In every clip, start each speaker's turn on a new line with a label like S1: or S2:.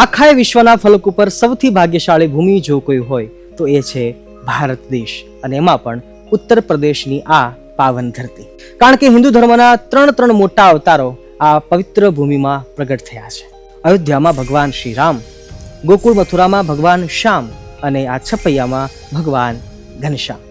S1: આખા વિશ્વના ફલક ઉપર સૌથી ભાગ્યશાળી ભૂમિ જો કોઈ હોય તો એ છે ભારત દેશ, અને એમાં પણ ઉત્તર પ્રદેશની આ પાવન ધરતી. કારણ કે હિન્દુ ધર્મના ત્રણ મોટા અવતારો આ પવિત્ર ભૂમિમાં પ્રગટ થયા છે. અયોધ્યામાં ભગવાન શ્રી રામ, ગોકુળ મથુરામાં ભગવાન શ્યામ, અને આ છપૈયામાં ભગવાન ઘનશ્યામ.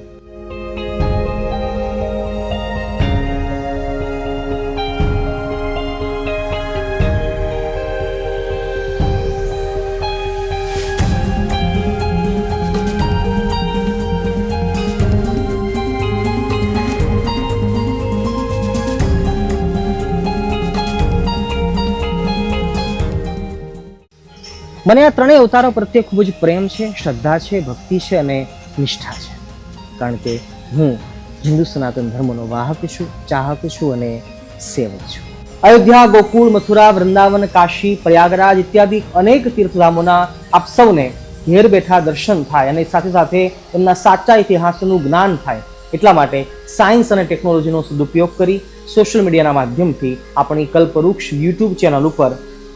S1: મને આ ત્રણેય અવતારો પ્રત્યે ખૂબ જ પ્રેમ છે, શ્રદ્ધા છે, ભક્તિ છે અને નિષ્ઠા છે. કારણ કે હું હિન્દુ સનાતન ધર્મનો વાહક છું, ચાહક છું અને સેવક છું. અયોધ્યા, ગોકુળ, મથુરા, વૃંદાવન, કાશી, પ્રયાગરાજ ઇત્યાદિ અનેક તીર્થધામોના આપ સૌને ઘેર બેઠા દર્શન થાય અને સાથે સાથે એમના સાચા ઇતિહાસનું જ્ઞાન થાય. એટલા માટે સાયન્સ અને ટેકનોલોજીનો સદુપયોગ કરી સોશિયલ મીડિયાના માધ્યમથી આપણી કલ્પવૃક્ષ યુટ્યુબ ચેનલ ઉપર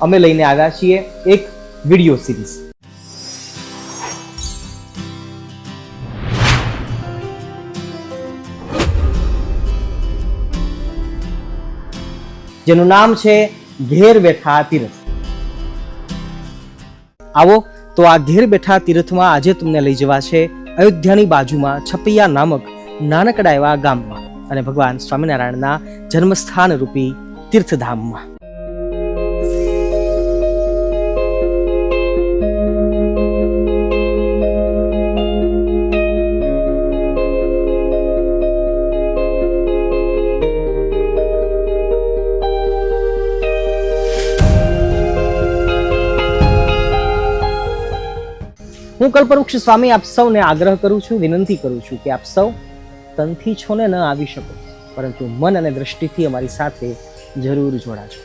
S1: અમે લઈને આવ્યા છીએ એક વિડિયો સિરીઝ. જેનું નામ છે ઘેર બેઠા તીર્થ. આવો તો આ ઘેર બેઠા તીર્થમાં આજે તમને લઈ જવા છે અયોધ્યાની બાજુમાં છપૈયા નામક નાનકડા એવા ગામમાં અને ભગવાન સ્વામિનારાયણના જન્મસ્થાન રૂપી તીર્થધામમાં. હું કલ્પવૃક્ષ સ્વામી આપ સૌને આગ્રહ કરું છું, વિનંતી કરું છું કે આપ સૌ તનથી છો ને ન આવી શકો, પરંતુ મન અને દ્રષ્ટિથી અમારી સાથે જરૂર જોડાજો.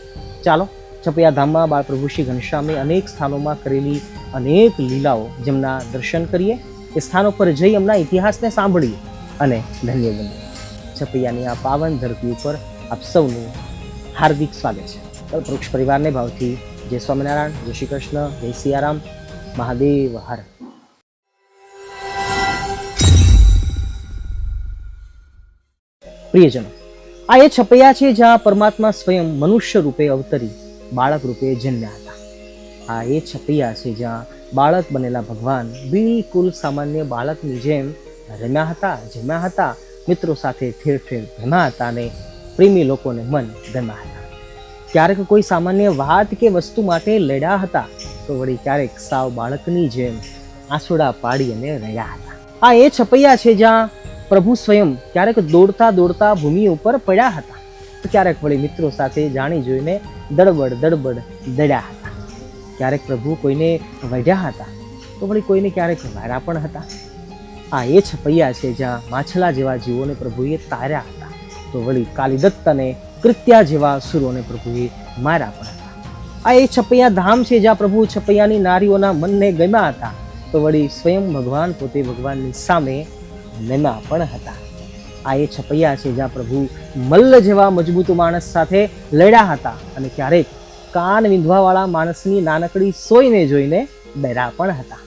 S1: ચાલો છપૈયા ધામમાં બાળ પ્રભુ શ્રી ઘનશ્યામે અનેક સ્થાનોમાં કરેલી અનેક લીલાઓ જેમના દર્શન કરીએ, એ સ્થાનો પર જઈ એમના ઇતિહાસને સાંભળીએ અને ધન્ય બનીએ. છપૈયાની આ પાવન ધરતી ઉપર આપ સૌનું હાર્દિક સ્વાગત છે. કલ્પવૃક્ષ પરિવારને ભાવથી જય સ્વામિનારાયણ, જય શ્રી કૃષ્ણ, જય સિયારામ, મહાદેવ હર. પ્રિયજનો, આ એ છપૈયા છે જ્યાં પરમાત્મા સ્વયં મનુષ્ય રૂપે અવતરી બાળક રૂપે જન્મ્યા હતા. આ એ છપૈયા છે જ્યાં બાળક બનેલા ભગવાન બિલકુલ સામાન્ય બાળકની જેમ રમ્યા હતા, જમ્યા હતા, મિત્રો સાથે ઠેર ઠેર ભેમા હતા અને પ્રેમી લોકોને મન ગમ્યા હતા. ક્યારેક કોઈ સામાન્ય વાત કે વસ્તુ માટે લડ્યા હતા, તો વળી ક્યારેક સાવ બાળકની જેમ આંસુડા પાડી અને રહ્યા હતા. આ એ છપૈયા છે જ્યાં પ્રભુ સ્વયં ક્યારેક દોડતા દોડતા ભૂમિ ઉપર પડ્યા હતા, તો ક્યારેક વળી મિત્રો સાથે જાણી જોઈને દડબડ દડ્યા હતા. ક્યારેક પ્રભુ કોઈને વઢ્યા હતા, તો વળી કોઈને ક્યારેક વાર્યા પણ હતા. આ એ છપૈયા છે જ્યાં માછલા જેવા જીવોને પ્રભુએ તાર્યા હતા, તો વળી કાલિદત્ત અને કૃત્યા જેવા અસુરોને પ્રભુએ માર્યા પણ હતા. આ એ છપૈયા ધામ છે જ્યાં પ્રભુ છપૈયાની નારીઓના મનને ગમ્યા હતા, તો વળી સ્વયં ભગવાન પોતે ભગવાનની સામે નમ્યા પણ હતા. આ એ છપૈયા છે જ્યાં પ્રભુ મલ્લ જેવા મજબૂત માણસ સાથે લડ્યા હતા અને ક્યારેક કાન વિંધવાવાળા માણસની નાનકડી સોયને જોઈને ડર્યા પણ હતા.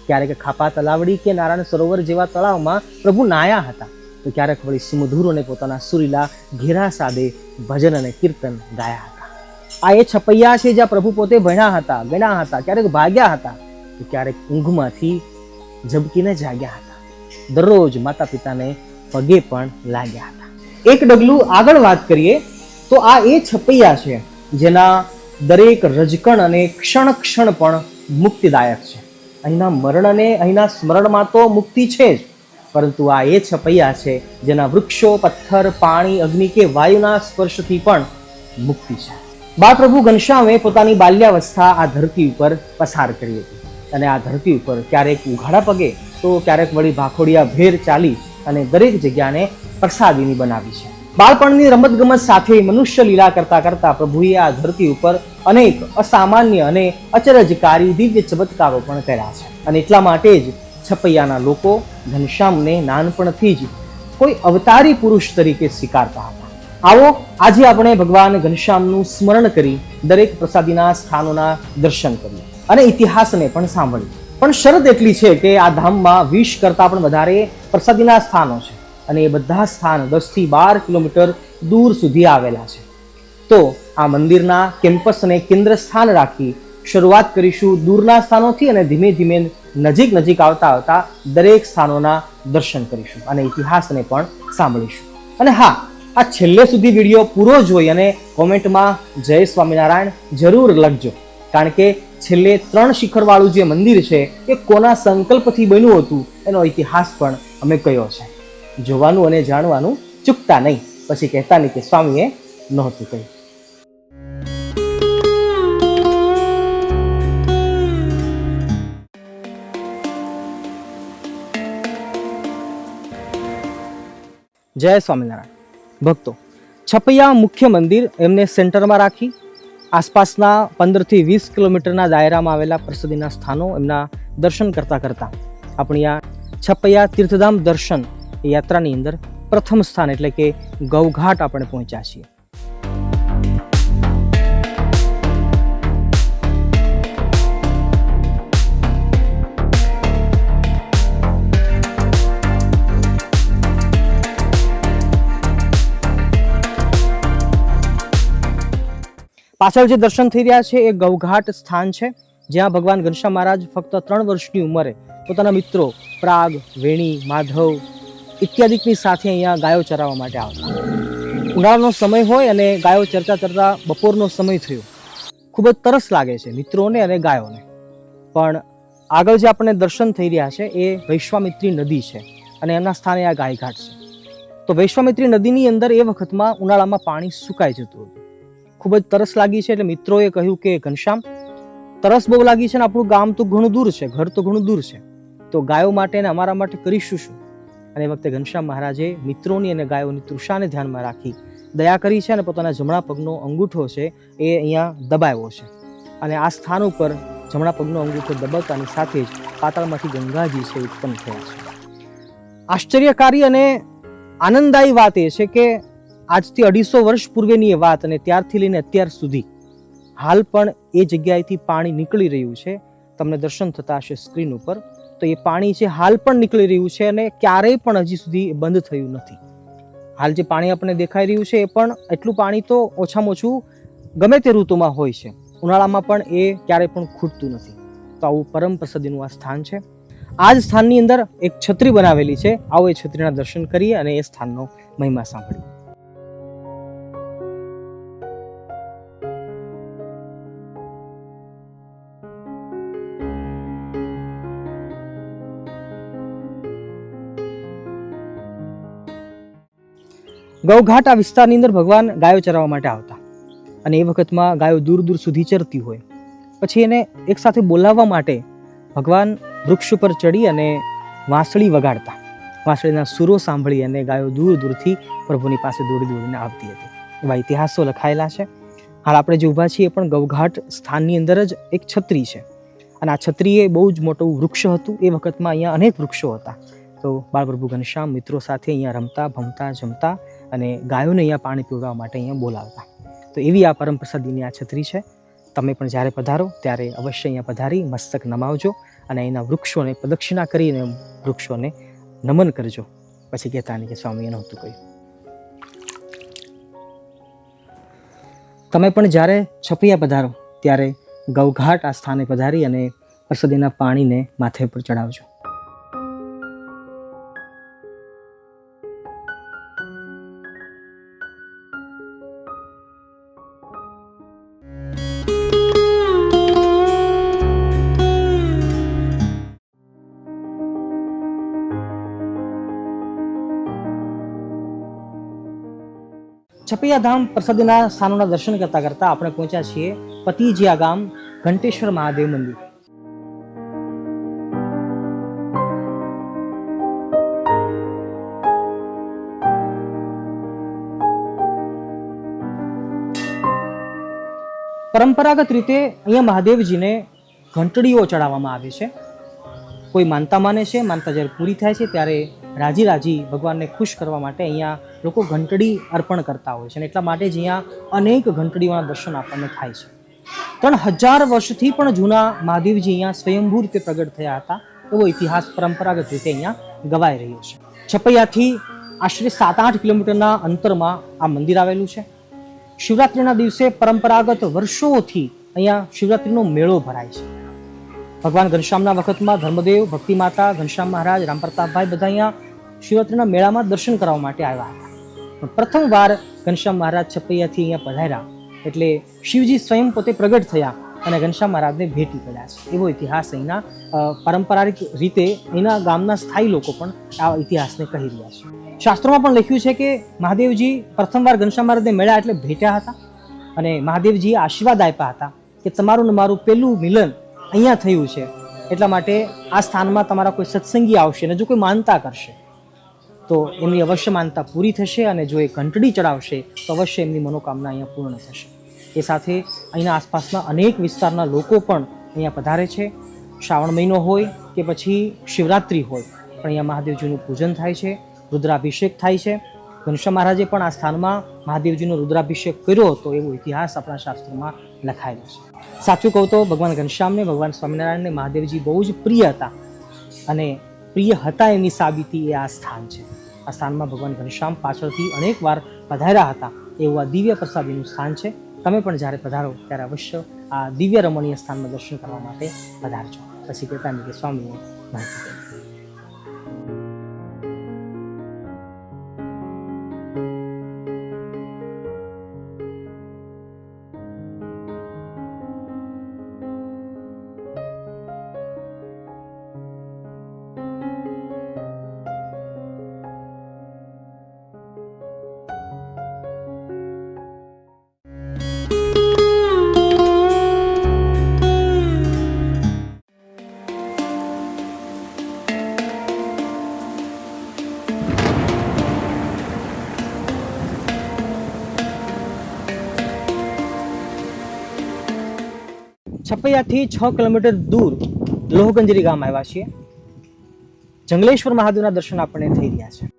S1: ક્યારેક ખાપા તલાવડી કે નારાયણ સરોવર જેવા તળાવમાં પ્રભુ નાયા હતા, તો ક્યારેક વળી સુમધુરોને પોતાના સુરીલા ઘેરા સાદે ભજન અને કીર્તન ગાયા હતા. આ એ છપૈયા છે જ્યાં પ્રભુ પોતે ભણ્યા હતા, ગણ્યા હતા, ક્યારેક ભાગ્યા હતા, તો ક્યારેક ઊંઘમાંથી ઝબકીને જાગ્યા હતા. દરરોજ માતા પિતાને પગે પણ લાગ્યા હતા. એક ડગલું આગળ વાત કરીએ તો આ એ છપૈયા છે જેના દરેક રજકણ અને ક્ષણ પણ મુક્તિદાયક છે. અહીંના મરણ અને અહીંના સ્મરણમાં તો મુક્તિ છે જ, પરંતુ આ એ છપૈયા છે જેના વૃક્ષો, પથ્થર, પાણી, અગ્નિ કે વાયુના સ્પર્શથી પણ મુક્તિ છે. બાળ પ્રભુ ઘનશ્યામે પોતાની બાલ્યાવસ્થા આ ધરતી ઉપર પસાર કરી હતી અને આ ધરતી ઉપર ક્યારેક ઉઘાડા પગે તો ક્યારેક વળી ભાખોડિયા ભેર ચાલી અને દરેક જગ્યાને પ્રસાદીની બનાવી છે. બાળપણની રમતગમત સાથે મનુષ્ય લીલા કરતા કરતા પ્રભુએ આ ધરતી ઉપર અનેક અસામાન્ય અને અચરજકારી દિવ્ય ચમત્કારો પણ કર્યા છે. અને એટલા માટે જ છપૈયાના લોકો ઘનશ્યામને નાનપણથી જ કોઈ અવતારી પુરુષ તરીકે સ્વીકારતા હતા. આવો આજે આપણે ભગવાન ઘનશ્યામનું સ્મરણ કરી દરેક પ્રસાદીના સ્થાનોના દર્શન કરીએ. અને ઇતિહાસને પણ સાંભળ્યું. પણ શરત એટલી છે કે આ ધામમાં 20 કરતાં પણ વધારે પ્રસાદીના સ્થાનો છે અને એ બધા સ્થાન 10 થી 12 કિલોમીટર દૂર સુધી આવેલા છે. તો આ મંદિરના કેમ્પસને કેન્દ્ર સ્થાન રાખી શરૂઆત કરીશું દૂરના સ્થાનોથી અને ધીમે ધીમે નજીક આવતા આવતા દરેક સ્થાનોના દર્શન કરીશું અને ઇતિહાસને પણ સાંભળીશું. અને હા, આ છેલ્લે સુધી વિડીયો પૂરો જોઈ અને કોમેન્ટમાં જય સ્વામિનારાયણ જરૂર લખજો, કારણ કે છેલ્લે 3 શિખરવાળું જે મંદિર છે એ કોના સંકલ્પથી બન્યું હતું એનો ઇતિહાસ પણ અમે કહ્યો છે. જોવાનું અને જાણવાનું ચૂકતા નહીં, પછી કહેતા નહીં કે સ્વામીએ નહોતું કહ્યું. જય સ્વામિનારાયણ. ભક્તો, છપૈયા મુખ્ય મંદિર એમને સેન્ટરમાં રાખી આસપાસના 15 થી 20 કિલોમીટરના દાયરામાં આવેલા પ્રસિદ્ધિના સ્થાનો એમના દર્શન કરતા કરતા આપણી આ છપૈયા તીર્થધામ દર્શન યાત્રાની અંદર પ્રથમ સ્થાન એટલે કે ગૌઘાટ આપણે પહોંચ્યા છીએ. પાછળ જે દર્શન થઈ રહ્યા છે એ ગૌઘાટ સ્થાન છે, જ્યાં ભગવાન ઘનશ્યામ મહારાજ ફક્ત 3 વર્ષની ઉંમરે પોતાના મિત્રો પ્રાગ, વેણી, માધવ ઇત્યાદિકની સાથે અહીંયા ગાયો ચરાવવા માટે આવતા. ઉનાળાનો સમય હોય અને ગાયો ચરતા બપોરનો સમય થયો. ખૂબ જ તરસ લાગે છે મિત્રોને અને ગાયોને. પણ આગળ જે આપણને દર્શન થઈ રહ્યા છે એ વૈશ્વામિત્રી નદી છે અને એના સ્થાને આ ગાયઘાટ છે. તો વૈશ્વામિત્રી નદીની અંદર એ વખતમાં ઉનાળામાં પાણી સુકાઈ જતું હતું. ખૂબ જ તરસ લાગી છે એટલે મિત્રોએ કહ્યું કે ઘનશ્યામ, તરસ બહુ લાગી છે ને આપણું ગામ તો ઘણું દૂર છે, ઘર તો ઘણું દૂર છે, તો ગાયો માટે અને અમારા માટે કરીશું શું? અને એ વખતે ઘનશ્યામ મહારાજે મિત્રોની અને ગાયોની તૃષાને ધ્યાનમાં રાખી દયા કરી છે અને પોતાના જમણા પગનો અંગૂઠો છે એ અહીંયા દબાવ્યો છે અને આ સ્થાન ઉપર જમણા પગનો અંગૂઠો દબાવતાની સાથે જ પાતાળમાંથી ગંગાજી છે ઉત્પન્ન થયા છે. આશ્ચર્યકારી અને આનંદદાયી વાત એ છે કે આજથી 250 વર્ષ પૂર્વેની એ વાત અને ત્યારથી લઈને અત્યાર સુધી હાલ પણ એ જગ્યાએથી પાણી નીકળી રહ્યું છે. તમને દર્શન થતા હશે સ્ક્રીન ઉપર. તો એ પાણી છે હાલ પણ નીકળી રહ્યું છે અને ક્યારેય પણ હજી સુધી બંધ થયું નથી. હાલ જે પાણી આપણને દેખાઈ રહ્યું છે એ પણ એટલું પાણી તો ઓછામાં ઓછું ગમે તે ઋતુમાં હોય છે, ઉનાળામાં પણ એ ક્યારેય પણ ખૂટતું નથી. તો આવું પરમ પ્રસિદ્ધિનું આ સ્થાન છે. આ જ સ્થાનની અંદર એક છત્રી બનાવેલી છે. આવો એ છત્રીના દર્શન કરીએ અને એ સ્થાનનો મહિમા સાંભળીએ. ગૌઘાટ આ વિસ્તારની અંદર ભગવાન ગાયો ચરાવવા માટે આવતા અને એ વખતમાં ગાયો દૂર દૂર સુધી ચરતી હોય. પછી એને એક સાથે બોલાવવા માટે ભગવાન વૃક્ષ ઉપર ચડી અને વાંસળી વગાડતા. વાંસળીના સૂરો સાંભળી અને ગાયો દૂર દૂરથી પ્રભુની પાસે દોડીને આવતી હતી. એવા ઇતિહાસો લખાયેલા છે. હાલ આપણે જે ઊભા છીએ એ પણ ગૌઘાટ સ્થાનની અંદર જ એક છત્રી છે અને આ છત્રી એ બહુ જ મોટું વૃક્ષ હતું. એ વખતમાં અહીંયા અનેક વૃક્ષો હતા. તો બાળપ્રભુ ઘનશ્યામ મિત્રો સાથે અહીંયા રમતા, ભમતા, જમતા અને ગાયોને અહીંયા પાણી પીવડાવવા માટે અહીંયા બોલાવતા. તો એવી આ પરમ પ્રસાદીની આ છત્રી છે. તમે પણ જ્યારે પધારો ત્યારે અવશ્ય અહીંયા પધારી મસ્તક નમાવજો અને અહીંના વૃક્ષોને પ્રદક્ષિણા કરીને વૃક્ષોને નમન કરજો. પછી કહેતા નહીં કે સ્વામીએ નહોતું કહ્યું. તમે પણ જ્યારે છપૈયા પધારો ત્યારે ગૌઘાટ આ સ્થાને પધારી અને પ્રસાદીના પાણીને માથે પર ચડાવજો. છપૈયા ધામ પ્રસાદીના સ્થાનોના દર્શન કરતા કરતા આપણે પહોંચ્યા છીએ પતિજીયા ગામ ઘંટેશ્વર મહાદેવ મંદિર. પરંપરાગત રીતે અહીંયા મહાદેવજીને ઘંટડીઓ ચડાવવામાં આવે છે. કોઈ માનતા માને છે, માનતા જ્યારે પૂરી થાય છે ત્યારે રાજી ભગવાનને ખુશ કરવા માટે અહીંયા લોકો ઘંટડી અર્પણ કરતા હોય છે અને એટલા માટે જ અહીંયા અનેક ઘંટડીઓના દર્શન આપણને થાય છે. 3000 વર્ષથી પણ જૂના મહાદેવજી અહીંયા સ્વયંભૂ રીતે પ્રગટ થયા હતા એવો ઇતિહાસ પરંપરાગત રીતે અહીંયા ગવાઈ રહ્યો છે. છપૈયાથી આશરે 7-8 કિલોમીટરના અંતરમાં આ મંદિર આવેલું છે. શિવરાત્રિના દિવસે પરંપરાગત વર્ષોથી અહીંયા શિવરાત્રિનો મેળો ભરાય છે. ભગવાન ઘનશ્યામના વખતમાં ધર્મદેવ, ભક્તિ માતા, ઘનશ્યામ મહારાજ, રામ પ્રતાપભાઈ બધા અહીંયા શિવરાત્રિના મેળામાં દર્શન કરવા માટે આવ્યા હતા. પણ પ્રથમવાર ઘનશ્યામ મહારાજ છપૈયાથી અહીંયા પધાર્યા એટલે શિવજી સ્વયં પોતે પ્રગટ થયા અને ઘનશ્યામ મહારાજને ભેટી પડ્યા છે એવો ઇતિહાસ અહીંના પારંપરિક રીતે અહીંના ગામના સ્થાયી લોકો પણ આ ઇતિહાસને કહી રહ્યા છે. શાસ્ત્રોમાં પણ લખ્યું છે કે મહાદેવજી પ્રથમવાર ઘનશ્યામ મહારાજને મળ્યા એટલે ભેટ્યા હતા અને મહાદેવજીએ આશીર્વાદ આપ્યા હતા કે તમારું ને મારું પહેલું મિલન અહીંયા થયું છે, એટલા માટે આ સ્થાનમાં તમારા કોઈ સત્સંગી આવશે અને જો કોઈ માનતા કરશે તો એમની અવશ્ય માનતા પૂરી થશે અને જો એ ઘંટડી ચડાવશે તો અવશ્ય એમની મનોકામના અહીંયા પૂર્ણ થશે. એ સાથે અહીંના આસપાસના અનેક વિસ્તારના લોકો પણ અહીંયા પધારે છે. શ્રાવણ મહિનો હોય કે પછી શિવરાત્રિ હોય પણ અહીંયા મહાદેવજીનું પૂજન થાય છે, રુદ્રાભિષેક થાય છે. ઘનશ્યામ મહારાજે પણ આ સ્થાનમાં મહાદેવજીનો રુદ્રાભિષેક કર્યો હતો એવો ઇતિહાસ આપણા શાસ્ત્રોમાં લખાયેલો છે. સાચું કહું તો ભગવાન ઘનશ્યામને, ભગવાન સ્વામિનારાયણને મહાદેવજી બહુ જ પ્રિય હતા અને પ્રિય હતા એની સાબિતી એ આ સ્થાન છે. આ સ્થાનમાં ભગવાન ઘનશ્યામ પાછળથી અનેક વાર પધાર્યા હતા એવું આ દિવ્ય પ્રસાદીનું સ્થાન છે. તમે પણ જ્યારે પધારો ત્યારે અવશ્ય આ દિવ્ય રમણીય સ્થાનમાં દર્શન કરવા માટે પધારજો. પછી કહેતા નહીં કે સ્વામીએ માહિતી કરી. છપૈયાથી 6 કિલોમીટર દૂર લોહગંજરી ગામ આવ્યા છીએ. જંગલેશ્વર મહાદેવના દર્શન આપણને થઈ રહ્યા છે.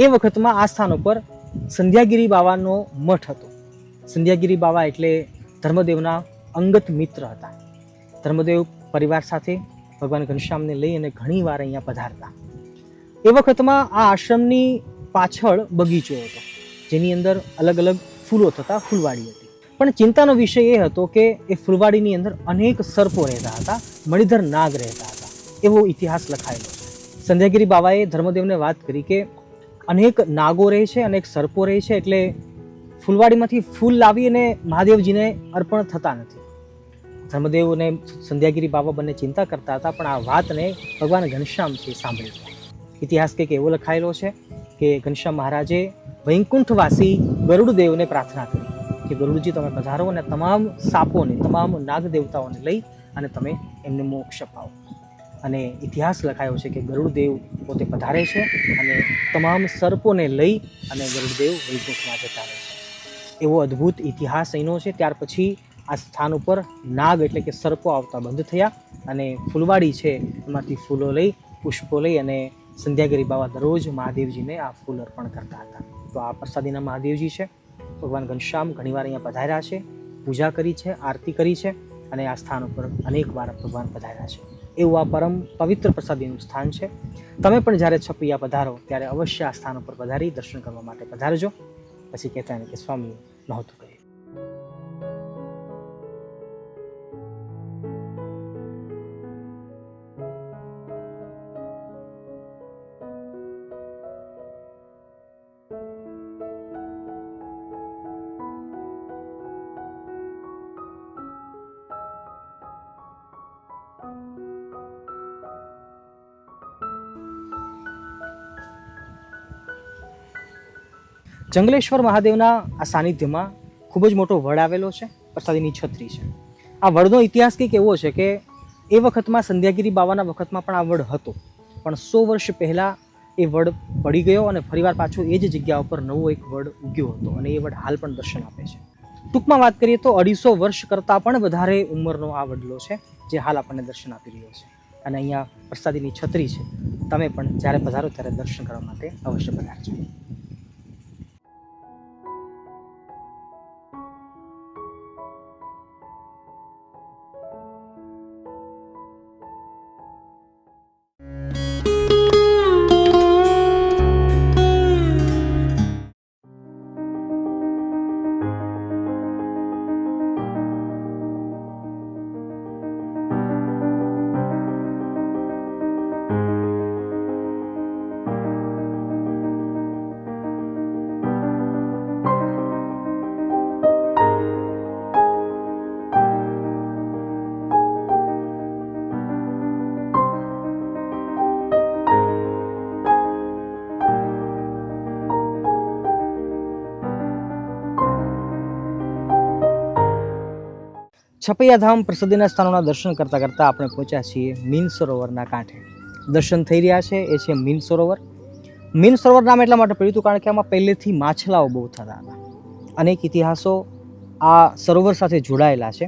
S1: એ વખતમાં આ સ્થાન ઉપર સંધ્યાગીરી બાવાનો મઠ હતો. સંધ્યાગીરી બાવા એટલે ધર્મદેવના અંગત મિત્ર હતા. ધર્મદેવ પરિવાર સાથે ભગવાન ઘનશ્યામને લઈ અને ઘણી વાર અહીંયા પધારતા. એ વખતમાં આ આશ્રમની પાછળ બગીચો હતો જેની અંદર અલગ અલગ ફૂલો થતા ફૂલવાડી હતી. પણ ચિંતાનો વિષય એ હતો કે એ ફૂલવાડીની અંદર અનેક સર્પો રહેતા હતા, મણિધર નાગ રહેતા હતા એવો ઇતિહાસ લખાયેલો છે. સંધ્યાગીરી બાવાએ ધર્મદેવને વાત કરી કે અનેક નાગો રહે છે, અનેક સર્પો રહે છે એટલે ફૂલવાડીમાંથી ફૂલ લાવી અને મહાદેવજીને અર્પણ થતા નથી. ધર્મદેવ અને સંધ્યાગીરી બાબા બંને ચિંતા કરતા હતા પણ આ વાતને ભગવાન ઘનશ્યામથી સાંભળી. ઇતિહાસ કંઈક એવો લખાયેલો છે કે ઘનશ્યામ મહારાજે વૈકુંઠવાસી ગરુડદેવને પ્રાર્થના કરી કે ગરુડજી તમે પધારો અને તમામ સાપોને, તમામ નાગ દેવતાઓને લઈ અને તમે એમને મોક્ષ અપાવો. અને ઇતિહાસ લખાયો છે કે ગરુડદેવ પોતે પધારે છે અને તમામ સર્પોને લઈ અને ગરુડદેવ વૈકુંઠમાં જતા રહે છે. એવો અદ્ભુત ઇતિહાસ અહીંનો છે. ત્યાર પછી આ સ્થાન ઉપર નાગ એટલે કે સર્પો આવતા બંધ થયા અને ફૂલવાડી છે એમાંથી ફૂલો લઈ, પુષ્પો લઈ અને સંધ્યાગીરી બાવા દરરોજ મહાદેવજીને આ ફૂલ અર્પણ કરતા હતા. તો આ પ્રસાદીના મહાદેવજી છે. ભગવાન ઘનશ્યામ ઘણીવાર અહીંયા પધાર્યા છે, પૂજા કરી છે, આરતી કરી છે અને આ સ્થાન ઉપર અનેક વાર ભગવાન પધાર્યા છે. એવું આ પરમ પવિત્ર પ્રસાદીનું સ્થાન છે. તમે પણ જ્યારે છપૈયા પધારો ત્યારે અવશ્ય આ સ્થાન ઉપર પધારી દર્શન કરવા માટે પધારજો. પછી કહેતા કે સ્વામી નહોતું કહ્યું. જંગલેશ્વર મહાદેવના આ સાનિધ્યમાં ખૂબ જ મોટો વડ આવેલો છે, પ્રસાદીની છત્રી છે. આ વડનો ઇતિહાસ કંઈક એવો છે કે એ વખતમાં સંધ્યાગીરી બાવાના વખતમાં પણ આ વડ હતો, પણ 100 વર્ષ પહેલાં એ વડ પડી ગયો અને ફરીવાર પાછો એ જ જગ્યા ઉપર નવો એક વડ ઉગ્યો હતો અને એ વડ હાલ પણ દર્શન આપે છે. ટૂંકમાં વાત કરીએ તો 250 વર્ષ કરતાં પણ વધારે ઉંમરનો આ વડલો છે જે હાલ આપણને દર્શન આપી રહ્યો છે. અને અહીંયા પ્રસાદીની છત્રી છે. તમે પણ જ્યારે પધારો ત્યારે દર્શન કરવા માટે અવશ્ય પધારજો. છપૈયાધામ પ્રસિદ્ધિના સ્થાનોના દર્શન કરતાં કરતાં આપણે પહોંચ્યા છીએ મીન સરોવરના કાંઠે. દર્શન થઈ રહ્યા છે એ છે મીન સરોવર. મીન સરોવર નામ એટલા માટે પડ્યું હતું કારણ કે આમાં પહેલેથી માછલાઓ બહુ થતા હતા. અનેક ઇતિહાસો આ સરોવર સાથે જોડાયેલા છે.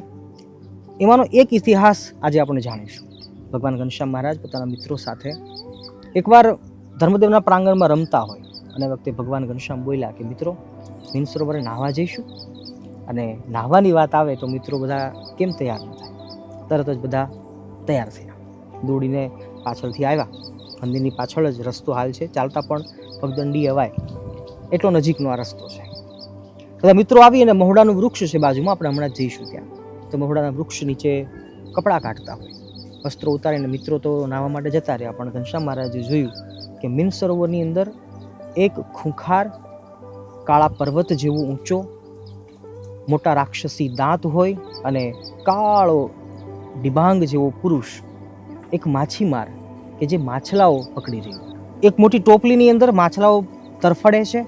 S1: એમાંનો એક ઇતિહાસ આજે આપણે જાણીશું. ભગવાન ઘનશ્યામ મહારાજ પોતાના મિત્રો સાથે એકવાર ધર્મદેવના પ્રાંગણમાં રમતા હોય અને વખતે ભગવાન ઘનશ્યામ બોલ્યા કે મિત્રો મીન સરોવરે નાહવા જઈશું. અને નાહવાની વાત આવે તો મિત્રો બધા કેમ તૈયાર ન થાય? તરત જ બધા તૈયાર થયા, દોડીને પાછળથી આવ્યા. મંદિરની પાછળ જ રસ્તો હાલ છે, ચાલતા પણ પગદંડી અવાય એટલો નજીકનો આ રસ્તો છે. બધા મિત્રો આવી અને મહોડાનું વૃક્ષ છે બાજુમાં, આપણે હમણાં જ જઈશું ત્યાં. તો મહોડાના વૃક્ષ નીચે કપડાં કાઢતા હોય, વસ્ત્રો ઉતારીને મિત્રો તો નાહવા માટે જતા રહ્યા. પણ ઘનશ્યામ મહારાજે જોયું કે મીન સરોવરની અંદર એક ખૂંખાર કાળા પર્વત જેવો ઊંચો મોટા રાક્ષસી દાંત હોય અને કાળો ડિબાંગ જેવો પુરુષ, એક માછીમાર કે જે માછલાઓ પકડી રહ્યો. એક મોટી ટોપલીની અંદર માછલાઓ તરફડે છે,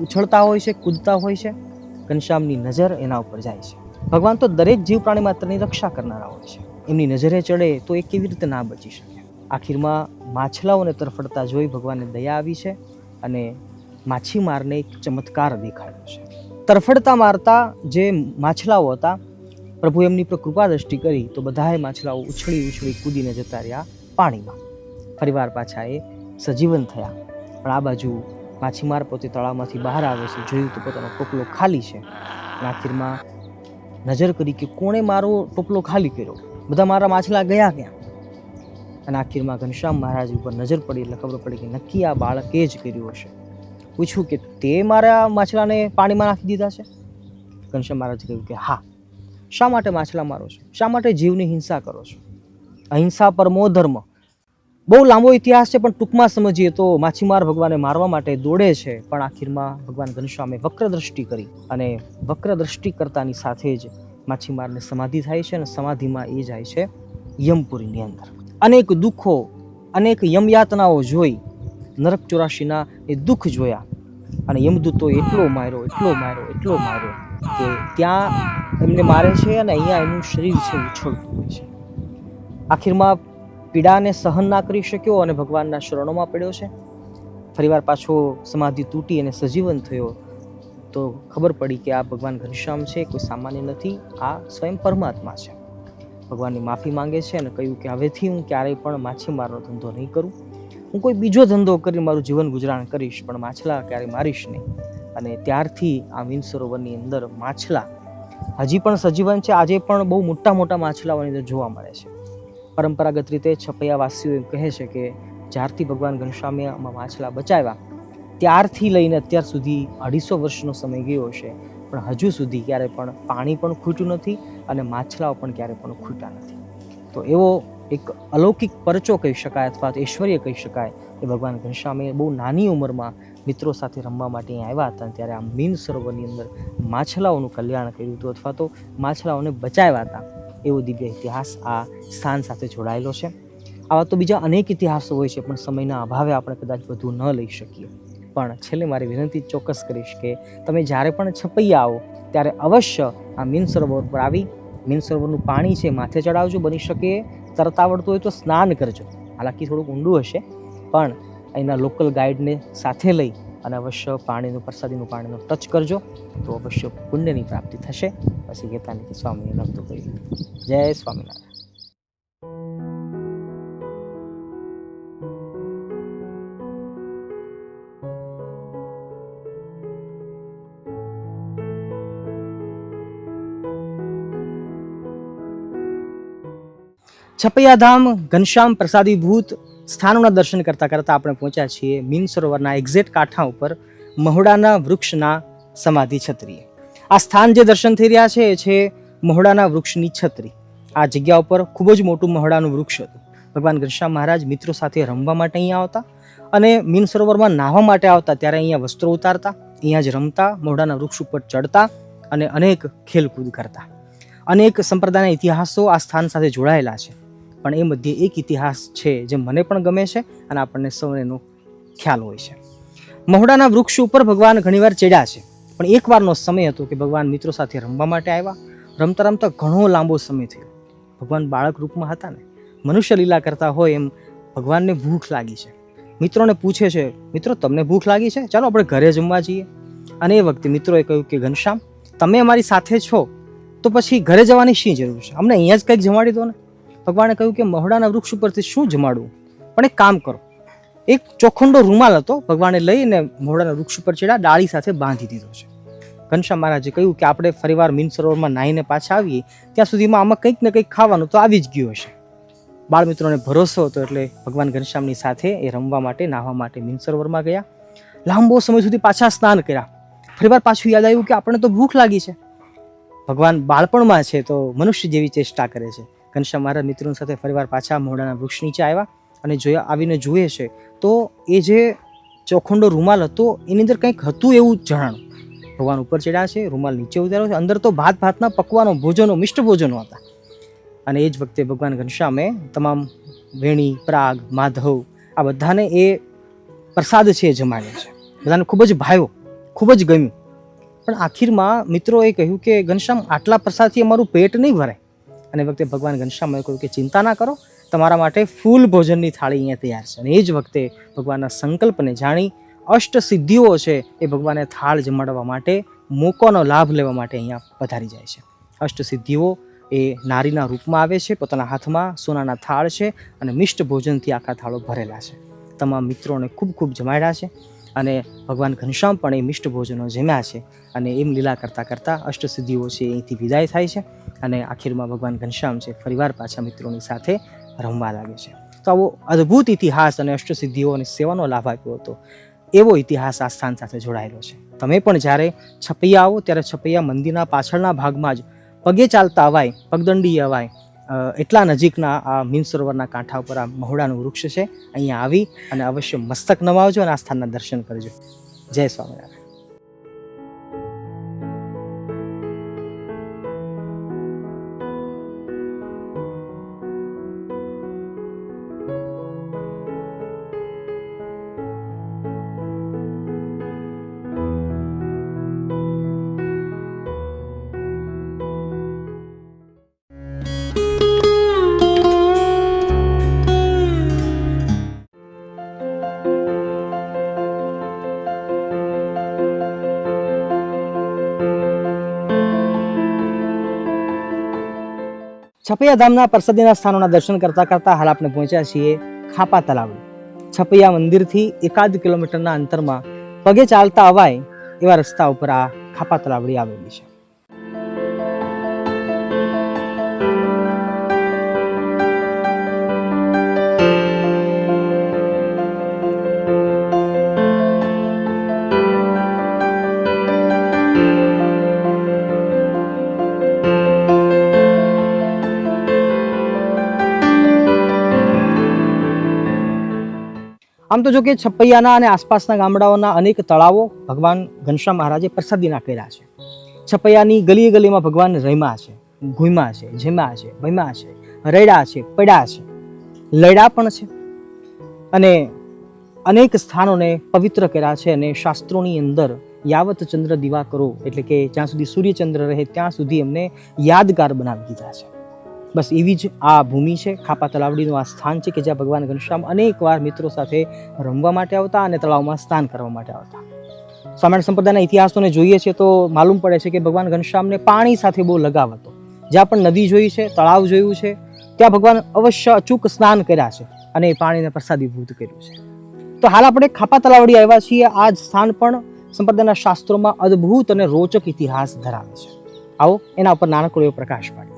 S1: ઉછળતા હોય છે, કૂદતા હોય છે. ઘનશ્યામની નજર એના ઉપર જાય છે. ભગવાન તો દરેક જીવ પ્રાણી માત્રની રક્ષા કરનારા હોય છે. એમની નજરે ચડે તો એ કેવી રીતે ના બચી શકે? આખીરમાં માછલાઓને તરફડતા જોઈ ભગવાનને દયા આવી છે અને માછીમારને એક ચમત્કાર દેખાયો છે. તરફડતા મારતા જે માછલાઓ હતા, પ્રભુ એમની પર કૃપા દ્રષ્ટિ કરી તો બધાએ માછલાઓ ઉછળી ઉછળી કૂદીને જતા રહ્યા પાણીમાં. ફરીવાર પાછા એ સજીવન થયા. પણ આ બાજુ માછીમાર પોતે તળાવમાંથી બહાર આવે છે, જોયું તો પોતાનો ટોપલો ખાલી છે. અને આખીરમાં નજર કરી કે કોણે મારો ટોપલો ખાલી કર્યો, બધા મારા માછલા ગયા ક્યાં? અને આખીરમાં ઘનશ્યામ મહારાજ ઉપર નજર પડી એટલે ખબર પડી કે નક્કી આ બાળકે જ કર્યું હશે. પૂછ્યું કે તે મારા માછલાને પાણીમાં નાખી દીધા છે? ઘનશ્યામ મહારાજે કહ્યું કે હા. શા માટે માછલા મારો છો? શા માટે જીવની હિંસા કરો છો? અહિંસા પરમો ધર્મ. બહુ લાંબો ઇતિહાસ છે, પણ ટૂંકમાં સમજીએ તો માછીમાર ભગવાનને મારવા માટે દોડે છે, પણ આખીરમાં ભગવાન ઘનશ્યામે વક્ર દ્રષ્ટિ કરી અને વક્ર દ્રષ્ટિ કરતાની સાથે જ માછીમારને સમાધિ થાય છે અને સમાધિમાં એ જાય છે યમપુરીની અંદર. અનેક દુઃખો, અનેક યમયાતનાઓ જોઈ, નરક 84ના એ દુઃખ જોયા અને યમદૂતો એટલો માર્યો કે ત્યાં એમને મારે છે અને અહીંયા એનું શરીર છે ઉછળતું હોય છે. આખીરમાં પીડાને સહન ના કરી શક્યો અને ભગવાનના શરણોમાં પડ્યો છે. ફરીવાર પાછો સમાધિ તૂટી અને સજીવન થયો તો ખબર પડી કે આ ભગવાન ઘનશ્યામ છે, કોઈ સામાન્ય નથી, આ સ્વયં પરમાત્મા છે. ભગવાનની માફી માંગે છે અને કહ્યું કે હવેથી હું ક્યારેય પણ માછીમારનો ધંધો નહીં કરું. હું કોઈ બીજો ધંધો કરી મારું જીવન ગુજરાન કરીશ, પણ માછલા ક્યારેય મારીશ નહીં. અને ત્યારથી આ મીન સરોવરની અંદર માછલા હજી પણ સજીવન છે. આજે પણ બહુ મોટા મોટા માછલાઓની અંદર જોવા મળે છે. પરંપરાગત રીતે છપૈયાવાસીઓ એમ કહે છે કે જ્યારથી ભગવાન ઘનશ્યામે આમાં માછલા બચાવ્યા ત્યારથી લઈને અત્યાર સુધી 250 વર્ષનો સમય ગયો છે, પણ હજુ સુધી ક્યારે પણ પાણી પણ ખૂટ્યું નથી અને માછલાઓ પણ ક્યારે પણ ખૂટ્યા નથી. તો એવો એક અલૌકિક પરચો કહી શકાય અથવા તો ઐશ્વર્ય કહી શકાય કે ભગવાન ઘનશ્યામે બહુ નાની ઉંમરમાં મિત્રો સાથે રમવા માટે અહીં આવ્યા હતા, ત્યારે આ મીન સરોવરની અંદર માછલાઓનું કલ્યાણ કર્યું હતું અથવા તો માછલાઓને બચાવ્યા હતા. એવો દિવ્ય ઇતિહાસ આ સ્થાન સાથે જોડાયેલો છે. આવા તો બીજા અનેક ઇતિહાસો હોય છે, પણ સમયના અભાવે આપણે કદાચ બધું ન લઈ શકીએ. પણ છેલ્લે મારી વિનંતી ચોક્કસ કરીશ કે તમે જ્યારે પણ છપૈયા આવો ત્યારે અવશ્ય આ મીન સરોવર પર આવી મીન સરોવરનું પાણી છે માથે ચડાવજો, બની શકે તરત આવડતું હોય તો સ્નાન કરજો. હાલાકી થોડુંક ઊંડું હશે, પણ અહીંના લોકલ ગાઈડને સાથે લઈ અને અવશ્ય પ્રસાદીનું પાણીનો ટચ કરજો, તો અવશ્ય પુણ્યની પ્રાપ્તિ થશે. પછી કહેતા નથી સ્વામીએ નહોતું કહ્યું. જય સ્વામિનારાયણ. છપૈયાધામ ઘનશ્યામ પ્રસાદીભૂત સ્થાનોના દર્શન કરતાં કરતાં આપણે પહોંચ્યા છીએ મીન સરોવરના એક્ઝેક્ટ કાંઠા ઉપર મહોડાના વૃક્ષના સમાધિ છત્રીએ. આ સ્થાન જે દર્શન થઈ રહ્યા છે એ છે મહોડાના વૃક્ષની છત્રી. આ જગ્યા ઉપર ખૂબ જ મોટું મહોડાનું વૃક્ષ હતું. ભગવાન ઘનશ્યામ મહારાજ મિત્રો સાથે રમવા માટે અહીંયા આવતા અને મીન સરોવરમાં નાહવા માટે આવતા ત્યારે અહીંયા વસ્ત્રો ઉતારતા, અહીંયા જ રમતા, મહોડાના વૃક્ષ ઉપર ચડતા અને અનેક ખેલકૂદ કરતા. અનેક સંપ્રદાયના ઇતિહાસો આ સ્થાન સાથે જોડાયેલા છે, પણ એ મધ્યે એક ઇતિહાસ છે જે મને પણ ગમે છે અને આપણને સૌનો ખ્યાલ હોય છે. મહોડાના વૃક્ષ ઉપર ભગવાન ઘણીવાર ચડ્યા છે, પણ એક વારનો સમય હતો કે ભગવાન મિત્રો સાથે રમવા માટે આવ્યા. રમતા રમતા ઘણો લાંબો સમય થયો. ભગવાન બાળક રૂપમાં હતા ને, મનુષ્ય લીલા કરતા હોય એમ ભગવાનને ભૂખ લાગી છે. મિત્રોને પૂછે છે, મિત્રો તમને ભૂખ લાગી છે, ચાલો આપણે ઘરે જમવા જઈએ. અને એ વખતે મિત્રોએ કહ્યું કે ઘનશ્યામ, તમે અમારી સાથે છો તો પછી ઘરે જવાની શી જરૂર છે, અમને અહીંયા જ કંઈક જમાડી દો ને. ભગવાને કહ્યું કે મહોડાના વૃક્ષ ઉપરથી શું જમાડવું, પણ એક કામ કરો. એક ચોખંડો રૂમાલ હતો, ભગવાને લઈને મહોડાના વૃક્ષ ઉપર ચડ્યા, ડાળી સાથે બાંધી દીધો છે. ઘનશ્યામ મહારાજે કહ્યું કે આપણે ફરીવાર મીન સરોવરમાં નાહીને પાછા આવીએ ત્યાં સુધીમાં આમાં કંઈક ને કંઈક ખાવાનું તો આવી જ ગયું હશે. બાળ મિત્રોને ભરોસો હતો એટલે ભગવાન ઘનશ્યામની સાથે એ રમવા માટે, નાહવા માટે મીન સરોવરમાં ગયા. લાંબો સમય સુધી પાછા સ્નાન કર્યા. ફરીવાર પાછું યાદ આવ્યું કે આપણને તો ભૂખ લાગી છે. ભગવાન બાળપણમાં છે તો મનુષ્ય જેવી ચેષ્ટા કરે છે. ઘનશ્યામ મહારાજ મિત્રોની સાથે ફરીવાર પાછા મહોડાના વૃક્ષ નીચે આવ્યા અને આવીને જુએ છે તો એ જે ચોખંડો રૂમાલ હતો એની અંદર કંઈક હતું એવું જણાણું. ભગવાન ઉપર ચડ્યા છે, રૂમાલ નીચે ઉતાર્યો છે, અંદર તો ભાતના પકવાનો, ભોજનો, મિષ્ટ ભોજનો હતા. અને એ જ વખતે ભગવાન ઘનશ્યામે તમામ વેણી, પ્રાગ, માધવ આ બધાને એ પ્રસાદ છે એ જમાડ્યો છે. બધાને ખૂબ જ ભાવ્યો, ખૂબ જ ગમ્યું. પણ આખીરમાં મિત્રોએ કહ્યું કે ઘનશ્યામ, આટલા પ્રસાદથી અમારું પેટ નહીં ભરાય. અને એ વખતે ભગવાન ઘનશ્યામે કહ્યું કે ચિંતા ના કરો, તમારા માટે ફૂલ ભોજનની થાળી અહીંયા તૈયાર છે. અને એ જ વખતે ભગવાનના સંકલ્પને જાણી અષ્ટ સિદ્ધિઓ છે એ ભગવાને થાળ જમાડવા માટે, મોકોનો લાભ લેવા માટે અહીંયા પધારી જાય છે. અષ્ટ સિદ્ધિઓ એ નારીના રૂપમાં આવે છે, પોતાના હાથમાં સોનાના થાળ છે અને મિષ્ટ ભોજનથી આખા થાળો ભરેલા છે. તમામ મિત્રોને ખૂબ ખૂબ જમાડ્યા છે અને ભગવાન ઘનશ્યામ પણ એ મિષ્ટ ભોજનો જમ્યા છે. અને એમ લીલા કરતાં કરતાં અષ્ટસિદ્ધિઓ છે અહીંથી વિદાય થાય છે અને આખીરમાં ભગવાન ઘનશ્યામ છે ફરીવાર પાછા મિત્રોની સાથે રમવા લાગે છે. તો આવો અદ્ભુત ઇતિહાસ અને અષ્ટસિદ્ધિઓ અને સેવાનો લાભ આપ્યો હતો એવો ઇતિહાસ આ સ્થાન સાથે જોડાયેલો છે. તમે પણ જ્યારે છપૈયા આવો ત્યારે છપૈયા મંદિરના પાછળના ભાગમાં જ પગે ચાલતા અવાય, પગદંડી અવાય એટલા નજીકના આ મીન સરોવરના કાંઠા ઉપર આ મહોડાનું વૃક્ષ છે. અહીંયા આવી અને અવશ્ય મસ્તક નવાવજો અને આ સ્થાનના દર્શન કરજો. જય સ્વામિનારાયણ. છપૈયા ધામના પ્રસાદીના સ્થાનોના દર્શન કરતા કરતા હાલ આપણે પહોંચ્યા છીએ ખાપા તલાવડી. છપૈયા મંદિરથી 1.5 કિલોમીટરના અંતરમાં પગે ચાલતા અવાય એવા રસ્તા ઉપર આ ખાપા તલાવડી આવેલી છે. આમ તો જો કે છપૈયાના અને આસપાસના ગામડાઓના અનેક તળાવો ભગવાન ઘનશ્યામ મહારાજે પ્રસાદીના કર્યા છે. છપૈયાની ગલીએ ગલીમાં ભગવાન રમ્યા છે, ઘૂમ્યા છે, જમ્યા છે, ભમ્યા છે, રડ્યા છે, પડ્યા છે, લડ્યા પણ છે અને અનેક સ્થાનોને પવિત્ર કર્યા છે અને શાસ્ત્રોની અંદર યાવત ચંદ્ર દીવા કરો, એટલે કે જ્યાં સુધી સૂર્યચંદ્ર રહે ત્યાં સુધી એમને યાદગાર બનાવી દીધા છે. બસ એવી જ આ ભૂમિ છે, ખાપા તલાવડીનું આ સ્થાન છે કે જ્યાં ભગવાન ઘનશ્યામ અનેકવાર મિત્રો સાથે રમવા માટે આવતા અને તળાવમાં સ્નાન કરવા માટે આવતા. સ્વામિનારાયણ સંપ્રદાયના ઇતિહાસોને જોઈએ છે તો માલુમ પડે છે કે ભગવાન ઘનશ્યામને પાણી સાથે બહુ લગાવ હતો. જ્યાં પણ નદી જોઈ છે, તળાવ જોયું છે, ત્યાં ભગવાન અવશ્ય અચૂક સ્નાન કર્યા છે અને એ પાણીને પ્રસાદીભૂત કર્યું છે. તો હાલ આપણે ખાપા તલાવડી આવ્યા છીએ. આ જ સ્થાન પણ સંપ્રદાયના શાસ્ત્રોમાં અદ્ભુત અને રોચક ઇતિહાસ ધરાવે છે. આવો એના ઉપર નાનકડો એવો પ્રકાશ પાડીએ.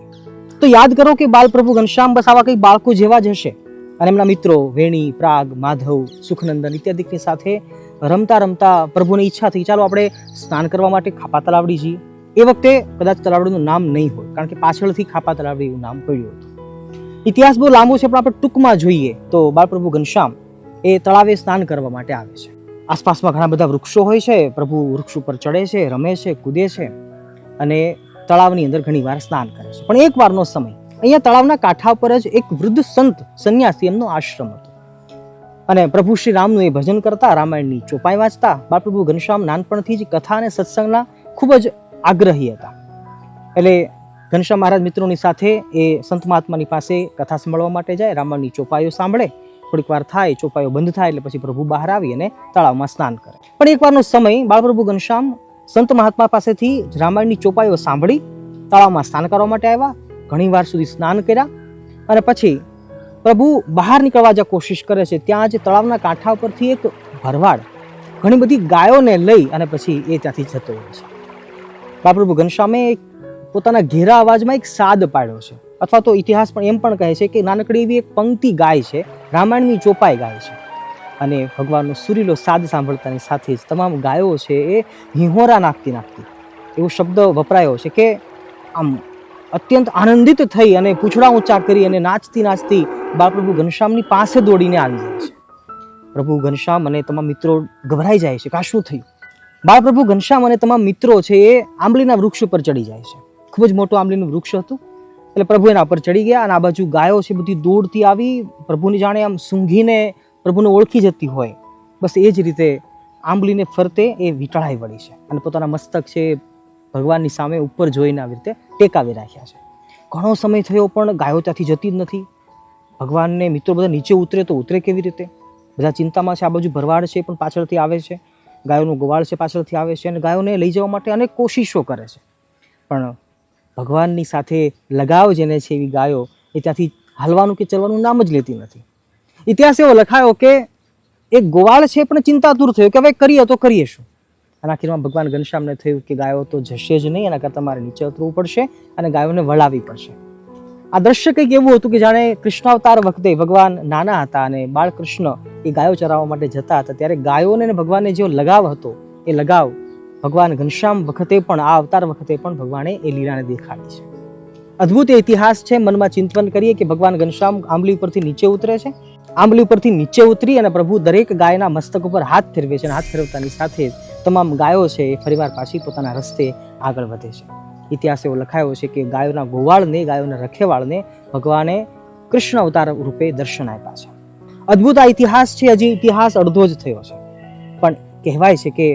S1: તો યાદ કરો કે બાલપ્રભુ ઘનશ્યામ બસ આવા કંઈક બાળકો જેવા જ હશે અને એમના મિત્રો વેણી, પ્રાગ, માધવ, સુખનંદન ઇત્યાદિની સાથે રમતા રમતા પ્રભુની ઈચ્છા થઈ ચાલો આપણે સ્નાન કરવા માટે ખાપા તલાવડી જઈએ. એ વખતે કદાચ તલાવડીનું નામ નહીં હોય, કારણ કે પાછળથી ખાપા તલાવડી એવું નામ પડ્યું હતું. ઇતિહાસ બહુ લાંબો છે, પણ આપણે ટૂંકમાં જોઈએ તો બાલપ્રભુ ઘનશ્યામ એ તળાવે સ્નાન કરવા માટે આવે છે. આસપાસમાં ઘણા બધા વૃક્ષો હોય છે. પ્રભુ વૃક્ષ ઉપર ચડે છે, રમે છે, કૂદે છે અને તળાવની અંદર ઘણીવાર સ્નાન કરે છે. પણ એક વારનો સમય અહીંયા તળાવના કાંઠા પર જ એક વૃદ્ધ સંત સંન્યાસી એમનો આશ્રમ હતો અને પ્રભુ શ્રી રામનું એ ભજન કરતા, રામાયણની ચોપાઈ વાંચતા. બાલપ્રભુ ઘનશ્યામ નાનપણથી જ કથા અને સત્સંગના ખૂબ જ આગ્રહી હતા. એટલે ઘનશ્યામ મહારાજ મિત્રોની સાથે એ સંત મહાત્માની પાસે કથા સાંભળવા માટે જાય, રામાયણની ચોપાઈઓ સાંભળે. થોડીક વાર થાય, ચોપાઈઓ બંધ થાય એટલે પછી પ્રભુ બહાર આવી અને તળાવમાં સ્નાન કરે. પણ એક વારનો સમય બાલપ્રભુ ઘનશ્યામ સંત મહાત્મા પાસેથી રામાયણની ચોપાઈઓ સાંભળી તળાવમાં સ્નાન કરવા માટે આવ્યા. ઘણી વાર સુધી સ્નાન કર્યા અને પછી પ્રભુ બહાર નીકળવા જે કોશિશ કરે છે ત્યાં જ તળાવના કાંઠા પરથી એક ભરવાડ ઘણી બધી ગાયોને લઈ અને પછી એ ત્યાંથી જતો હોય છે. બાલપ્રભુ ઘનશ્યામે પોતાના ઘેરા અવાજમાં એક સાદ પાડ્યો છે, અથવા તો ઇતિહાસ પણ એમ પણ કહે છે કે નાનકડી એવી એક પંક્તિ ગાય છે, રામાયણની ચોપાઈ ગાય છે અને ભગવાનનો સુરીલો સાદ સાંભળતાની સાથે જ તમામ ગાયો છે એ હિંહોરા નાખતી એવો શબ્દ વપરાયો છે કે આમ અત્યંત આનંદિત થઈ અને પૂંછડા ઊંચા કરી અને નાચતી બાલપ્રભુ ઘનશ્યામની પાસે દોડીને આવી જાય છે. પ્રભુ ઘનશ્યામ અને તમામ મિત્રો ગભરાઈ જાય છે કે આ શું થયું. બાલપ્રભુ ઘનશ્યામ અને તમામ મિત્રો છે એ આંબલીના વૃક્ષ ઉપર ચડી જાય છે. ખૂબ જ મોટું આંબલીનું વૃક્ષ હતું એટલે પ્રભુ એના પર ચડી ગયા અને આ બાજુ ગાયો છે બધી દોડતી આવી પ્રભુની જાણે આમ સૂંઘીને પ્રભુને ઓળખી જતી હોય, બસ એ જ રીતે આંબલીને ફરતે એ વીંટળાઈ વળી છે અને પોતાના મસ્તક છે ભગવાનની સામે ઉપર જોઈને આવી રીતે ટેકાવી રાખ્યા છે. ઘણો સમય થયો પણ ગાયો ત્યાંથી જતી જ નથી. ભગવાનને મિત્રો બધા નીચે ઉતરે તો ઉતરે કેવી રીતે? બધા ચિંતામાં છે. આ બાજુ ભરવાડ છે પણ પાછળથી આવે છે, ગાયોનું ગોવાળ છે પાછળથી આવે છે અને ગાયોને લઈ જવા માટે અનેક કોશિશો કરે છે, પણ ભગવાનની સાથે લગાવ જેને છે એવી ગાયો એ ત્યાંથી હાલવાનું કે ચલવાનું નામ જ લેતી નથી. ઇતિહાસ એવો લખાયો કે એક ગોવાળ છે પણ ચિંતાતુર થયો કે હવે કરીએ તો કરીએ શું. અને આખીરમાં ભગવાન ઘનશ્યામને થયું કે ગાયો તો જશે જ નહીં, એના કરતાં મારે નીચે ઉતરવું પડશે અને ગાયોને વળાવવી પડશે. આ દ્રશ્ય કંઈક એવું હતું કે જાણે કૃષ્ણાવતાર વખતે ભગવાન નાના હતા અને બાળકૃષ્ણ એ ગાયો ચરાવવા માટે જતા હતા, ત્યારે ગાયોને અને ભગવાનને જે લગાવ હતો એ લગાવ ભગવાન ઘનશ્યામ વખતે પણ, આ અવતાર વખતે પણ ભગવાને એ લીલાને દેખાડી છે. અદ્ભુત ઇતિહાસ છે. મનમાં ચિંતન કરીએ કે ભગવાન ઘનશ્યામ આંબલી ઉપરથી નીચે ઉતરે છે. આંબલી ઉપરથી નીચે ઉતરી અને પ્રભુ દરેક ગાયના મસ્તક ઉપર હાથ ફેરવે છે અને હાથ ફેરવતાની સાથે તમામ ગાયો છે એ ફરીવાર પાછી પોતાના રસ્તે આગળ વધે છે. ઇતિહાસ એવો લખાયો છે કે ગાયોના ગોવાળને, ગાયોના રખેવાળને ભગવાને કૃષ્ણ અવતાર રૂપે દર્શન આપ્યા છે. અદ્ભુત આ ઇતિહાસ છે. હજી ઇતિહાસ અડધો જ થયો છે, પણ કહેવાય છે કે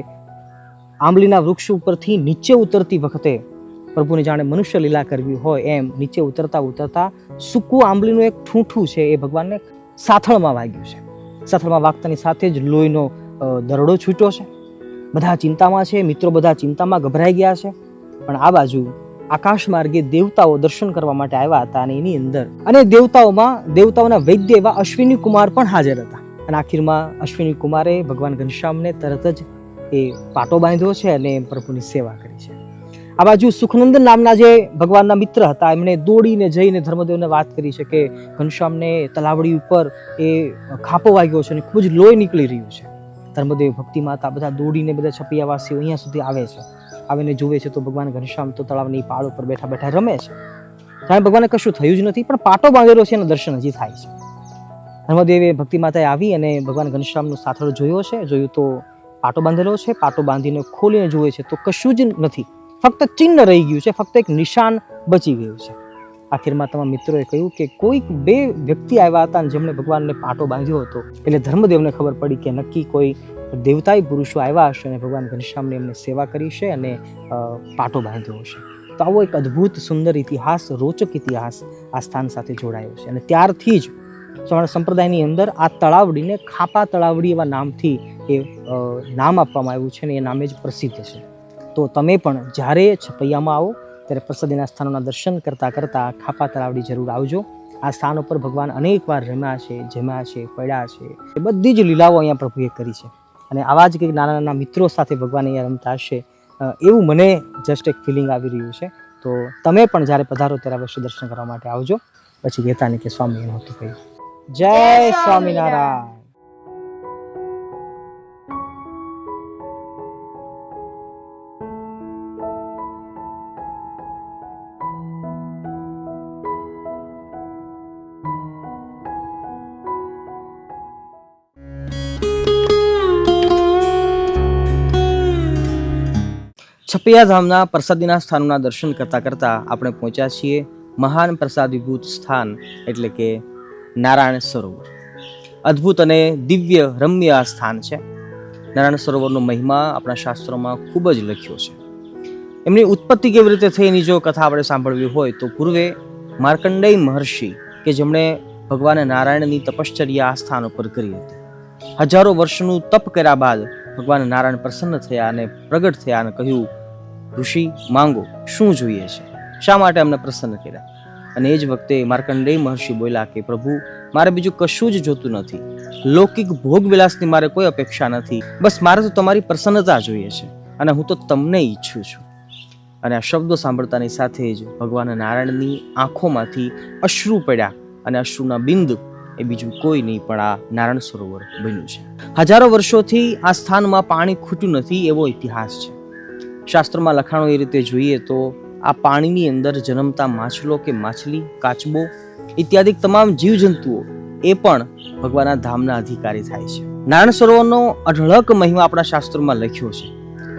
S1: આંબલીના વૃક્ષ ઉપરથી નીચે ઉતરતી વખતે પ્રભુને જાણે મનુષ્ય લીલા કરવી હોય એમ નીચે ઉતરતા સૂકું આંબલીનું એક ઠૂંઠું છે એ ભગવાનને સાથળમાં વાગ્યું છે. સાથળમાં વાગતાની સાથે જ લોહીનો દરડો છૂટ્યો છે. બધા ચિંતામાં છે, મિત્રો બધા ચિંતામાં ગભરાઈ ગયા છે. પણ આ બાજુ આકાશ માર્ગે દેવતાઓ દર્શન કરવા માટે આવ્યા હતા અને એની અંદર અને દેવતાઓના વૈદ્ય એવા અશ્વિની કુમાર પણ હાજર હતા. અને આખીરમાં અશ્વિની કુમારે ભગવાન ઘનશ્યામને તરત જ એ પાટો બાંધ્યો છે અને પ્રભુની સેવા કરી છે. આ બાજુ સુખનંદન નામના જે ભગવાનના મિત્ર હતા એમણે દોડીને જઈને ધર્મદેવને વાત કરી છે કે ઘનશ્યામને તલાવડી ઉપર એ ખાપો વાગ્યો છે અને ખૂબ જ લોહી નીકળી રહ્યું છે. ધર્મદેવ, ભક્તિ માતા બધા દોડીને બધા છપિયાવાસીઓ અહીંયા સુધી આવે છે. આવીને જુએ છે તો ભગવાન ઘનશ્યામ તો તળાવની પાળ ઉપર બેઠા બેઠા રમે છે. જાણે ભગવાનને કશું થયું જ નથી, પણ પાટો બાંધેલો છે એના દર્શન હજી થાય છે. ધર્મદેવે, ભક્તિ માતાએ આવી અને ભગવાન ઘનશ્યામનો સાથળ જોયું તો પાટો બાંધેલો છે. પાટો બાંધીને ખોલીને જુએ છે તો કશું જ નથી, ફક્ત ચિહ્ન રહી ગયું છે, ફક્ત એક નિશાન બચી ગયું છે. આખિરમાં તમામ મિત્રોએ કહ્યું કે કોઈક બે વ્યક્તિ આવ્યા હતા અને જેમણે ભગવાનને પાટો બાંધ્યો હતો. એટલે ધર્મદેવને ખબર પડી કે નક્કી કોઈ દેવતાઈ પુરુષો આવ્યા હશે અને ભગવાન ઘનશ્યામને એમને સેવા કરી છે અને પાટો બાંધ્યો હશે. તો આવો એક અદ્ભુત સુંદર ઇતિહાસ, રોચક ઇતિહાસ આ સ્થાન સાથે જોડાયો છે. અને ત્યારથી જ સવર્ણ સંપ્રદાયની અંદર આ તળાવડીને ખાપા તળાવડી એવા નામથી એ નામ આપવામાં આવ્યું છે અને એ નામે જ પ્રસિદ્ધ છે. તો તમે પણ જ્યારે છપૈયામાં આવો ત્યારે પ્રસાદીના સ્થાનોના દર્શન કરતાં કરતાં ખાપા તળાવડી જરૂર આવજો. આ સ્થાન ઉપર ભગવાન અનેક વાર રમ્યા છે, જમ્યા છે, પડ્યા છે. એ બધી જ લીલાઓ અહીંયા પ્રભુએ કરી છે. અને આવા જ કંઈક નાના નાના મિત્રો સાથે ભગવાન અહીંયા રમતા હશે એવું મને જસ્ટ એક ફિલિંગ આવી રહ્યું છે. તો તમે પણ જ્યારે પધારો ત્યારે અવશ્ય દર્શન કરવા માટે આવજો. પછી કહેતા નહીં કે સ્વામી નહોતું કહ્યું. જય સ્વામિનારાયણ. છપૈયા ધામના પ્રસાદીના સ્થાનોના દર્શન કરતાં કરતાં આપણે પહોંચ્યા છીએ મહાન પ્રસાદ વિભૂત સ્થાન એટલે કે નારાયણ સરોવર. અદ્ભુત અને દિવ્ય રમ્ય આ સ્થાન છે. નારાયણ સરોવરનો મહિમા આપણા શાસ્ત્રોમાં ખૂબ જ લખ્યો છે. એમની ઉત્પત્તિ કેવી રીતે થઈ એની જો કથા આપણે સાંભળવી હોય તો પૂર્વે માર્કંડેય મહર્ષિ કે જેમણે ભગવાન નારાયણની તપશ્ચર્યા આ સ્થાન ઉપર કરી હતી. હજારો વર્ષનું તપ કર્યા બાદ ભગવાન નારાયણ પ્રસન્ન થયા અને પ્રગટ થયા અને કહ્યું, ઋષિ માંગો, શું જોઈએ છે, શા માટે અમને પ્રસન્ન કર્યા? અને એ જ વખતે માર્કંડેય મહર્ષિ બોલ્યા કે પ્રભુ, મારે બીજું કશું જ જોતું નથી. લૌકિક ભોગ વિલાસની મારે કોઈ અપેક્ષા નથી. બસ મારે તો તમારી પ્રસન્નતા જોઈએ છે અને હું તો તમને ઈચ્છું છું. અને આ શબ્દો સાંભળતાની સાથે જ ભગવાન નારાયણની આંખોમાંથી અશ્રુ પડ્યા અને અશ્રુના બિંદુ એ બીજું કોઈ નહીં પણ આ નારાયણ સરોવર બન્યું છે. હજારો વર્ષોથી આ સ્થાનમાં પાણી ખૂટ્યું નથી એવો ઇતિહાસ છે. શાસ્ત્રમાં લખાણો એ રીતે જોઈએ તો આ પાણીની અંદર જન્મતા માછલો કે માછલી, કાચબો ઇત્યાદિ તમામ જીવજંતુઓ એ પણ ભગવાનના ધામના અધિકારી થાય છે. નારાયણ સરોવરનો અઢળક મહિમા આપણા શાસ્ત્રોમાં લખ્યો છે.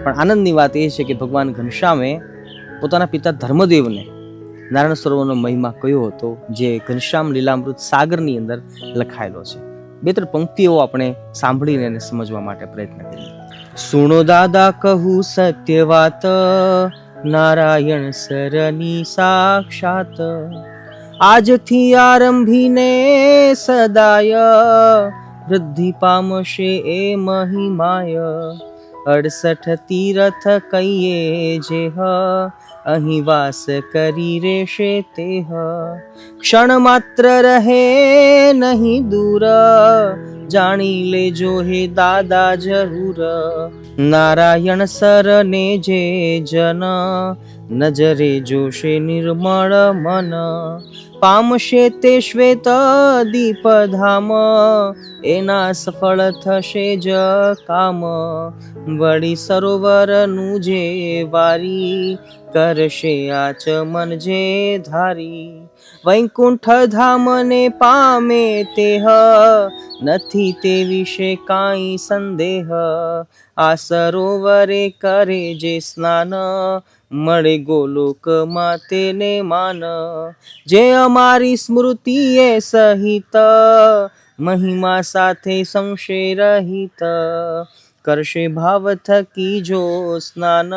S1: પણ આનંદની વાત એ છે કે ભગવાન ઘનશ્યામે પોતાના પિતા ધર્મદેવને નારાયણ સરોવરનો મહિમા કયો હતો જે ઘનશ્યામ લીલામૃત સાગરની અંદર લખાયેલો છે. બે ત્રણ પંક્તિઓ આપણે સાંભળીને એને સમજવા માટે પ્રયત્ન કરીએ. સુણો દાદા કહું સત્ય વાત, નારાયણ સરની સાક્ષાત. આજથી આરંભીને સદાય, વૃદ્ધિ પામશે એ મહિમાય. 68 તીરથ કહીએ જેહ, અહીં વાસ કરી રેશે તેહ. ક્ષણ માત્ર રહે નહીં દૂર, જાણી લેજો હે દાદા જરૂર. નારાયણ સરને જે જન, નજરે જોશે નિર્મળ મન. પામશે તે શ્વેત દીપ ધામ, એના સફળ થશે જ કામ. વળી સરોવરનું જે વારી, કરશે આચમન જે ધારી. વૈકુંઠ ધામને પામે તેહ, નથી તે વિશે કાંઈ સંદેહ. આ સરોવરે કરે જે સ્નાન, મળે ગોલોકમાં તેને માન. જે અમારી સ્મૃતિએ સહિત, મહિમા સાથે સંશય રહિત. કરશે ભાવ થકી જો સ્નાન,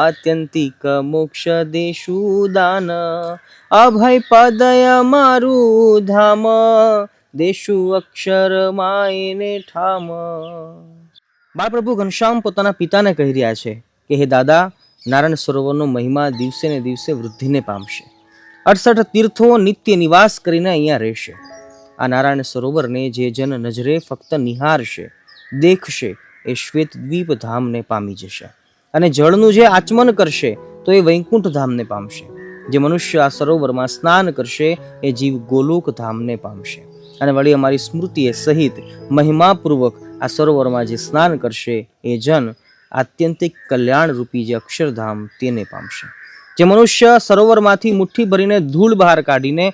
S1: આત્યંતિક મોક્ષ દેશું દાન. અભય પદય મારું ધામ, દેશું અક્ષર માયને ઠામ. બાળપ્રભુ ઘનશ્યામ પોતાના પિતાને કહી રહ્યા છે કે હે દાદા, નારાયણ સરોવરનો મહિમા દિવસે ને દિવસે વૃદ્ધિને પામશે. 68 તીર્થો નિત્ય નિવાસ કરીને અહીંયા રહેશે. આ નારાયણ સરોવરને જે જન નજરે ફક્ત નિહારશે, દેખશે, એ શ્વેત દ્વીપ ધામને પામી જશે. અને જળનું જે આચમન કરશે તો એ વૈકુંઠ ધામને પામશે. જે મનુષ્ય આ સરોવરમાં સ્નાન કરશે એ જીવ ગોલોક ધામને પામશે. અને વળી અમારી સ્મૃતિએ સહિત મહિમાપૂર્વક આ સરોવરમાં જે સ્નાન કરશે એ જન આત્યંતિક કલ્યાણ રૂપી જે અક્ષરધામ તેને પામશે. જે મનુષ્ય સરોવરમાંથી મુઠ્ઠી ભરીને ધૂળ બહાર કાઢીને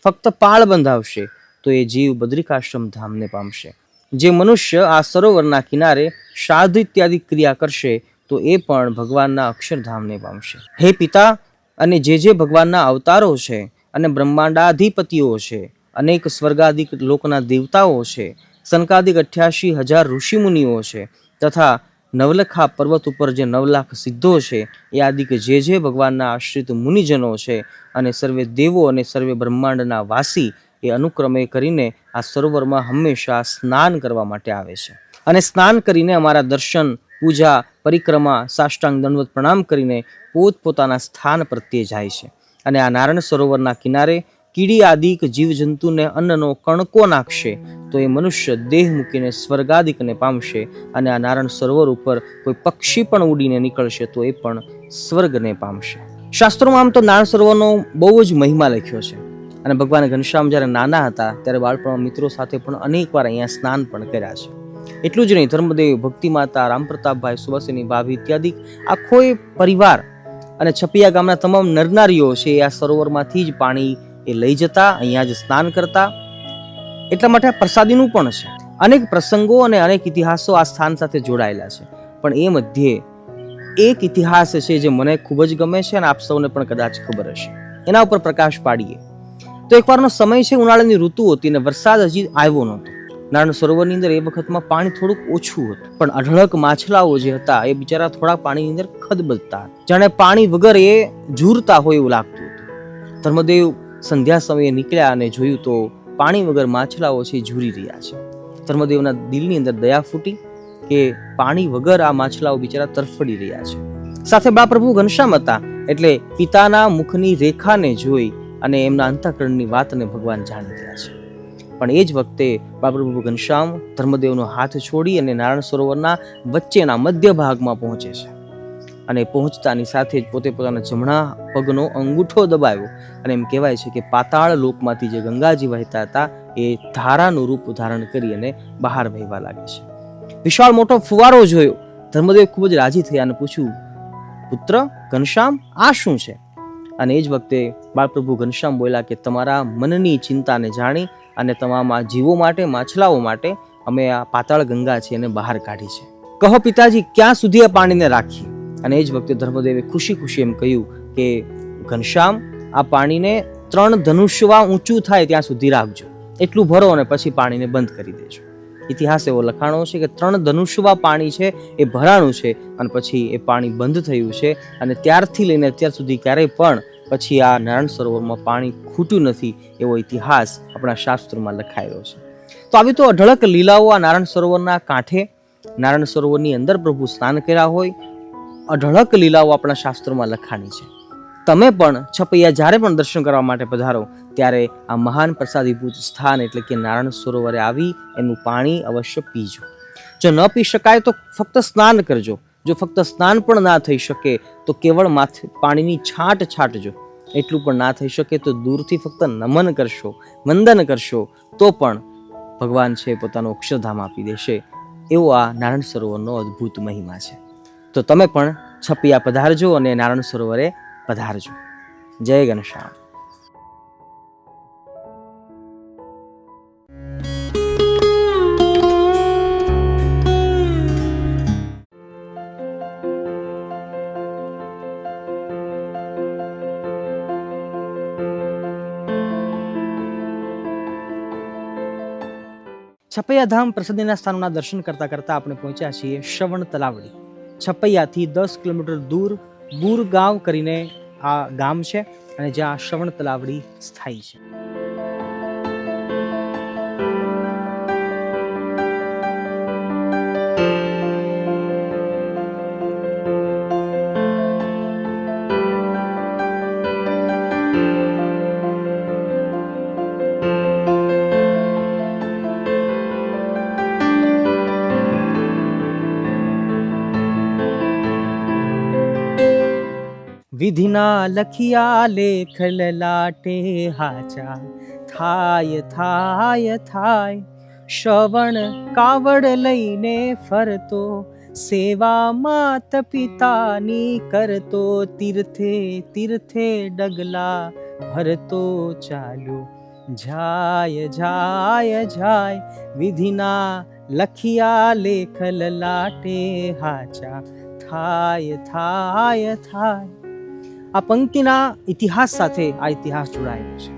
S1: ફક્ત પાળ બંધાવશે તો એ જીવ બદ્રિકાશ્રમ ધામને પામશે. જે મનુષ્ય આ સરોવરના કિનારે શ્રાદ્ધ ઇત્યાદિ ક્રિયા કરશે તો એ પણ ભગવાનના અક્ષરધામને પામશે. હે પિતા, અને જે ભગવાનના અવતારો છે અને બ્રહ્માંડાધિપતિઓ છે, અનેક સ્વર્ગાદિક લોકના દેવતાઓ છે, સનકાદિક 88,000 ઋષિમુનિઓ છે, તથા નવલખા પર્વત ઉપર જે 9,00,000 સિદ્ધો છે, એ આદિક જે ભગવાનના આશ્રિત મુનિજનો છે, અને સર્વે દેવો અને સર્વે બ્રહ્માંડના વાસી એ અનુક્રમે કરીને આ સરોવરમાં હંમેશા સ્નાન કરવા માટે આવે છે. અને સ્નાન કરીને અમારા દર્શન, પૂજા, પરિક્રમા, સાષ્ટાંગ દંડવત પ્રણામ કરીને પોતપોતાના સ્થાન પ્રત્યે જાય છે. અને આ નારાયણ સરોવરના કિનારે કીડી આદિક જીવજંતુને અન્નનો કણકો નાખશે તો એ મનુષ્ય દેહ મૂકીને સ્વર્ગાદિકને પામશે. અને આ નારાયણ સરોવર ઉપર કોઈ પક્ષી પણ ઉડીને નીકળશે તો એ પણ સ્વર્ગને પામશે. શાસ્ત્રોમાં આમ તો નારાયણ સરોવરનો બહુ જ મહિમા લખ્યો છે. અને ભગવાન ઘનશ્યામ જ્યારે નાના હતા ત્યારે બાળપણમાં મિત્રો સાથે પણ અનેક વાર અહીંયા સ્નાન પણ કર્યા છે. એટલું જ નહીં, ધર્મદેવ, ભક્તિમાતા, રામપ્રતાપભાઈ, સુવાસિની ભાભી ઇત્યાદિ આખો પરિવાર અને છપિયા ગામના તમામ નરનારીઓ છે એ આ સરોવરમાંથી જ પાણી એ લઈ જતા, અહીંયા જ સ્નાન કરતા. એટલા માટે આ પ્રસાદીનું પણ છે. અનેક પ્રસંગો અને અનેક ઇતિહાસો આ સ્થાન સાથે જોડાયેલા છે. પણ એ મધ્યે એક ઇતિહાસ છે જે મને ખૂબ જ ગમે છે અને આપ સૌને પણ કદાચ ખબર હશે. એના ઉપર પ્રકાશ પાડીએ તો એકવારનો સમય છે, ઉનાળાની ઋતુ હતી અને વરસાદ હજી આવ્યો નહોતો. નારાયણ સરોવરની અંદર એ વખતમાં પાણી થોડુંક ઓછું હતું, પણ અઢળક માછલાઓ જે હતા એ બિચારા થોડા પાણીની અંદર ખદબદતા, જાણે પાણી વગર એ ઝૂરતા હોય એવું લાગતું હતું. ધર્મદેવ સંધ્યા સમયે નીકળ્યા અને જોયું તો પાણી વગર માછલાઓ છે ઝૂરી રહ્યા છે. ધર્મદેવના દિલની અંદર દયા ફૂટી કે પાણી વગર આ માછલાઓ બિચારા તરફડી રહ્યા છે. સાથે બાળપ્રભુ ઘનશ્યામ હતા એટલે પિતાના મુખની રેખાને જોઈ અને એમના અંતઃકરણની વાતને ભગવાન જાણી ગયા છે. પણ એ જ વખતે બાળપ્રભુ ઘનશ્યામ ધર્મદેવનો હાથ છોડી અને નારાયણ સરોવરના વચ્ચેના મધ્ય ભાગમાં પહોંચે છે. અને પહોંચતાની સાથે જ પોતે પોતાના જમણા પગનો અંગૂઠો દબાવ્યો અને એમ કહેવાય છે કે પાતાળ લોકમાંથી જે ગંગાજી વહેતા હતા એ ધારાનું રૂપ ધારણ કરી અને બહાર વહેવા લાગે છે. વિશાળ મોટો ફુવારો જોયો. ધર્મદેવ ખૂબ જ રાજી થયા અને પૂછ્યું, પુત્ર ઘનશ્યામ, આ શું છે? અને એ જ વખતે બાળપ્રભુ ઘનશ્યામ બોલ્યા કે તમારા મનની ચિંતાને જાણી અને તમામ આ જીવો માટે, માછલાઓ માટે અમે આ પાતાળ ગંગા છે એને બહાર કાઢી છે. કહો પિતાજી, ક્યાં સુધી આ પાણીને રાખીએ? અને એ જ વખતે ધર્મદેવે ખુશી ખુશી એમ કહ્યું કે ઘનશ્યામ, આ પાણીને 3 ધનુષ્યવા ઊંચું થાય ત્યાં સુધી રાખજો, એટલું ભરો અને પછી પાણીને બંધ કરી દેજો. ઇતિહાસ એવો લખાણો છે કે 3 ધનુષ્યવા પાણી છે એ ભરાણું છે અને પછી એ પાણી બંધ થયું છે. અને ત્યારથી લઈને અત્યાર સુધી ક્યારેય પણ પછી આ નારાયણ સરોવરમાં પાણી ખૂટ્યું નથી એવો ઇતિહાસ આપણા શાસ્ત્રોમાં લખાયેલો છે. તો આવી તો અઢળક લીલાઓ આ નારાયણ સરોવરના કાંઠે, નારાયણ સરોવરની અંદર પ્રભુ સ્નાન કર્યા હોય, અઢળક લીલાઓ આપણા શાસ્ત્રોમાં લખાણી છે. તમે પણ છપૈયા જ્યારે પણ દર્શન કરવા માટે પધારો ત્યારે આ મહાન પ્રસાદીભૂત સ્થાન એટલે કે નારાયણ સરોવરે આવી એનું પાણી અવશ્ય પીજો. જો ન પી શકાય તો ફક્ત સ્નાન કરજો. જો ફક્ત સ્નાન પણ ના થઈ શકે તો કેવળ માથે પાણીની છાંટ છાંટજો. એટલું પણ ના થઈ શકે તો દૂરથી ફક્ત નમન કરશો, વંદન કરશો તો પણ ભગવાન છે પોતાનો અક્ષરધામ આપી દેશે. એવો આ નારાયણ સરોવરનો અદ્ભુત મહિમા છે. તો તમે પણ છપિયા પધારજો અને નારાયણ સરોવરે પધારજો. જય ઘનશ્યામ. છપૈયાધામ પ્રસિદ્ધિના સ્થાનોના દર્શન કરતા કરતા આપણે પહોંચ્યા છીએ શ્રવણ તલાવડી. છપૈયાથી 10 કિલોમીટર દૂર બુર ગાંવ કરીને આ ગામ છે અને જ્યાં શ્રવણ તલાવડી સ્થાયી છે. વિધિના લખિયા લેખ લલાટે હાચા, થાય થાય થાય. શ્રવણ કાવડ લઈને ફરતો, સેવા માત પિતાની કરતો, તીર્થે તીર્થે ડગલા ભરતો ચાલ્યો, જાય જાય જાય. વિધિના લખિયા લેખ લલાટે હાચા, થાય થાય થાય. આ પંક્તિના ઇતિહાસ સાથે આ ઇતિહાસ જોડાયેલો છે.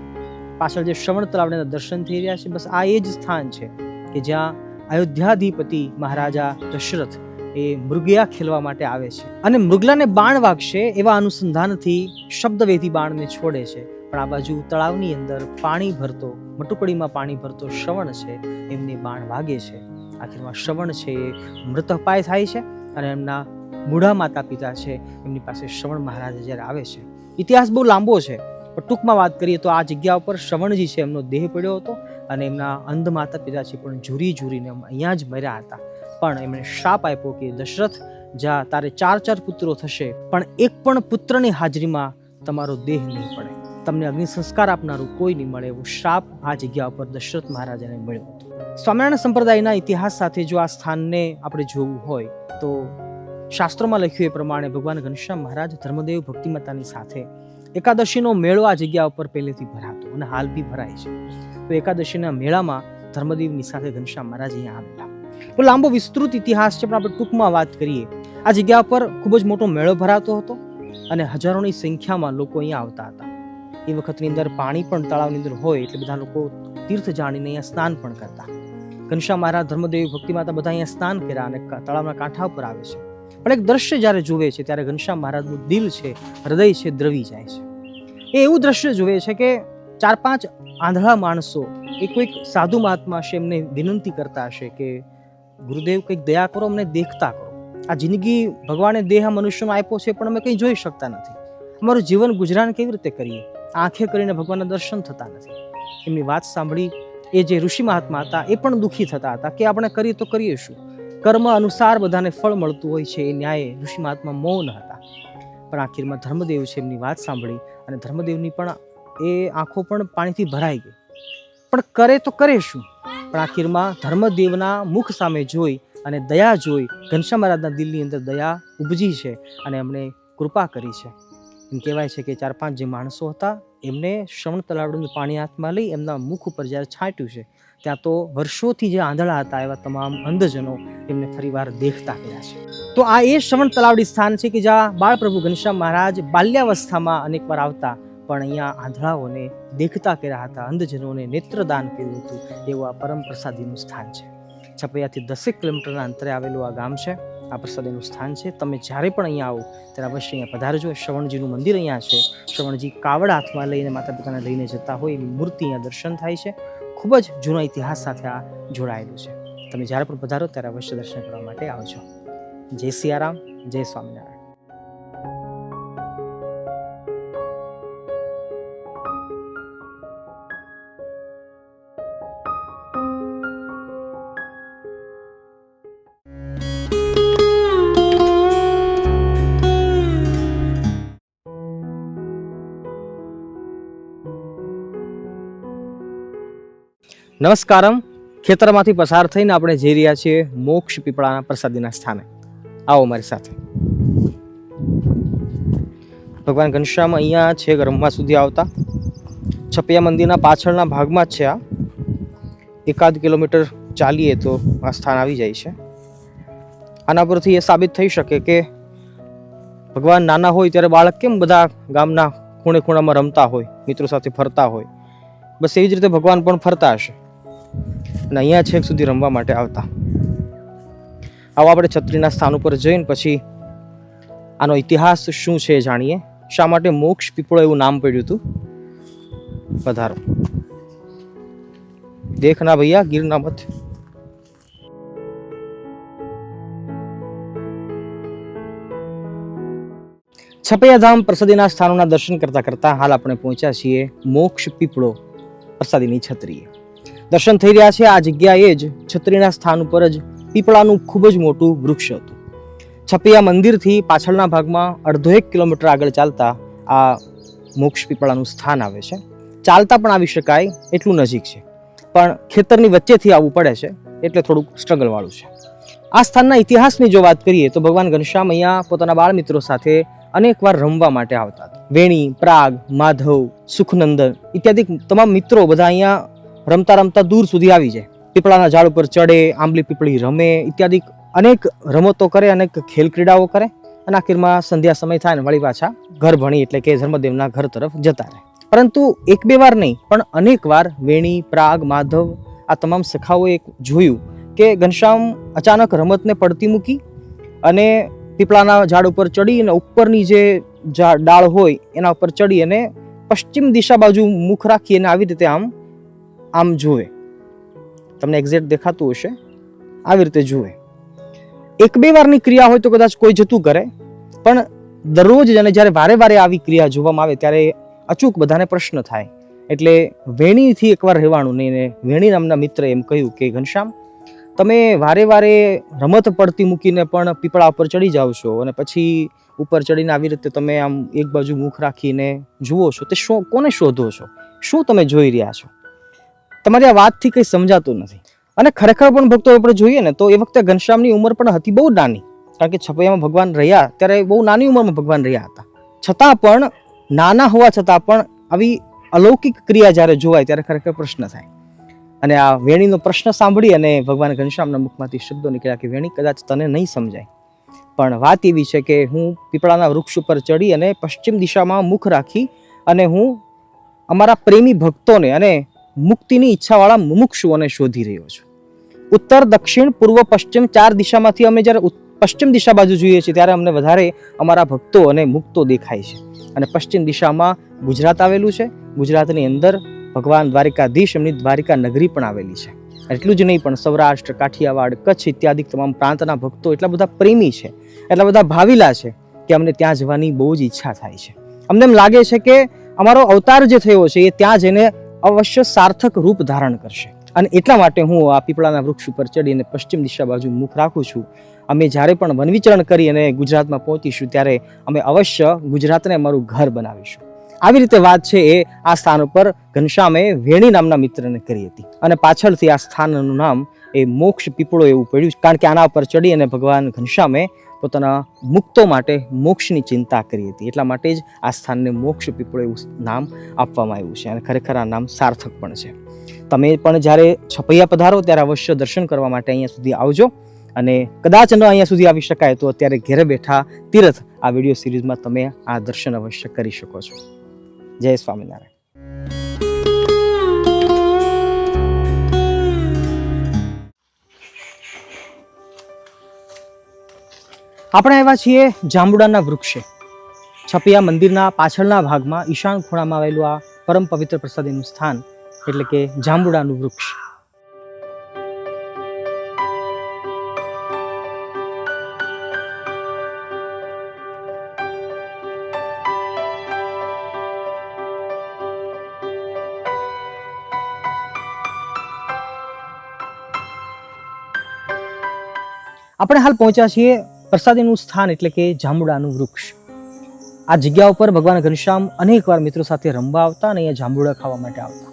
S1: પાછળ જે શ્રવણ તળાવના દર્શન થઈ રહ્યા છે, બસ આ એ જ સ્થાન છે કે જ્યાં અયોધ્યાધિપતિ મહારાજા દશરથ એ મૃગયા ખેલવા માટે આવે છે અને મૃગલાને બાણ વાગશે એવા અનુસંધાનથી શબ્દવેધી બાણને છોડે છે. પણ આ બાજુ તળાવની અંદર પાણી ભરતો, મટુકડીમાં પાણી ભરતો શ્રવણ છે, એમને બાણ વાગે છે. આખીરમાં શ્રવણ છે એ મૃતપાય થાય છે અને એમના બુઢા માતા પિતા છે એમની પાસે શ્રવણ મહારાજ જ્યારે આવે છે. ઇતિહાસ બહુ લાંબો છે, પણ ટૂંકમાં વાત કરીએ તો આ જગ્યા ઉપર શ્રવણજી છે એમનો દેહ પડ્યો હતો અને એમના અંધ માતા પિતા છે પણ ઝૂરીને અહીંયા જ મર્યા હતા. પણ એમણે શ્રાપ આપ્યો કે દશરથ, જા તારે 4 પુત્રો થશે પણ એક પણ પુત્રની હાજરીમાં તમારો દેહ નહીં પડે, તમને અગ્નિ સંસ્કાર આપનારું કોઈ નહીં મળે, એવો શ્રાપ આ જગ્યા ઉપર દશરથ મહારાજાને મળ્યો હતો. સ્વામિનારાયણ સંપ્રદાયના ઇતિહાસ સાથે જો આ સ્થાનને આપણે જોવું હોય તો શાસ્ત્રોમાં લખ્યું એ પ્રમાણે ભગવાન ઘનશ્યામ મહારાજ ધર્મદેવ ભક્તિમાતાની સાથે એકાદશીનો મેળો આ જગ્યા ઉપર પહેલેથી ભરાતો અને હાલ બી ભરાય છે. તો એકાદશીના મેળામાં ધર્મદેવની સાથે ઘનશ્યામ મહારાજ અહીંયા આવેલા. તો લાંબો વિસ્તૃત ઇતિહાસ છે, પણ આપણે ટૂંકમાં વાત કરીએ. આ જગ્યા પર ખૂબ જ મોટો મેળો ભરાતો હતો અને હજારોની સંખ્યામાં લોકો અહીંયા આવતા હતા. એ વખતની અંદર પાણી પણ તળાવની અંદર હોય એટલે બધા લોકો તીર્થ જાણીને અહીંયા સ્નાન પણ કરતા. ઘનશ્યામ મહારાજ ધર્મદેવ ભક્તિમાતા બધા અહીંયા સ્નાન કર્યા અને તળાવના કાંઠા ઉપર આવે છે. પણ એક દ્રશ્ય જ્યારે જુએ છે ત્યારે ઘનશ્યામ મહારાજનું દિલ છે, હૃદય છે, દ્રવી જાય છે. એ એવું દ્રશ્ય જુએ છે કે 4-5 આંધળા માણસો એ કોઈક સાધુ મહાત્મા છે એમને વિનંતી કરતા હશે કે ગુરુદેવ કંઈક દયા કરો, અમને દેખતા કરો. આ જિંદગી ભગવાને દેહ મનુષ્યનો આપ્યો છે પણ અમે કંઈ જોઈ શકતા નથી. અમારું જીવન ગુજરાન કેવી રીતે કરીએ? આંખે કરીને ભગવાનના દર્શન થતા નથી. એમની વાત સાંભળી એ જે ઋષિ મહાત્મા હતા એ પણ દુઃખી થતા હતા કે આપણે કરીએ તો કરીએ શું? કર્મ અનુસાર બધાને ફળ મળતું હોય છે, એ ન્યાય ઋષિ મહાત્મા મૌન હતા. પણ આખીરમાં ધર્મદેવ છે એમની વાત સાંભળી અને ધર્મદેવની પણ એ આંખો પણ પાણીથી ભરાઈ ગઈ. પણ કરે તો કરે શું? પણ આખીરમાં ધર્મદેવના મુખ સામે જોઈ અને દયા જોઈ ઘનશ્યામ મહારાજના દિલની અંદર દયા ઉપજી છે અને એમણે કૃપા કરી છે. એમ કહેવાય છે કે 4-5 જે માણસો હતા એમને શ્રવણ તળાવનું પાણી હાથમાં લઈ એમના મુખ ઉપર જ્યારે છાંટ્યું છે ત્યાં તો વર્ષોથી જે આંધળા હતા એવા તમામ અંધજનો એમને ફરીવાર દેખતા કર્યા છે. તો આ એ શ્રવણ તળાવડી સ્થાન છે કે જ્યાં બાળપ્રભુ ઘનશ્યામ મહારાજ બાલ્યાવસ્થામાં અનેકવાર આવતા પણ અહીંયા આંધળાઓને દેખતા કર્યા હતા, અંધજનોને નેત્રદાન કર્યું હતું. એવું આ પરમ પ્રસાદીનું સ્થાન છે. છપૈયાથી 10 કિલોમીટરના અંતરે આવેલું આ ગામ છે. આ પ્રસાદીનું સ્થાન છે. તમે જ્યારે પણ અહીંયા આવો ત્યારે અવશ્ય અહીંયા પધારજો. શ્રવણજીનું મંદિર અહીંયા છે. શ્રવણજી કાવડ હાથમાં લઈને માતા પિતાને લઈને જતા હોય એની મૂર્તિ અહીંયા દર્શન થાય છે. ખૂબ જ જૂના ઇતિહાસ સાથે આ જોડાયેલું છે. તમે જ્યારે પણ પધારો ત્યારે અવશ્ય દર્શન કરવા માટે આવજો. જય સિયારામ, જય સ્વામિનારાયણ. નમસ્કારમ. ખેતરમાંથી પસાર થઈને આપણે જઈ રહ્યા છીએ મોક્ષ પીપળાના પ્રસાદીના સ્થાને. આવો મારી સાથે. ભગવાન ઘનશ્યામ અહીંયા છે રમવા સુધી આવતા. છપૈયા મંદિરના પાછળના ભાગમાં જ છે આ. 1 કિલોમીટર ચાલીએ તો આ સ્થાન આવી જાય છે. આના પરથી એ સાબિત થઈ શકે કે ભગવાન નાના હોય ત્યારે બાળક કેમ બધા ગામના ખૂણે ખૂણામાં રમતા હોય, મિત્રો સાથે ફરતા હોય, બસ એવી જ રીતે ભગવાન પણ ફરતા હશે અને અહીંયા છેક સુધી રમવા માટે આવતા. આવો આપણે છત્રીના સ્થાન ઉપર જઈને પછી આનો ઇતિહાસ શું છે જાણીએ. શા માટે મોક્ષ પીપળો એવું નામ પડ્યું હતું? પધારો. દેખના ભૈયા ગીરના મત. છપૈયા ધામ પ્રસાદીના સ્થાનોના દર્શન કરતા કરતા હાલ આપણે પહોંચ્યા છીએ મોક્ષ પીપળો પ્રસાદીની છત્રીએ. દર્શન થઈ રહ્યા છે. આ જગ્યાએ જ છત્રીના સ્થાન ઉપર જ પીપળાનું ખૂબ જ મોટું વૃક્ષ હતું. છપૈયા મંદિરથી પાછળના ભાગમાં 1.5 કિલોમીટર આગળ ચાલતા આ મોક્ષ પીપળાનું સ્થાન આવે છે. ચાલતા પણ આવી શકાય એટલું નજીક છે, પણ ખેતરની વચ્ચેથી આવવું પડે છે એટલે થોડુંક સ્ટ્રગલ વાળું છે. આ સ્થાનના ઇતિહાસની જો વાત કરીએ તો ભગવાન ઘનશ્યામ અહીંયા પોતાના બાળ મિત્રો સાથે અનેકવાર રમવા માટે આવતા હતા. વેણી, પ્રાગ, માધવ, સુખનંદન ઇત્યાદિ તમામ મિત્રો બધા અહીંયા રમતા રમતા દૂર સુધી આવી જાય. પીપળાના ઝાડ ઉપર ચડે, આંબલી પીપળી રમે ઇત્યાદિ અનેક રમતો કરે, અનેક ખેલ ક્રીડાઓ કરે અને આખીરમાં સંધ્યા સમય થાય ને વળી પાછા ઘર ભણી એટલે કે ધર્મદેવના ઘર તરફ જતા રહે. પરંતુ એક બે વાર નહીં પણ અનેક વાર વેણી, પ્રાગ, માધવ આ તમામ સખાઓએ જોયું કે ઘનશ્યામ અચાનક રમતને પડતી મૂકી અને પીપળાના ઝાડ ઉપર ચડી અને ઉપરની જે ડાળ હોય એના ઉપર ચડી અને પશ્ચિમ દિશા બાજુ મુખ રાખી અને આવી રીતે આમ જુએ. તમને એક્ઝેક્ટ દેખાતું હશે, આવી રીતે જુએ. એક બે વારની ક્રિયા હોય તો કદાચ કોઈ જતું કરે, પણ દરરોજ અને જ્યારે વારે વારે આવી ક્રિયા જોવામાં આવે ત્યારે અચૂક બધાને પ્રશ્ન થાય. એટલે વેણીથી એકવાર રહેવાનું નહીં ને વેણી નામના મિત્રએ એમ કહ્યું કે ઘનશ્યામ, તમે વારે વારે રમત પડતી મૂકીને પણ પીપળા ઉપર ચડી જાઓ છો અને પછી ઉપર ચડીને આવી રીતે તમે આમ એક બાજુ મુખ રાખીને જુઓ છો, તે શું, કોને શોધો છો, શું તમે જોઈ રહ્યા છો? તમારી આ વાતથી કંઈ સમજાતું નથી. અને ખરેખર પણ ભક્તો આપણે જોઈએ ને તો એ વખતે ઘનશ્યામની ઉંમર પણ હતી બહુ નાની, કારણ કે છપૈયામાં ભગવાન રહ્યા ત્યારે બહુ નાની ઉંમરમાં ભગવાન રહ્યા હતા. છતાં પણ નાના હોવા છતાં પણ આવી અલૌકિક ક્રિયા જ્યારે જોવાય ત્યારે ખરેખર પ્રશ્ન થાય. અને આ વેણીનો પ્રશ્ન સાંભળી અને ભગવાન ઘનશ્યામના મુખમાંથી શબ્દો નીકળ્યા કે વેણી, કદાચ તને નહીં સમજાય, પણ વાત એવી છે કે હું પીપળાના વૃક્ષ ઉપર ચડી અને પશ્ચિમ દિશામાં મુખ રાખી અને હું અમારા પ્રેમી ભક્તોને અને મુક્તિની ઈચ્છાવાળા મુમુક્ષુઓને શોધી રહ્યો છું. ઉત્તર, દક્ષિણ, પૂર્વ, પશ્ચિમ 4 દિશામાંથી અમે જ્યારે પશ્ચિમ દિશા બાજુ જોઈએ છીએ ત્યારે અમને વધારે અમારા ભક્તો અને મુક્તો દેખાય છે. અને પશ્ચિમ દિશામાં ગુજરાત આવેલું છે. ગુજરાતની અંદર ભગવાન દ્વારિકાધીશ એમની દ્વારિકા નગરી પણ આવેલી છે. એટલું જ નહીં પણ સૌરાષ્ટ્ર, કાઠિયાવાડ, કચ્છ ઇત્યાદિ તમામ પ્રાંતના ભક્તો એટલા બધા પ્રેમી છે, એટલા બધા ભાવિલા છે કે અમને ત્યાં જવાની બહુ જ ઈચ્છા થાય છે. અમને એમ લાગે છે કે અમારો અવતાર જે થયો છે એ ત્યાં જઈને અવશ્ય સાર્થક રૂપ ધારણ કરશે. અને એટલા માટે હું આ પીપળાના વૃક્ષ ઉપર ચડીને પશ્ચિમ દિશા બાજુ મુખ રાખું છું. અમે જ્યારે પણ વનવિચરણ કરી અને ગુજરાતમાં પહોંચીશું ત્યારે અમે અવશ્ય ગુજરાતને અમારું ઘર બનાવીશું. આવી રીતે વાત છે એ આ સ્થાન ઉપર ઘનશ્યામે વેણી નામના મિત્રને કરી હતી. અને પાછળથી આ સ્થાનનું નામ એ મોક્ષ પીપળો એવું પડ્યું, કારણ કે આના ઉપર ચડી અને ભગવાન ઘનશ્યામે પોતાના મુક્તો માટે મોક્ષની ચિંતા કરી હતી. એટલા માટે જ આ સ્થાનને મોક્ષ પીપળો એવું નામ આપવામાં આવ્યું છે. અને ખરેખર આ નામ સાર્થક પણ છે. તમે પણ જ્યારે છપૈયા પધારો ત્યારે અવશ્ય દર્શન કરવા માટે અહીંયા સુધી આવજો. અને કદાચ ન અહીંયા સુધી આવી શકાય તો અત્યારે ઘેરે બેઠા તીર્થ આ વિડીયો સિરીઝમાં તમે આ દર્શન અવશ્ય કરી શકો છો. જય સ્વામિનારાયણ. આપણે આવ્યા છીએ જાંબુડાના વૃક્ષે. છપૈયા મંદિરના પાછળના ભાગમાં ઈશાન ખૂણામાં આવેલું આ પરમ પવિત્ર પ્રસાદીનું સ્થાન એટલે કે જાંબુડાનું વૃક્ષ. આપણે હાલ પહોંચ્યા છીએ પ્રસાદીનું સ્થાન એટલે કે જાંબુડાનું વૃક્ષ. આ જગ્યા ઉપર ભગવાન ઘનશ્યામ અનેકવાર મિત્રો સાથે રમવા આવતા અને અહીંયા જાંબુડા ખાવા માટે આવતા.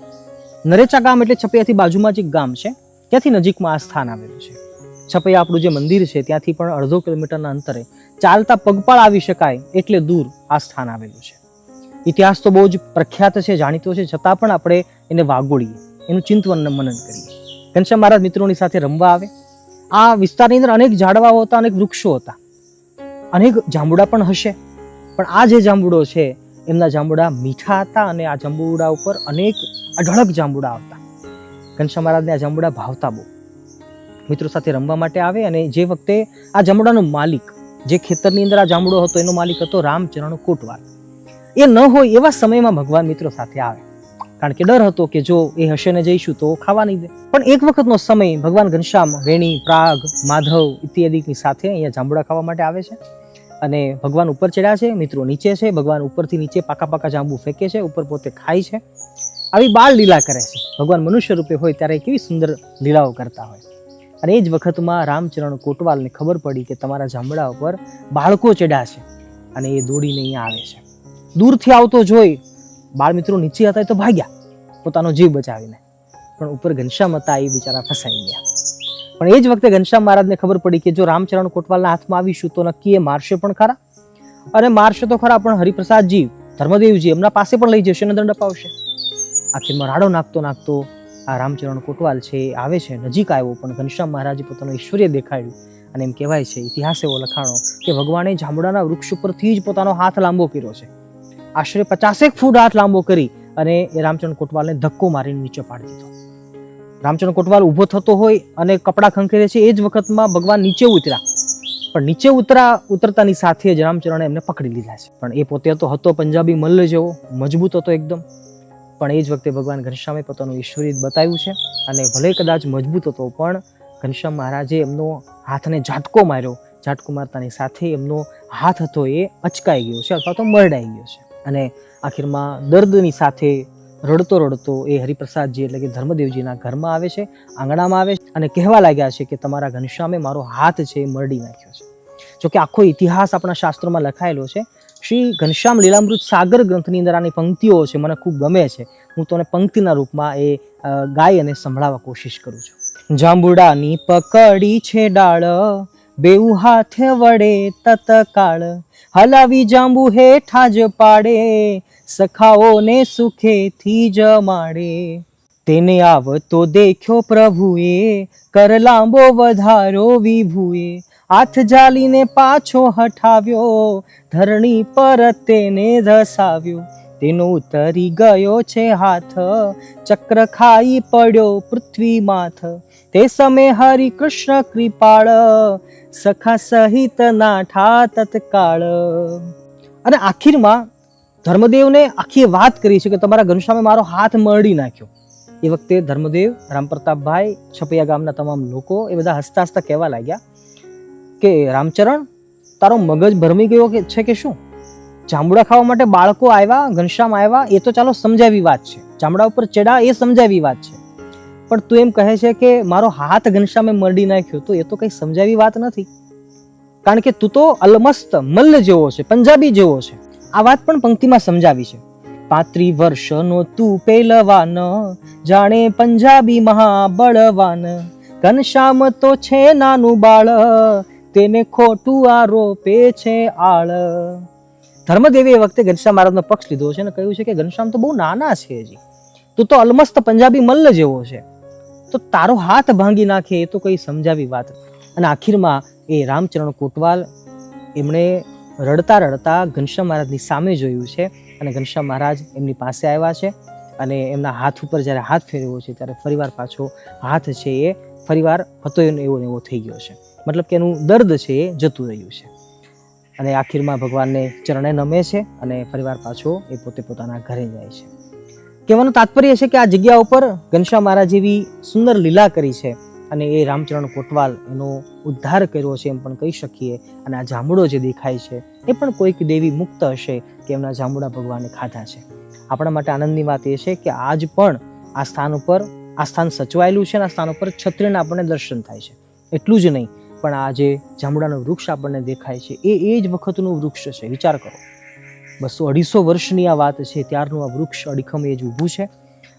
S1: નરેચા ગામ એટલે છપૈયાથી બાજુમાં જ એક ગામ છે, ત્યાંથી નજીકમાં આ સ્થાન આવેલું છે. છપૈયા આપણું જે મંદિર છે ત્યાંથી પણ 1.5 કિલોમીટરના અંતરે ચાલતા પગપાળ આવી શકાય એટલે દૂર આ સ્થાન આવેલું છે. ઇતિહાસ તો બહુ જ પ્રખ્યાત છે, જાણીતો છે, છતાં પણ આપણે એને વાગોળીએ, એનું ચિંતન મનન કરીએ. ઘનશ્યામ મહારાજ મિત્રોની સાથે રમવા આવે. આ વિસ્તારની અંદર અનેક ઝાડવાઓ હતા, અનેક વૃક્ષો હતા, અનેક જાંબુડા પણ હશે, પણ આ જે જાંબુડો છે એમના જાંબુડા મીઠા હતા અને આ જાંબુડા ઉપર અનેક અઢળક જાંબુડા આવતા. ઘનશ્યામ મહારાજને આ જાંબુડા ભાવતા બહુ. મિત્રો સાથે રમવા માટે આવે અને જે વખતે આ જાંબુડાનો માલિક, જે ખેતરની અંદર આ જાંબુડો હતો એનો માલિક હતો રામચરણ કોટવાલ. એ ન હોય એવા સમયમાં ભગવાન મિત્રો સાથે આવે, કારણ કે ડર હતો કે જો એ હશે ને જઈશું તો ખાવા નહીં દે. પણ એક વખતનો સમય ભગવાન ઘનશ્યામ વેણી, પ્રાગ, માધવ ઇત્યાદિની સાથે અહીંયા જાંબુડા ખાવા માટે આવે છે. અને ભગવાન ઉપર ચડ્યા છે, મિત્રો નીચે છે. ભગવાન ઉપરથી નીચે પાકા પાકા જાંબુ ફેંકે છે, ઉપર પોતે ખાય છે. આવી બાળ લીલા કરે છે. ભગવાન મનુષ્ય રૂપે હોય ત્યારે કેવી સુંદર લીલાઓ કરતા હોય. અને એ જ વખતમાં રામચરણ કોટવાલને ખબર પડી કે તમારા જાંબુડા ઉપર બાળકો ચડ્યા છે અને એ દોડીને અહીંયા આવે છે. દૂરથી આવતો જોઈ બાળ મિત્રો નીચે હતા તો ભાગ્યા પોતાનો જીવ બચાવીને, પણ ઉપર ઘનશ્યામ હતા એ બિચારા ફસાઈ ગયા. પણ એ જ વખતે ઘનશ્યામ મહારાજને ખબર પડી કે જો રામચરણ કોટવાલના હાથમાં આવીશું તો નક્કી એ મારશે પણ ખરા, અને મારશે તો ખરા પણ હરિપ્રસાદજી, ધર્મદેવજી એમના પાસે પણ લઈ જશે અને દંડ અપાવશે. આખીરમાં રાડો નાખતો નાખતો આ રામચરણ કોટવાલ છે આવે છે, નજીક આવ્યો, પણ ઘનશ્યામ મહારાજે પોતાનું ઐશ્વર્ય દેખાડ્યું અને એમ કહેવાય છે, ઇતિહાસ એવો લખાણો કે ભગવાને જાંબુડાના વૃક્ષ ઉપરથી જ પોતાનો હાથ લાંબો કર્યો છે. આશરે 50 ફૂટ હાથ લાંબો કરી અને એ રામચરણ કોટવાલને ધક્કો મારીને નીચે પાડી દીધો. રામચરણ કોટવાલ ઊભો થતો હોય અને કપડાં ખંખેરે છે, એ જ વખતમાં ભગવાન નીચે ઉતર્યા. પણ નીચે ઉતરતાની સાથે જ રામચરણે એમને પકડી લીધા છે. પણ એ પોતે તો હતો પંજાબી મલ્લ જેવો, મજબૂત હતો એકદમ. પણ એ જ વખતે ભગવાન ઘનશ્યામે પોતાનું ઈશ્વરી બતાવ્યું છે. અને ભલે કદાચ મજબૂત હતો, પણ ઘનશ્યામ મહારાજે એમનો હાથને ઝાટકો માર્યો. ઝાટકો મારતાની સાથે એમનો હાથ હતો એ અચકાઈ ગયો છે અથવા તો મરડાઈ ગયો છે. અને આખીરમાં દર્દની સાથે રડતો રડતો એ હરિપ્રસાદજી એટલે કે ધર્મદેવજીના ઘરમાં આવે છે, આંગણામાં આવે છે અને કહેવા લાગ્યા છે કે તમારા ઘનશ્યામે મારો હાથ છે એ મરડી નાખ્યો છે. જોકે આખો ઇતિહાસ આપણા શાસ્ત્રોમાં લખાયેલો છે. શ્રી ઘનશ્યામ લીલામૃત સાગર ગ્રંથની અંદર આની પંક્તિઓ છે, મને ખૂબ ગમે છે. હું તમને પંક્તિના રૂપમાં એ ગાય અને સંભળાવવા કોશિશ કરું છું. જાંબુડાની પકડી છે ડાળ, બેઉ હાથે વડે તત્કાળ, હલાવી જાંબુ હેઠા જ પાડે, સખાઓને સુખેથી જમાડે. તેને આવતો દેખ્યો પ્રભુએ, કર લાંબો વધારો વિભુએ, હાથ જાલીને પાછો હઠાવ્યો, ધરણી પર તેને ધસાવ્યો. તેનો ઉતરી ગયો છે હાથ, ચક્ર ખાઈ પડ્યો પૃથ્વી માથ. તે સમય હરિ કૃષ્ણ કૃપાળ, સખા સહિત નાઠા તત્કાળ. અને આખીરમાં ધર્મદેવને આખી વાત કરી છે કે તમારા ઘનશ્યામે મારો હાથ મરડી નાખ્યો. એ વખતે ધર્મદેવ, રામપ્રતાપભાઈ, છપૈયા ગામના તમામ લોકો એ બધા હસતા હસતા કહેવા લાગ્યા કે રામચરણ, તારો મગજ ભરમી ગયો છે કે શું? જાંબુડા ખાવા માટે બાળકો આવ્યા, ઘનશ્યામ આવ્યા, એ તો ચાલો સમજાવી વાત છે. જાંબુડા ઉપર ચડ્યા એ સમજાવી વાત છે. પણ તું એમ કહે છે કે મારો હાથ ઘનશ્યામે મરડી નાખ્યો, તો એ તો કઈ સમજાવી વાત નથી. કારણ કે તું તો અલમસ્ત મલ્લ જેવો છે, પંજાબી જેવો છે. આ વાત પણ પંક્તિમાં સમજાવી છે. 35 વર્ષનો તું પહેલવાન, જાણે પંજાબી મહાબળવાન, ઘનશ્યામ તો છે નાનું બાળ, તેને ખોટું આરોપે છે આળ. ધર્મદેવે એ વખતે ઘનશ્યામ મહારાજનો પક્ષ લીધો છે અને કહ્યું છે કે ઘનશ્યામ તો બહુ નાના છે, હજી તું તો અલમસ્ત પંજાબી મલ્લ જેવો છે, તો તારો હાથ ભાંગી નાખે એ તો કઈ સમજાવી વાત. અને આખીરમાં એ રામચરણ કોટવાલ એમણે રડતા રડતા ઘનશ્યામ મહારાજની સામે જોયું છે અને ઘનશ્યામ મહારાજ એમની પાસે આવ્યા છે અને એમના હાથ ઉપર જ્યારે હાથ ફેરવ્યો છે ત્યારે ફરીવાર પાછો હાથ છે એ ફરીવાર હતો એવો ને એવો થઈ ગયો છે. મતલબ કે એનું દર્દ છે એ જતું રહ્યું છે. અને આખીરમાં ભગવાનને ચરણે નમે છે અને ફરીવાર પાછો એ પોતે પોતાના ઘરે જાય છે. કહેવાનું તાત્પર્ય છે કે આ જગ્યા ઉપર ઘનશ્યામ મહારાજ એવી સુંદર લીલા કરી છે અને એ રામચરણ કોટવાલ એનો ઉદ્ધાર કર્યો છે એમ પણ કહી શકીએ. અને આ જાંબુડો જે દેખાય છે એ પણ કોઈક દેવી મુક્ત હશે કે એમના જાંબુડા ભગવાને ખાધા છે. આપણા માટે આનંદની વાત એ છે કે આજ પણ આ સ્થાન ઉપર આ સ્થાન સચવાયેલું છે અને આ સ્થાન ઉપર ક્ષત્રિયના આપણને દર્શન થાય છે. એટલું જ નહીં, પણ આ જે જાંબુડાનું વૃક્ષ આપણને દેખાય છે એ જ વખતનું વૃક્ષ છે. વિચાર કરો, 200-250 વર્ષની આ વાત છે, ત્યારનું આ વૃક્ષ અડીખમ એ જ ઊભું છે.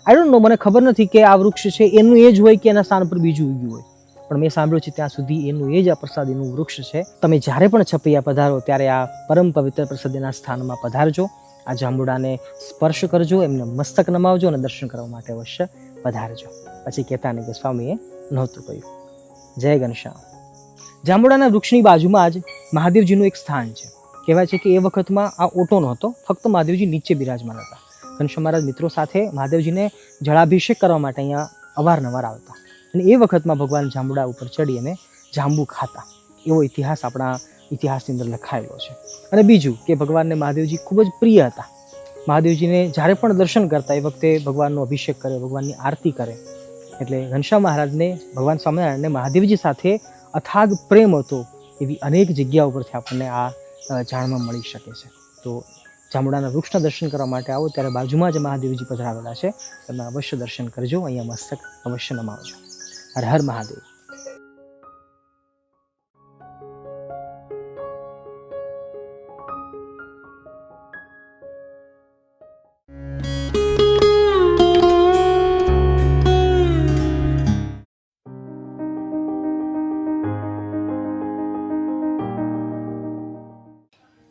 S1: આઈ ડોન્ટ નો, મને ખબર નથી કે આ વૃક્ષ છે એનું એ જ હોય કે એના સ્થાન પર બીજું ઉગ્યું હોય, પણ મેં સાંભળ્યું છે ત્યાં સુધી એનું એ જ આ પ્રસાદીનું વૃક્ષ છે. તમે જ્યારે પણ છપૈયા પધારો ત્યારે આ પરમ પવિત્ર પ્રસાદીના સ્થાનમાં પધારજો, આ જાંબુડાને સ્પર્શ કરજો, એમને મસ્તક નમાવજો અને દર્શન કરવા માટે અવશ્ય પધારજો. પછી કહેતા નહીં કે સ્વામીએ નહોતું કહ્યું. જય ઘનશ્યામ. જાંબુડાના વૃક્ષની બાજુમાં જ મહાદેવજીનું એક સ્થાન છે. કહેવાય છે કે એ વખતમાં આ ઓટો નહોતો, ફક્ત મહાદેવજી નીચે બિરાજમાન હતા. ઘનશ્યામ મહારાજ મિત્રો સાથે મહાદેવજીને જળાભિષેક કરવા માટે અહીંયા અવારનવાર આવતા અને એ વખતમાં ભગવાન જાંબુડા ઉપર ચડી અને જાંબુ ખાતા, એવો ઇતિહાસ આપણા ઇતિહાસની અંદર લખાયેલો છે. અને બીજું કે ભગવાનને મહાદેવજી ખૂબ જ પ્રિય હતા. મહાદેવજીને જ્યારે પણ દર્શન કરતા એ વખતે ભગવાનનો અભિષેક કરે, ભગવાનની આરતી કરે. એટલે ઘનશ્યામ મહારાજને, ભગવાન સ્વામિનારાયણને મહાદેવજી સાથે અથાગ પ્રેમ હતો, એવી અનેક જગ્યાઓ પરથી આપણને આ જાણવા મળી શકે છે. તો જાંબુડાના વૃક્ષના દર્શન કરવા માટે આવો ત્યારે બાજુમાં જ મહાદેવજી પધરાવેલા છે, તમે અવશ્ય દર્શન કરજો, અહીંયા મસ્તક અવશ્ય નમાવજો. હર હર મહાદેવ.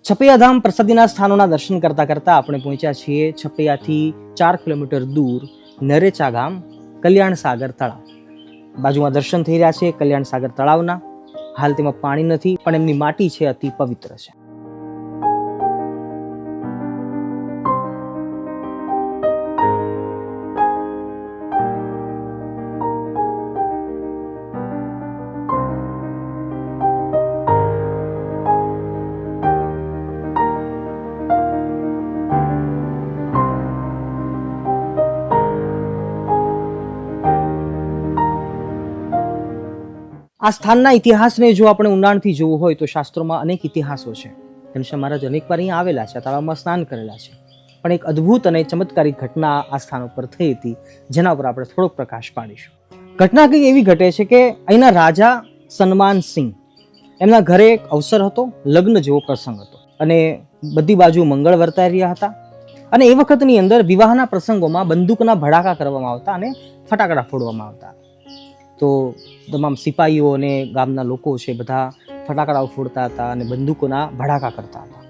S1: છપૈયાધામ પ્રસાદીના સ્થાનોના દર્શન કરતા કરતા આપણે પહોંચ્યા છીએ છપૈયાથી 4 કિલોમીટર દૂર નરેચા ગામ, કલ્યાણ સાગર તળાવ. બાજુમાં દર્શન થઈ રહ્યા છે કલ્યાણ સાગર તળાવના. હાલ તેમાં પાણી નથી, પણ એમની માટી છે અતિ પવિત્ર છે. આ સ્થાનના ઇતિહાસને જો આપણે ઊંડાણથી જોવું હોય તો શાસ્ત્રોમાં અનેક ઇતિહાસો છે. ઘનશ્યામ મહારાજ અનેક વાર અહીંયા આવેલા છે, તળાવમાં સ્નાન કરેલા છે, પણ એક અદ્ભુત અને ચમત્કારિક ઘટના આ સ્થાન ઉપર થઈ હતી, જેના ઉપર આપણે થોડોક પ્રકાશ પાડીશું. ઘટના કંઈક એવી ઘટે છે કે અહીંના રાજા સન્માન સિંહ, એમના ઘરે એક અવસર હતો, લગ્ન જેવો પ્રસંગ હતો અને બધી બાજુ મંગળ વર્તાઈ રહ્યા હતા. અને એ વખતની અંદર વિવાહના પ્રસંગોમાં બંદૂકના ભડાકા કરવામાં આવતા અને ફટાકડા ફોડવામાં આવતા. તો તમામ સિપાહીઓ અને ગામના લોકો છે બધા ફટાકડાઓ ફોડતા હતા અને બંદૂકોના ભડાકા કરતા હતા.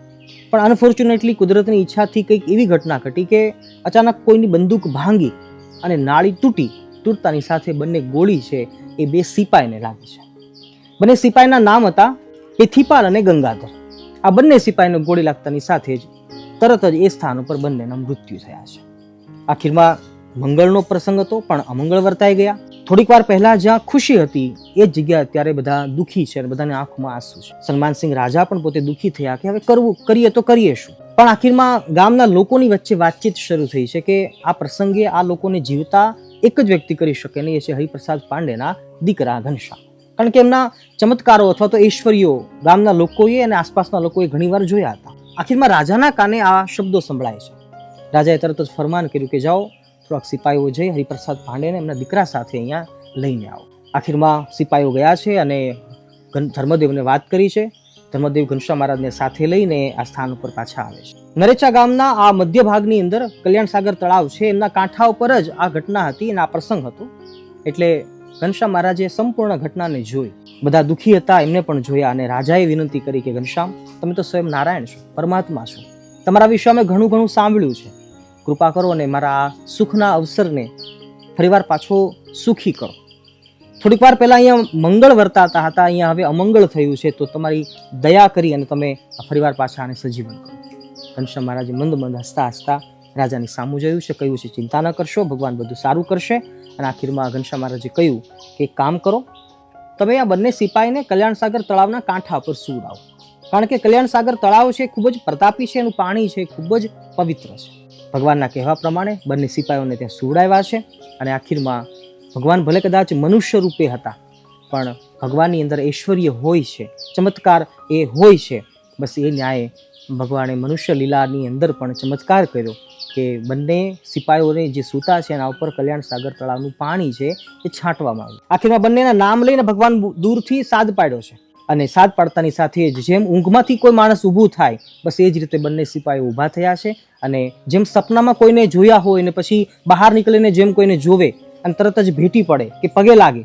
S1: પણ અનફોર્ચ્યુનેટલી કુદરતની ઈચ્છાથી કંઈક એવી ઘટના ઘટી કે અચાનક કોઈની બંદૂક ભાંગી અને નાળી તૂટતાની સાથે બંને ગોળી છે એ બે સિપાહીને લાગી છે. બંને સિપાહીના નામ હતા પેથીપાલ અને ગંગાધર. આ બંને સિપાહીને ગોળી લાગતાની સાથે જ તરત જ એ સ્થાન ઉપર બંનેના મૃત્યુ થયા છે. આખીરમાં મંગળનો પ્રસંગ હતો, પણ અમંગળ વર્તાઈ ગયા. થોડીક વાર પહેલા જ્યાં ખુશી હતી એ જ જગ્યા અત્યારે બધા દુઃખી છે અને બધાની આંખમાં આંસુ છે. સન્માનસિંહ રાજા પણ પોતે દુઃખી થયા કે હવે કરીએ તો કરીએ શું. પણ આખીરમાં ગામના લોકોની વચ્ચે વાતચીત શરૂ થઈ છે કે આ પ્રસંગે આ લોકોને જીવતા એક જ વ્યક્તિ કરી શકે નહીં, એ છે હરિપ્રસાદ પાંડેના દીકરા ઘનશ્યામ. કારણ કે એમના ચમત્કારો અથવા તો ઐશ્વર્યો ગામના લોકોએ અને આસપાસના લોકોએ ઘણીવાર જોયા હતા. આખીરમાં રાજાના કાને આ શબ્દો સંભળાય છે. રાજાએ તરત જ ફરમાન કર્યું કે જાઓ, થોડાક સિપાહીઓ જઈ હરિપ્રસાદ પાંડેને એમના દીકરા સાથે અહીંયા લઈને આવો. આખીરમાં સિપાહીઓ ગયા છે અને ધર્મદેવને વાત કરી છે. ધર્મદેવ ઘનશ્યામ મહારાજને સાથે લઈને આ સ્થાન ઉપર પાછા આવે છે. નરેચા ગામના આ મધ્ય ભાગની અંદર કલ્યાણ સાગર તળાવ છે, એમના કાંઠા ઉપર જ આ ઘટના હતી અને આ પ્રસંગ હતો. એટલે ઘનશ્યામ મહારાજે સંપૂર્ણ ઘટનાને જોઈ. બધા દુઃખી હતા, એમને પણ જોયા અને રાજાએ વિનંતી કરી કે ઘનશ્યામ, તમે તો સ્વયં નારાયણ છો, પરમાત્મા છો, તમારા વિશે અમે ઘણું ઘણું સાંભળ્યું છે, કૃપા કરો અને મારા આ સુખના અવસરને ફરીવાર પાછો સુખી કરો. થોડીક વાર પહેલા અહીંયા મંગળ વર્તાતા હતા, અહીંયા હવે અમંગળ થયું છે, તો તમારી દયા કરી અને તમે ફરીવાર પાછા આને સજીવન કરો. ઘનશ્યામ મહારાજે મંદ મંદ હસતા હસતા રાજાની સામું જોયું છે, કહ્યું છે ચિંતા ન કરશો, ભગવાન બધું સારું કરશે. અને આખીરમાં ઘનશ્યામ મહારાજે કહ્યું કે એક કામ કરો, તમે આ બંને સિપાહીને કલ્યાણ સાગર તળાવના કાંઠા પર સુવડાવો. કારણ કે કલ્યાણ સાગર તળાવ છે ખૂબ જ પ્રતાપી છે, એનું પાણી છે ખૂબ જ પવિત્ર છે. ભગવાનના કહેવા પ્રમાણે બંને સિપાહીઓને ત્યાં સુવડાવ્યા છે. અને આખીરમાં ભગવાન ભલે કદાચ મનુષ્ય રૂપે હતા, પણ ભગવાનની અંદર ઐશ્વર્ય હોય છે, ચમત્કાર એ હોય છે. બસ એ ન્યાય ભગવાને મનુષ્ય લીલાની અંદર પણ ચમત્કાર કર્યો કે બંને સિપાહીઓને જે સૂતા છે એના ઉપર કલ્યાણ સાગર તળાવનું પાણી છે એ છાંટવામાં આવ્યું. આખીરમાં બંનેના નામ લઈને ભગવાન દૂરથી સાદ પાડ્યો છે. અને સાદ પાડતાની સાથે જ જેમ ઊંઘમાંથી કોઈ માણસ ઊભું થાય, બસ એ જ રીતે બંને સિપાહીઓ ઊભા થયા છે. અને જેમ સપનામાં કોઈને જોયા હોય ને પછી બહાર નીકળીને જેમ કોઈને જોવે અને તરત જ ભેટી પડે કે પગે લાગે,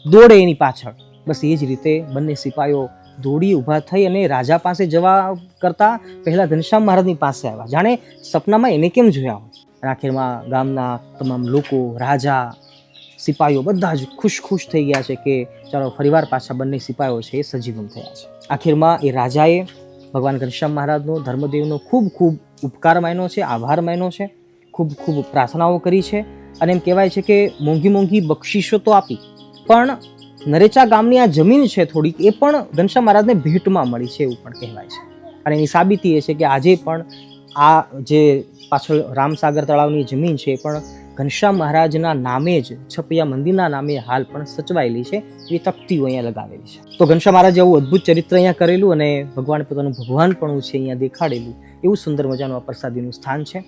S1: દોડે એની પાછળ, બસ એ જ રીતે બંને સિપાહીઓ દોડી ઊભા થઈ અને રાજા પાસે જવા કરતા પહેલા ઘનશ્યામ મહારાજની પાસે આવ્યા, જાણે સપનામાં એને કેમ જોયા હોય. અને આખીરમાં ગામના તમામ લોકો, રાજા, સિપાહીઓ બધા જ ખુશ થઈ ગયા છે કે ચાલો ફરીવાર પાછા બંને સિપાહીઓ છે એ સજીવન થયા છે. આખીરમાં એ રાજાએ ભગવાન ઘનશ્યામ મહારાજનો, ધર્મદેવનો ખૂબ ખૂબ ઉપકાર માન્યો છે, આભાર માન્યો છે, ખૂબ ખૂબ પ્રાર્થનાઓ કરી છે. અને એમ કહેવાય છે કે મોંઘી બક્ષિસો તો આપી, પણ નરેચા ગામની આ જમીન છે થોડીક, એ પણ ઘનશ્યામ મહારાજને ભેટમાં મળી છે એવું પણ કહેવાય છે. અને એની સાબિતી એ છે કે આજે પણ આ જે પાછળ રામસાગર તળાવની જમીન છે એ પણ ઘનશ્યામ મહારાજના નામે જ, છપૈયા મંદિરના નામે હાલ પણ સચવાયેલી છે. એ તકતીઓ અહીંયા લગાવેલી છે. તો ઘનશ્યામ મહારાજે આવું અદ્ભુત ચરિત્ર અહીંયા કરેલું અને ભગવાને પોતાનું ભગવાન પણ છે અહીંયા દેખાડેલું એવું સુંદર મજાનું આ પ્રસાદીનું સ્થાન છે.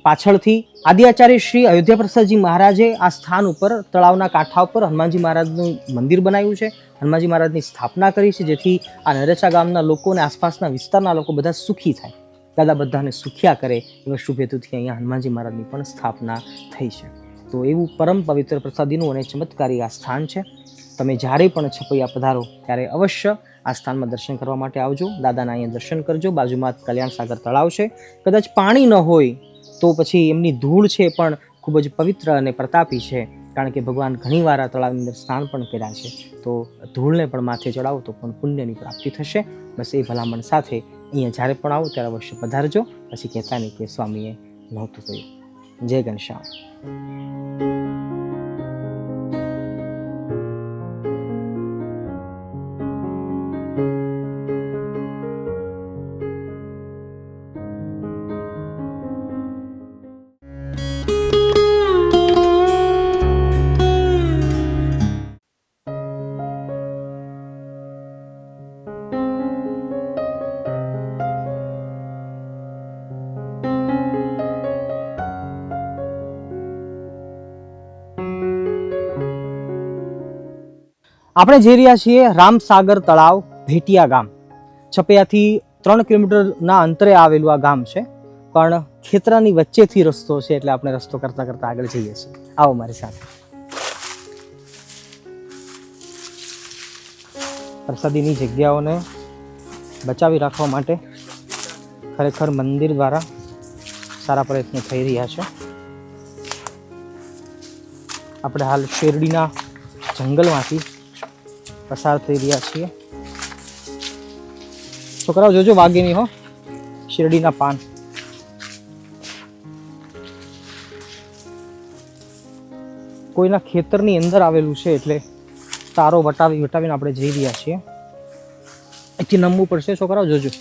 S1: પાછળથી આદ્યાચાર્ય શ્રી અયોધ્યા પ્રસાદજી મહારાજે આ સ્થાન ઉપર તળાવના કાંઠા ઉપર હનુમાનજી મહારાજનું મંદિર બનાવ્યું છે, હનુમાનજી મહારાજની સ્થાપના કરી છે, જેથી આ નરેચા ગામના લોકો અને આસપાસના વિસ્તારના લોકો બધા સુખી થાય, દાદા બધાને સુખ્યા કરે એવા શુભ હેતુથી અહીંયા હનુમાનજી મહારાજની પણ સ્થાપના થઈ છે. તો એવું પરમ પવિત્ર પ્રસાદીનું અને ચમત્કારી આ સ્થાન છે. તમે જ્યારે પણ છપૈયા પધારો ત્યારે અવશ્ય આ સ્થાનમાં દર્શન કરવા માટે આવજો. દાદાના અહીંયા દર્શન કરજો. બાજુમાં કલ્યાણ સાગર તળાવ છે. કદાચ પાણી ન હોય તો પછી એમની ધૂળ છે પણ ખૂબ જ પવિત્ર અને પ્રતાપી છે, કારણ કે ભગવાન ઘણીવાર આ તળાવની અંદર સ્નાન પણ કર્યા છે. તો ધૂળને પણ માથે ચડાવો તો પણ પુણ્યની પ્રાપ્તિ થશે. બસ એ ભલામણ સાથે અહીંયા જ્યારે પણ આવો ત્યારે અવશ્ય પધારજો. પછી કહેતા નહીં કે સ્વામીએ નહોતું કહ્યું. જય ઘનશ્યામ. આપણે જઈ રહ્યા છીએ રામસાગર તળાવ ભેટિયા ગામ. છપૈયાથી 3 કિલોમીટરના અંતરે આવેલું આ ગામ છે, પણ ખેતરાની વચ્ચેથી રસ્તો છે, એટલે આપણે રસ્તો કરતા કરતા આગળ જઈએ છીએ. આવો મારી સાથે. પ્રસાદીની જગ્યાઓને બચાવી રાખવા માટે ખરેખર મંદિર દ્વારા સારા પ્રયત્નો થઈ રહ્યા છે. આપણે હાલ શેરડીના જંગલમાંથી પસાર થઈ રહ્યા છીએ. છોકરાઓ જોજો વાગે નહીં હો. શેરડીના પાન. કોઈના ખેતરની અંદર આવેલું છે, એટલે તારો વટાવીને આપણે જઈ રહ્યા છીએ. અહીંથી નમવું પડશે. છોકરાઓ જોજો.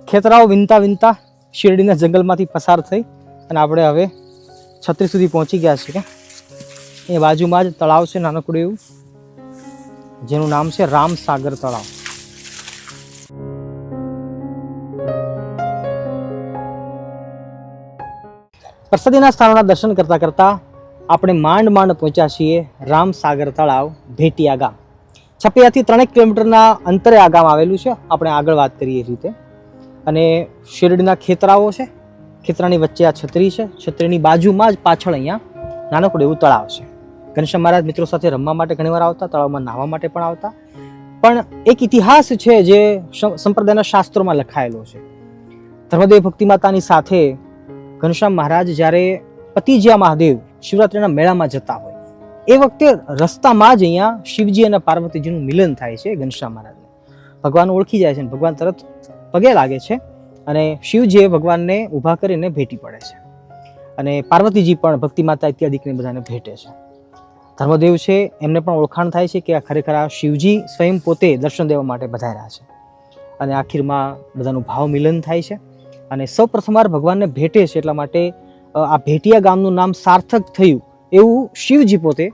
S1: ખેતરાઓ વિનતા શેરડીના જંગલમાંથી પસાર થઈ અને આપણે હવે છત્રી સુધી પહોંચી ગયા છીએ. એ બાજુમાં જ તળાવ છે નાનકડું એવું, જેનું નામ છે રામસાગર તળાવ. પ્રસાદીના સ્થાનોના દર્શન કરતા કરતા આપણે માંડ પહોંચ્યા છીએ રામસાગર તળાવ ભેટિયા ગામ. છપૈયાથી 3 કિલોમીટરના અંતરે આ ગામ આવેલું છે. આપણે આગળ વાત કરીએ એ રીતે. અને શેરડીના ખેતરાઓ છે. ખેતરાની વચ્ચે આ છત્રી છે. છત્રીની બાજુમાં જ પાછળ અહીંયા નાનકડું એવું તળાવ છે. ઘનશ્યામ મહારાજ મિત્રો સાથે રમવા માટે ઘણીવાર આવતા, તળાવમાં નાહવા માટે પણ આવતા. પણ એક ઇતિહાસ છે જે સંપ્રદાયના શાસ્ત્રોમાં લખાયેલો છે. ધર્મદેવ ભક્તિ માતાની સાથે ઘનશ્યામ મહારાજ જ્યારે પતિજિયા મહાદેવ શિવરાત્રિના મેળામાં જતા હોય એ વખતે રસ્તામાં જ અહીંયા શિવજી અને પાર્વતીજીનું મિલન થાય છે. ઘનશ્યામ મહારાજને ભગવાન ઓળખી જાય છે અને ભગવાન તરત પગે લાગે છે અને શિવજીએ ભગવાનને ઊભા કરીને ભેટી પડે છે. અને પાર્વતીજી પણ ભક્તિ માતા ઇત્યાદિકને બધાને ભેટે છે. ધર્મદેવ છે એમને પણ ઓળખાણ થાય છે કે આ ખરેખર આ શિવજી સ્વયં પોતે દર્શન દેવા માટે પધાર્યા છે. અને આખીરમાં બધાનું ભાવ મિલન થાય છે અને સૌ પ્રથમવાર ભગવાનને ભેટે છે. એટલા માટે આ ભેટિયા ગામનું નામ સાર્થક થયું એવું શિવજી પોતે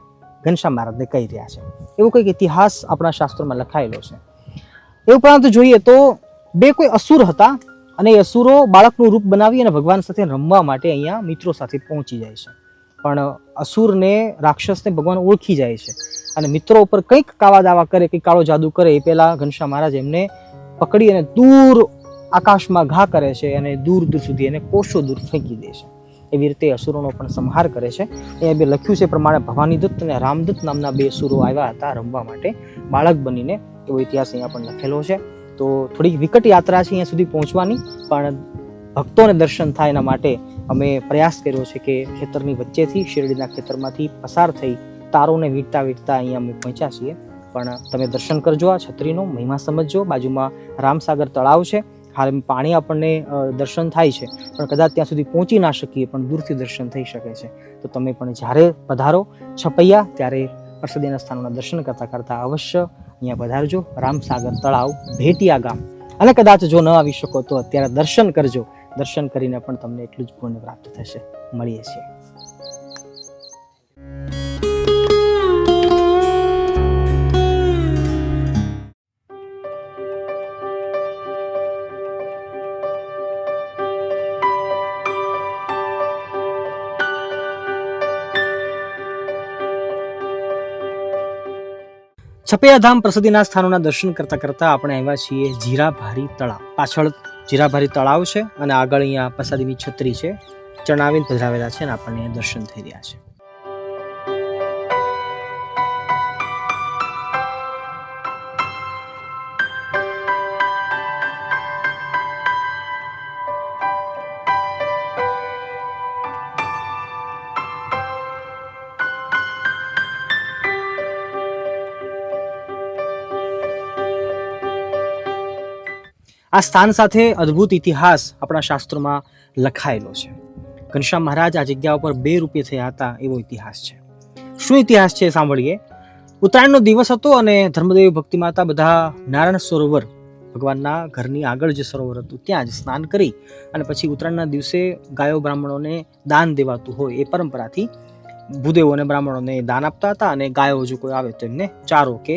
S1: ઘનશ્યામ મહારાજને કહી રહ્યા છે. એવું કંઈક ઇતિહાસ આપણા શાસ્ત્રોમાં લખાયેલો છે. એ ઉપરાંત જોઈએ તો બે કોઈ અસુર હતા અને એ અસુરો બાળકનું રૂપ બનાવી અને ભગવાન સાથે રમવા માટે અહીંયા મિત્રો સાથે પહોંચી જાય છે. પણ અસુરને, રાક્ષસને ભગવાન ઓળખી જાય છે અને મિત્રો ઉપર કંઈક કાવા દાવા કરે, કંઈક કાળો જાદુ કરે એ પહેલા ઘનશ્યામ મહારાજ એમને પકડી અને દૂર આકાશમાં ઘા કરે છે અને દૂર સુધી એને કોષો દૂર ફેંકી દે છે. એવી રીતે અસુરોનો પણ સંહાર કરે છે. અહીંયા બે લખ્યું છે પ્રમાણે ભવાનીદત્ત અને રામદત્ત નામના 2 અસુરો આવ્યા હતા રમવા માટે બાળક બનીને. એવો ઇતિહાસ અહીંયા પણ લખેલો છે. તો થોડીક વિકટ યાત્રા છે અહીંયા સુધી પહોંચવાની, પણ ભક્તોને દર્શન થાય એના માટે અમે પ્રયાસ કર્યો છે કે ખેતરની વચ્ચેથી, શેરડીના ખેતરમાંથી પસાર થઈ તારોને વીંટતા અહીંયા અમે પહોંચ્યા છીએ. પણ તમે દર્શન કરજો, આ છત્રીનો મહિમા સમજજો. બાજુમાં રામસાગર તળાવ છે. હાલ પાણી આપણને દર્શન થાય છે, પણ કદાચ ત્યાં સુધી પહોંચી ના શકીએ, પણ દૂરથી દર્શન થઈ શકે છે. તો તમે પણ જ્યારે પધારો છપૈયા ત્યારે પ્રસાદીના સ્થાનોના દર્શન કરતા અવશ્ય અહીંયા પધારજો. રામસાગર તળાવ ભેટિયા ગામ. અને કદાચ જો ન આવી શકો તો અત્યારે દર્શન કરજો. દર્શન કરીને પણ તમને એટલું જ પુણ્ય પ્રાપ્ત થશે. મળીએ છીએ. છપૈયાધામ પ્રસાદીના સ્થાનોના દર્શન કરતા આપણે આવ્યા છીએ જીરાભારી તળાવ. પાછળ જીરાભારી તળાવ છે અને આગળ અહીંયા પ્રસાદીની છત્રી છે. ચણાવીને પધરાવેલા છે અને આપણને દર્શન થઈ રહ્યા છે. આ સ્થાન સાથે અદ્ભુત ઇતિહાસ આપણા શાસ્ત્રોમાં લખાયેલો છે. ઘનશ્યામ મહારાજ આ જગ્યા ઉપર 2 રૂપિયા થયા હતા એવો ઇતિહાસ છે. શું ઇતિહાસ છે સાંભળીએ. ઉત્તરાયણનો દિવસ હતો અને ધર્મદેવ ભક્તિ માતા બધા નારાયણ સરોવર, ભગવાનના ઘરની આગળ જે સરોવર હતું ત્યાં જ સ્નાન કરી અને પછી ઉત્તરાયણના દિવસે ગાયો બ્રાહ્મણોને દાન દેવાતું હોય એ પરંપરાથી ભૂદેવો અને બ્રાહ્મણોને દાન આપતા હતા અને ગાયો જો કોઈ આવે તો એમને ચારો કે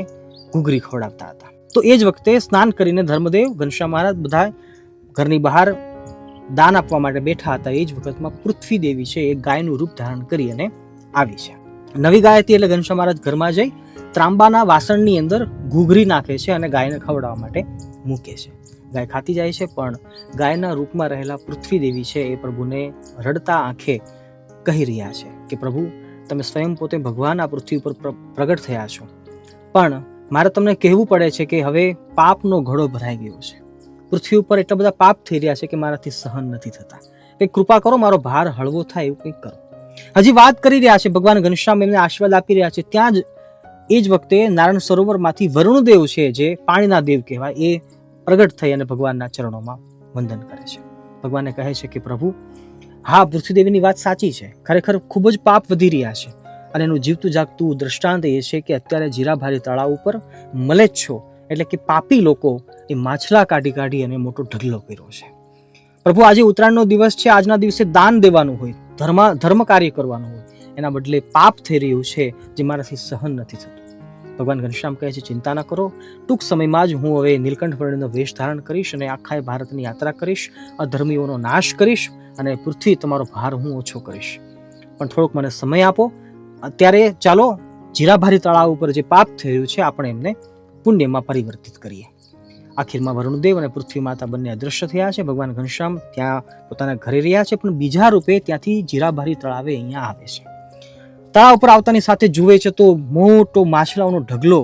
S1: ઘૂઘરી ખવડાવતા હતા. તો એ જ વખતે સ્નાન કરીને ધર્મદેવ ઘનશ્યામ મહારાજ બધા ઘરની બહાર દાન આપવા માટે બેઠા હતા. એ જ વખતમાં પૃથ્વી દેવી છે એ ગાયનું રૂપ ધારણ કરી અને આવી છે. નવી ગાય હતી એટલે ઘનશ્યામ મહારાજ ઘરમાં જઈ ત્રાંબાના વાસણની અંદર ઘૂઘરી નાખે છે અને ગાયને ખવડાવવા માટે મૂકે છે. ગાય ખાતી જાય છે, પણ ગાયના રૂપમાં રહેલા પૃથ્વી દેવી છે એ પ્રભુને રડતા આંખે કહી રહ્યા છે કે પ્રભુ, તમે સ્વયં પોતે ભગવાન આ પૃથ્વી ઉપર પ્રગટ થયા છો, પણ મારે તમને કહેવું પડે છે કે હવે પાપનો ઘડો ભરાઈ ગયો છે. પૃથ્વી ઉપર એટલા બધા પાપ થઈ રહ્યા છે કે મારાથી સહન નથી થતા. કંઈક કૃપા કરો, મારો ભાર હળવો થાય એવું કંઈક કરો. હજી વાત કરી રહ્યા છે ભગવાન ઘનશ્યામ, એમને આશીર્વાદ આપી રહ્યા છે. ત્યાં જ એ જ વખતે નારાયણ સરોવરમાંથી વરુણદેવ છે જે પાણીના દેવ કહેવાય એ પ્રગટ થઈ અને ભગવાનના ચરણોમાં વંદન કરે છે. ભગવાનને કહે છે કે પ્રભુ, હા, પૃથ્વીદેવીની વાત સાચી છે, ખરેખર ખૂબ જ પાપ વધી રહ્યા છે અને એનું જીવતું જાગતું દ્રષ્ટાંત એ છે કે અત્યારે જીરાભારી તળાવ ઉપર મલેચ્છો એટલે કે પાપી લોકો એ માછલા કાઢી કાઢી અને મોટો ઢગલો કર્યો છે. પ્રભુ, આજે ઉત્તરાયણનો દિવસ છે, આજના દિવસે દાન દેવાનું હોય, ધર્મ કાર્ય કરવાનું હોય, એના બદલે પાપ થઈ રહ્યું છે જે મારાથી સહન નથી થતું. ભગવાન ઘનશ્યામ કહે છે ચિંતા ન કરો, ટૂંક સમયમાં જ હું હવે નીલકંઠ વર્ણિનો વેશ ધારણ કરીશ અને આખા ભારતની યાત્રા કરીશ, અધર્મીઓનો નાશ કરીશ અને પૃથ્વી તમારો ભાર હું ઓછો કરીશ. પણ થોડોક મને સમય આપો. અત્યારે ચાલો જીરાભારી તળાવ ઉપર જે પાપ થઈ રહ્યું છે આપણે એમને પુણ્યમાં પરિવર્તિત કરીએ. આખીરમાં વરુણદેવ અને પૃથ્વી માતા બંને અદૃશ્ય થયા છે. ભગવાન ઘનશ્યામ ત્યાં પોતાના ઘરે રહ્યા છે, પણ બીજા રૂપે ત્યાંથી જીરાભારી તળાવે અહીંયા આવે છે. તળાવ ઉપર આવતાની સાથે જુએ છે તો મોટો માછલાઓનો ઢગલો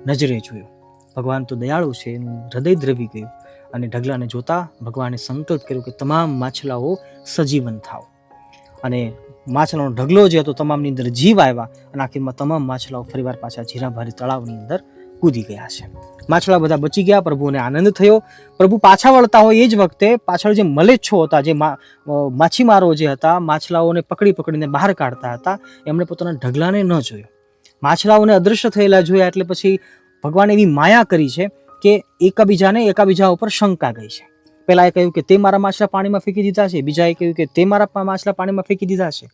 S1: નજરે જોયો. ભગવાન તો દયાળુ છે, એનું હૃદય દ્રવી ગયું અને ઢગલાને જોતા ભગવાને સંકલ્પ કર્યો કે તમામ માછલાઓ સજીવન થાવ. અને માછલાનો ઢગલો જે હતો તમામની અંદર જીવ આવ્યા અને આખીરમાં તમામ માછલાઓ ફરીવાર પાછા જીરાભારી તળાવની અંદર કૂદી ગયા છે. માછલા બધા બચી ગયા. પ્રભુને આનંદ થયો. પ્રભુ પાછા વળતા હોય એ જ વખતે પાછળ જે મલેચ્છો હતા, જે માછીમારો જે હતા, માછલાઓને પકડીને બહાર કાઢતા હતા, એમણે પોતાના ઢગલાને ન જોયો. માછલાઓને અદૃશ્ય થયેલા જોયા એટલે પછી ભગવાને એવી માયા કરી છે કે એકાબીજા ઉપર શંકા ગઈ છે. પેલા એ કહ્યું કે તે મારા માછલા પાણીમાં ફેંકી દીધા છે, બીજાએ કહ્યું કે તે મારા માછલા પાણીમાં ફેંકી દીધા છે.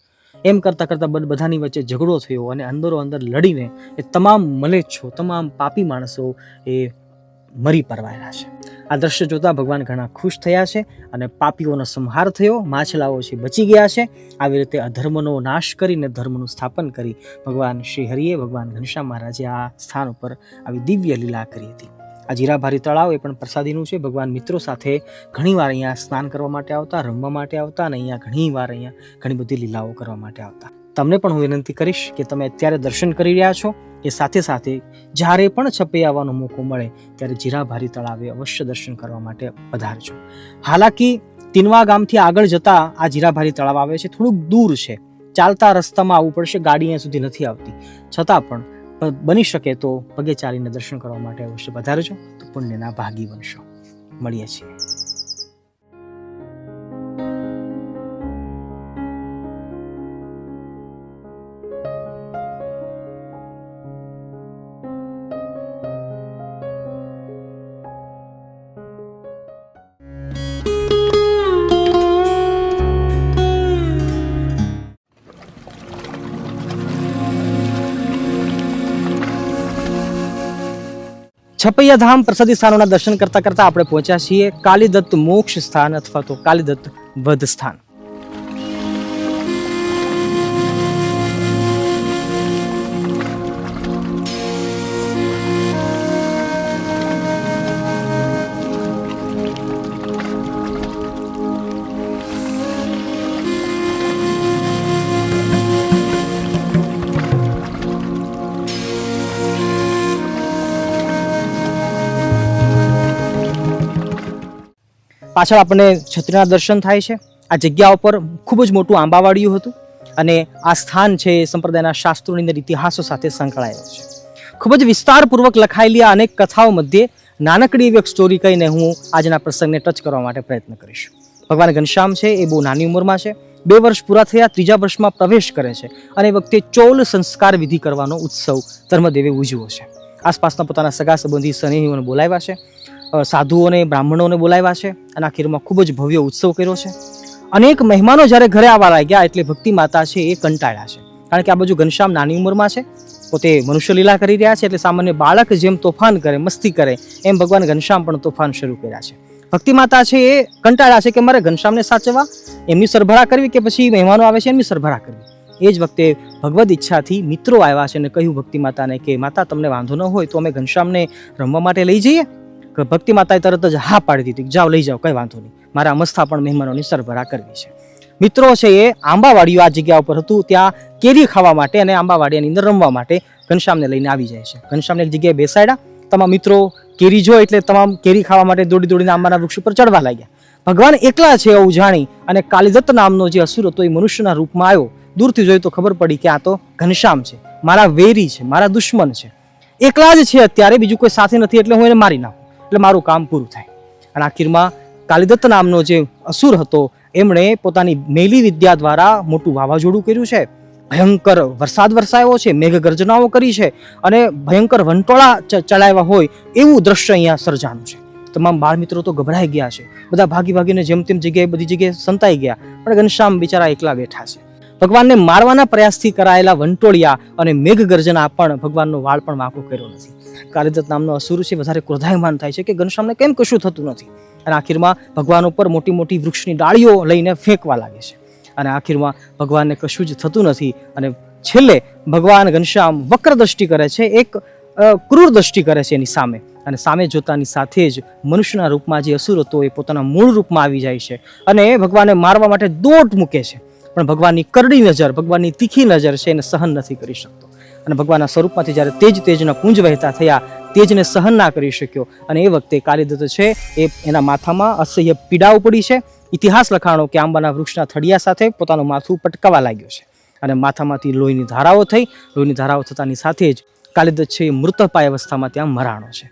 S1: એમ કરતા બધાની વચ્ચે ઝઘડો થયો અને અંદરો અંદર લડીને એ તમામ મલેચ્છો, તમામ પાપી માણસો એ મરી પરવાયેલા છે. આ દ્રશ્ય જોતા ભગવાન ઘણા ખુશ થયા છે અને પાપીઓનો સંહાર થયો. માછલાઓ છે બચી ગયા છે. આવી રીતે અધર્મનો નાશ કરીને ધર્મનું સ્થાપન કરી ભગવાન શ્રી હરિએ, ભગવાન ઘનશ્યામ મહારાજે આ સ્થાન ઉપર આવી દિવ્ય લીલા કરી હતી. આ જીરાભારી તળાવ એ પણ પ્રસાદીનું છે. ભગવાન મિત્રો સાથે ઘણીવાર અહીંયા સ્નાન કરવા માટે આવતા, રમવા માટે આવતા અને અહીંયા ઘણી બધી લીલાઓ કરવા માટે આવતા. તમને પણ હું વિનંતી કરીશ કે તમે અત્યારે દર્શન કરી રહ્યા છો એ સાથે સાથે જ્યારે પણ છપે આવવાનો મોકો મળે ત્યારે જીરાભારી તળાવે અવશ્ય દર્શન કરવા માટે પધારજો. હાલાકી તિનવા ગામથી આગળ જતા આ જીરાભારી તળાવ આવે છે. થોડુંક દૂર છે, ચાલતા રસ્તામાં આવવું પડશે, ગાડી અહીંયા સુધી નથી આવતી. છતાં પણ બની શકે તો પગે ચાલીને દર્શન કરવા માટે અવશ્ય પધારજો, તો પુણ્યના ભાગી બનશો. મળીએ છીએ. છપૈયા ધામ પ્રસાદી સ્થાનોના દર્શન કરતા કરતા આપણે પહોંચ્યા છીએ કાલીદત્ત મોક્ષ સ્થાન અથવા તો કાલીદત્ત વધ સ્થાન. પાછળ આપણને છત્રીના દર્શન થાય છે. આ જગ્યા ઉપર ખૂબ જ મોટું આંબાવાડિયું હતું અને આ સ્થાન છે એ સંપ્રદાયના શાસ્ત્રોની અંદર ઇતિહાસો સાથે સંકળાયેલો છે. ખૂબ જ વિસ્તારપૂર્વક લખાયેલી આ અનેક કથાઓ મધ્યે નાનકડી એવી એક સ્ટોરી કહીને હું આજના પ્રસંગને ટચ કરવા માટે પ્રયત્ન કરીશ. ભગવાન ઘનશ્યામ છે એ બહુ નાની ઉંમરમાં છે. 2 વર્ષ પૂરા થયા, 3જા વર્ષમાં પ્રવેશ કરે છે અને એ વખતે ચોલ સંસ્કાર વિધિ કરવાનો ઉત્સવ ધર્મદેવે ઉજવ્યો છે. આસપાસના પોતાના સગા સંબંધી સ્નેહીઓને બોલાવ્યા છે, સાધુઓને બ્રાહ્મણોને બોલાવ્યા છે અને આખીરમાં ખૂબ જ ભવ્ય ઉત્સવ કર્યો છે. અનેક મહેમાનો જ્યારે ઘરે આવવા લાગ્યા એટલે ભક્તિ માતા છે એ કંટાળ્યા છે, કારણ કે આ બાજુ ઘનશ્યામ નાની ઉંમરમાં છે, પોતે મનુષ્ય લીલા કરી રહ્યા છે, એટલે સામાન્ય બાળક જેમ તોફાન કરે, મસ્તી કરે, એમ ભગવાન ઘનશ્યામ પણ તોફાન શરૂ કર્યા છે. ભક્તિ માતા છે એ કંટાળ્યા છે કે મારે ઘનશ્યામને સાચવવા, એમની સરભરા કરવી કે પછી મહેમાનો આવે છે એમની સરભરા કરવી. એ જ વખતે ભગવદ ઈચ્છાથી મિત્રો આવ્યા છે અને કહ્યું ભક્તિ માતાને કે માતા તમને વાંધો ન હોય તો અમે ઘનશ્યામને રમવા માટે લઈ જઈએ. ભક્તિ માતાએ તરત જ હા પાડી દીધી, જાઓ લઈ જાઓ, કઈ વાંધો નહીં, મારા અમસ્થા પણ મહેમાનોની સરભરા કરવી છે. મિત્રો છે એ આંબાવાડીઓ આ જગ્યા ઉપર હતું, ત્યાં કેરી ખાવા માટે અને આંબાવાડીની અંદર રમવા માટે ઘનશ્યામને લઈને આવી જાય છે. ઘનશ્યામને એક જગ્યાએ બેસાડ્યા, તમામ મિત્રો કેરી જોઈ એટલે તમામ કેરી ખાવા માટે દોડી દોડીને આંબાના વૃક્ષ ઉપર ચડવા લાગ્યા. ભગવાન એકલા છે એવું જાણી અને કાલિદત્ત નામનો જે અસુર હતો એ મનુષ્યના રૂપમાં આવ્યો. દૂરથી જોયું તો ખબર પડી કે આ તો ઘનશ્યામ છે, મારા વેરી છે, મારા દુશ્મન છે, એકલા જ છે અત્યારે, બીજું કોઈ સાથે નથી, એટલે હું એને મારી નાખું એટલે મારું કામ પૂરું થાય. અને આખીરમાં કાલિદત્ત નામનો જે અસુર હતો એમણે પોતાની મેલી વિદ્યા દ્વારા મોટું વાવાઝોડું કર્યું છે, ભયંકર વરસાદ વરસાયો છે, મેઘ ગર્જનાઓ કરી છે અને ભયંકર વંટોળા ચલાવ્યા હોય એવું દ્રશ્ય અહીંયા સર્જાનું છે. તમામ બાળ મિત્રો તો ગભરાઈ ગયા છે, બધા ભાગી ભાગીને જેમ તેમ જગ્યાએ બધી જગ્યાએ સંતાઈ ગયા, પણ ઘનશ્યામ બિચારા એકલા બેઠા છે. ભગવાનને મારવાના પ્રયાસથી કરાયેલા વંટોળિયા અને મેઘ ગર્જના પણ ભગવાનનો વાળ પણ વાંકો કર્યો નથી. કાલિદત્ત નામનો અસુર છે વધારે ક્રોધાયમાન થાય છે કે ઘનશ્યામને કેમ કશું થતું નથી, અને આખીરમાં ભગવાન ઉપર મોટી મોટી વૃક્ષની ડાળીઓ લઈને ફેંકવા લાગે છે અને આખીરમાં ભગવાનને કશું જ થતું નથી. અને છેલ્લે ભગવાન ઘનશ્યામ વક્ર દ્રષ્ટિ કરે છે, એક ક્રૂર દ્રષ્ટિ કરે છે એની સામે, અને સામે જોતાની સાથે જ મનુષ્યના રૂપમાં જે અસુર હતો એ પોતાના મૂળ રૂપમાં આવી જાય છે અને ભગવાનને મારવા માટે દોટ મૂકે છે. પણ ભગવાનની કરડી નજર, ભગવાનની તીખી નજર છે એને સહન નથી કરી શકતો અને ભગવાનના સ્વરૂપમાંથી જ્યારે તેજના પુંજ વહેતા થયા, તેજને સહન ના કરી શક્યો અને એ વખતે કાલિદત્ત છે એ એના માથામાં અસહ્ય પીડા ઉપડી છે. ઇતિહાસ લખાણો કે આંબાના વૃક્ષના થડિયા સાથે પોતાનું માથું પટકાવા લાગ્યો છે અને માથામાંથી લોહીની ધારાઓ થઈ. લોહીની ધારાઓ થતાની સાથે જ કાલિદત્ત છે એ મૃતપાય અવસ્થામાં ત્યાં મરાણો છે.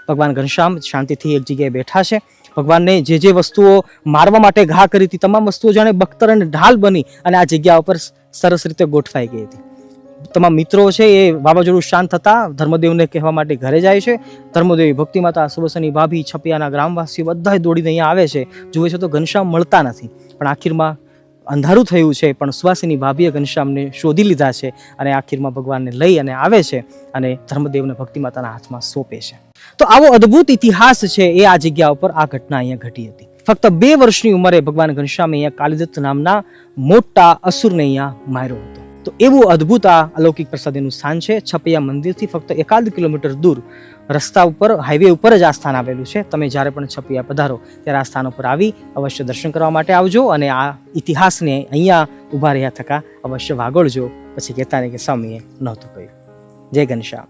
S1: ભગવાન ઘનશ્યામ શાંતિથી એક જગ્યાએ બેઠા છે. ભગવાનને જે વસ્તુઓ મારવા માટે ઘા કરી હતી તમામ વસ્તુઓ જાણે બખ્તર અને ઢાલ બની અને આ જગ્યા ઉપર સરસ રીતે ગોઠવાઈ ગઈ હતી. તમામ મિત્રો છે એ વાવાઝોડું શાંત થતા ધર્મદેવને કહેવા માટે ઘરે જાય છે. ધર્મદેવી, ભક્તિ માતા, સુબસની ભાભી, છપિયાના ગ્રામવાસીઓ બધા દોડીને અહીંયા આવે છે. જુએ છે તો ઘનશ્યામ મળતા નથી, પણ આખીરમાં અંધારું થયું છે, પણ સુવાસીની ભાભીએ ઘનશ્યામને શોધી લીધા છે અને આખીરમાં ભગવાનને લઈ અને આવે છે અને ધર્મદેવને ભક્તિ માતાના હાથમાં સોંપે છે. તો આવો અદ્ભુત ઇતિહાસ છે એ આ જગ્યા ઉપર આ ઘટના અહીંયા ઘટી હતી. ફક્ત 2 વર્ષની ઉંમરે ભગવાન ઘનશ્યામે અહીંયા કાલિદત્ત નામના મોટા અસુરને અહીંયા માર્યો હતો. તો એવું અદ્ભુત આ અલૌકિક પ્રસાદીનું સ્થાન છે. છપૈયા મંદિરથી ફક્ત 1.5 કિલોમીટર દૂર રસ્તા ઉપર, હાઈવે ઉપર જ આ સ્થાન આવેલું છે. તમે જ્યારે પણ છપૈયા પધારો ત્યારે આ સ્થાન ઉપર આવી અવશ્ય દર્શન કરવા માટે આવજો અને આ ઇતિહાસને અહીંયા ઊભા રહ્યા થકા અવશ્ય વાગોળજો. પછી કહેતા નહીં કે સ્વામીએ નહોતું કહ્યું. જય ઘનશ્યામ.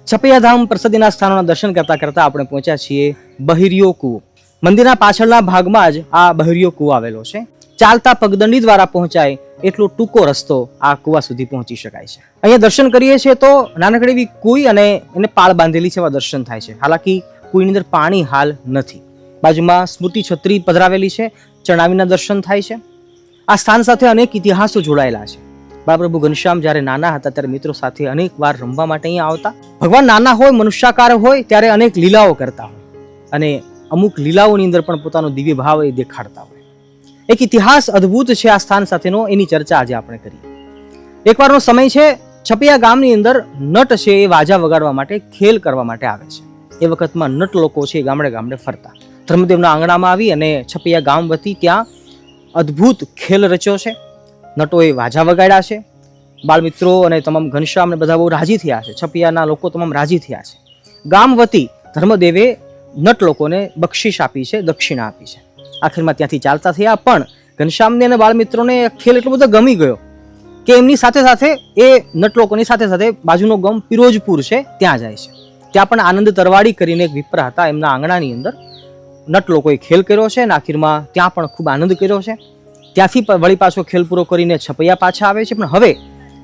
S1: છપૈયાધામ પ્રસાદીના સ્થાનોના દર્શન કરતા કરતા આપણે પહોંચ્યા છીએ બહિરિયો કૂવો. મંદિરના પાછળના ભાગમાં જ આ બહિરિયો કૂવો આવેલો છે. ચાલતા પગદંડી દ્વારા પહોંચાય એટલો ટૂંકો રસ્તો આ કૂવા સુધી પહોંચી શકાય છે. અહીંયા દર્શન કરીએ છીએ તો નાનકડી એવી કુઈ અને એને પાળ બાંધેલી છે એવા દર્શન થાય છે. હાલાકી કુઈની અંદર પાણી હાલ નથી. બાજુમાં સ્મૃતિ છત્રી પધરાવેલી છે, ચણાવીના દર્શન થાય છે. આ સ્થાન સાથે અનેક ઇતિહાસો જોડાયેલા છે. બાળપ્રભુ ઘનશ્યામ જ્યારે નાના હતા ત્યારે મિત્રો સાથે અનેક વાર રમવા માટે અહીંયા આવતા. ભગવાન નાના હોય, મનુષ્યાકાર હોય ત્યારે અનેક લીલાઓ કરતા હોય અને અમુક લીલાઓની અંદર પણ પોતાનો દિવ્ય ભાવ એ દેખાડતા હોય. એક ઇતિહાસ અદ્ભુત છે આ સ્થાન સાથેનો, એની ચર્ચા આજે આપણે કરીએ. એકવારનો સમય છે, છપૈયા ગામની અંદર નટ છે એ વાજા વગાડવા માટે, ખેલ કરવા માટે આવે છે. એ વખતમાં નટ લોકો છે એ ગામડે ગામડે ફરતા. ધર્મદેવના આંગણામાં આવી અને છપૈયા ગામ વતી ત્યાં અદ્ભુત ખેલ રચ્યો છે. નટોએ વાજા વગાડ્યા છે. બાળમિત્રો અને તમામ ઘનશ્યામ ને બધા બહુ રાજી થયા છે. છપૈયાના લોકો તમામ રાજી થયા છે. ગામ વતી ધર્મદેવે નટ લોકોને બક્ષિસ આપી છે, દક્ષિણા આપી છે. આખીરમાં ત્યાંથી ચાલતા થયા, પણ ઘનશ્યામને અને બાળમિત્રોને ખેલ એટલો બધો ગમી ગયો કે એમની સાથે સાથે એ નટ લોકોની સાથે સાથે બાજુનો ગામ પિરોજપુર છે ત્યાં જાય છે. ત્યાં પણ આનંદ તરવાડી કરીને એક વિપ્ર હતા, એમના આંગણાની અંદર નટ લોકોએ ખેલ કર્યો છે અને આખીરમાં ત્યાં પણ ખૂબ આનંદ કર્યો છે. ત્યાંથી વળી પાછો ખેલ પૂરો કરીને છપૈયા પાછા આવે છે, પણ હવે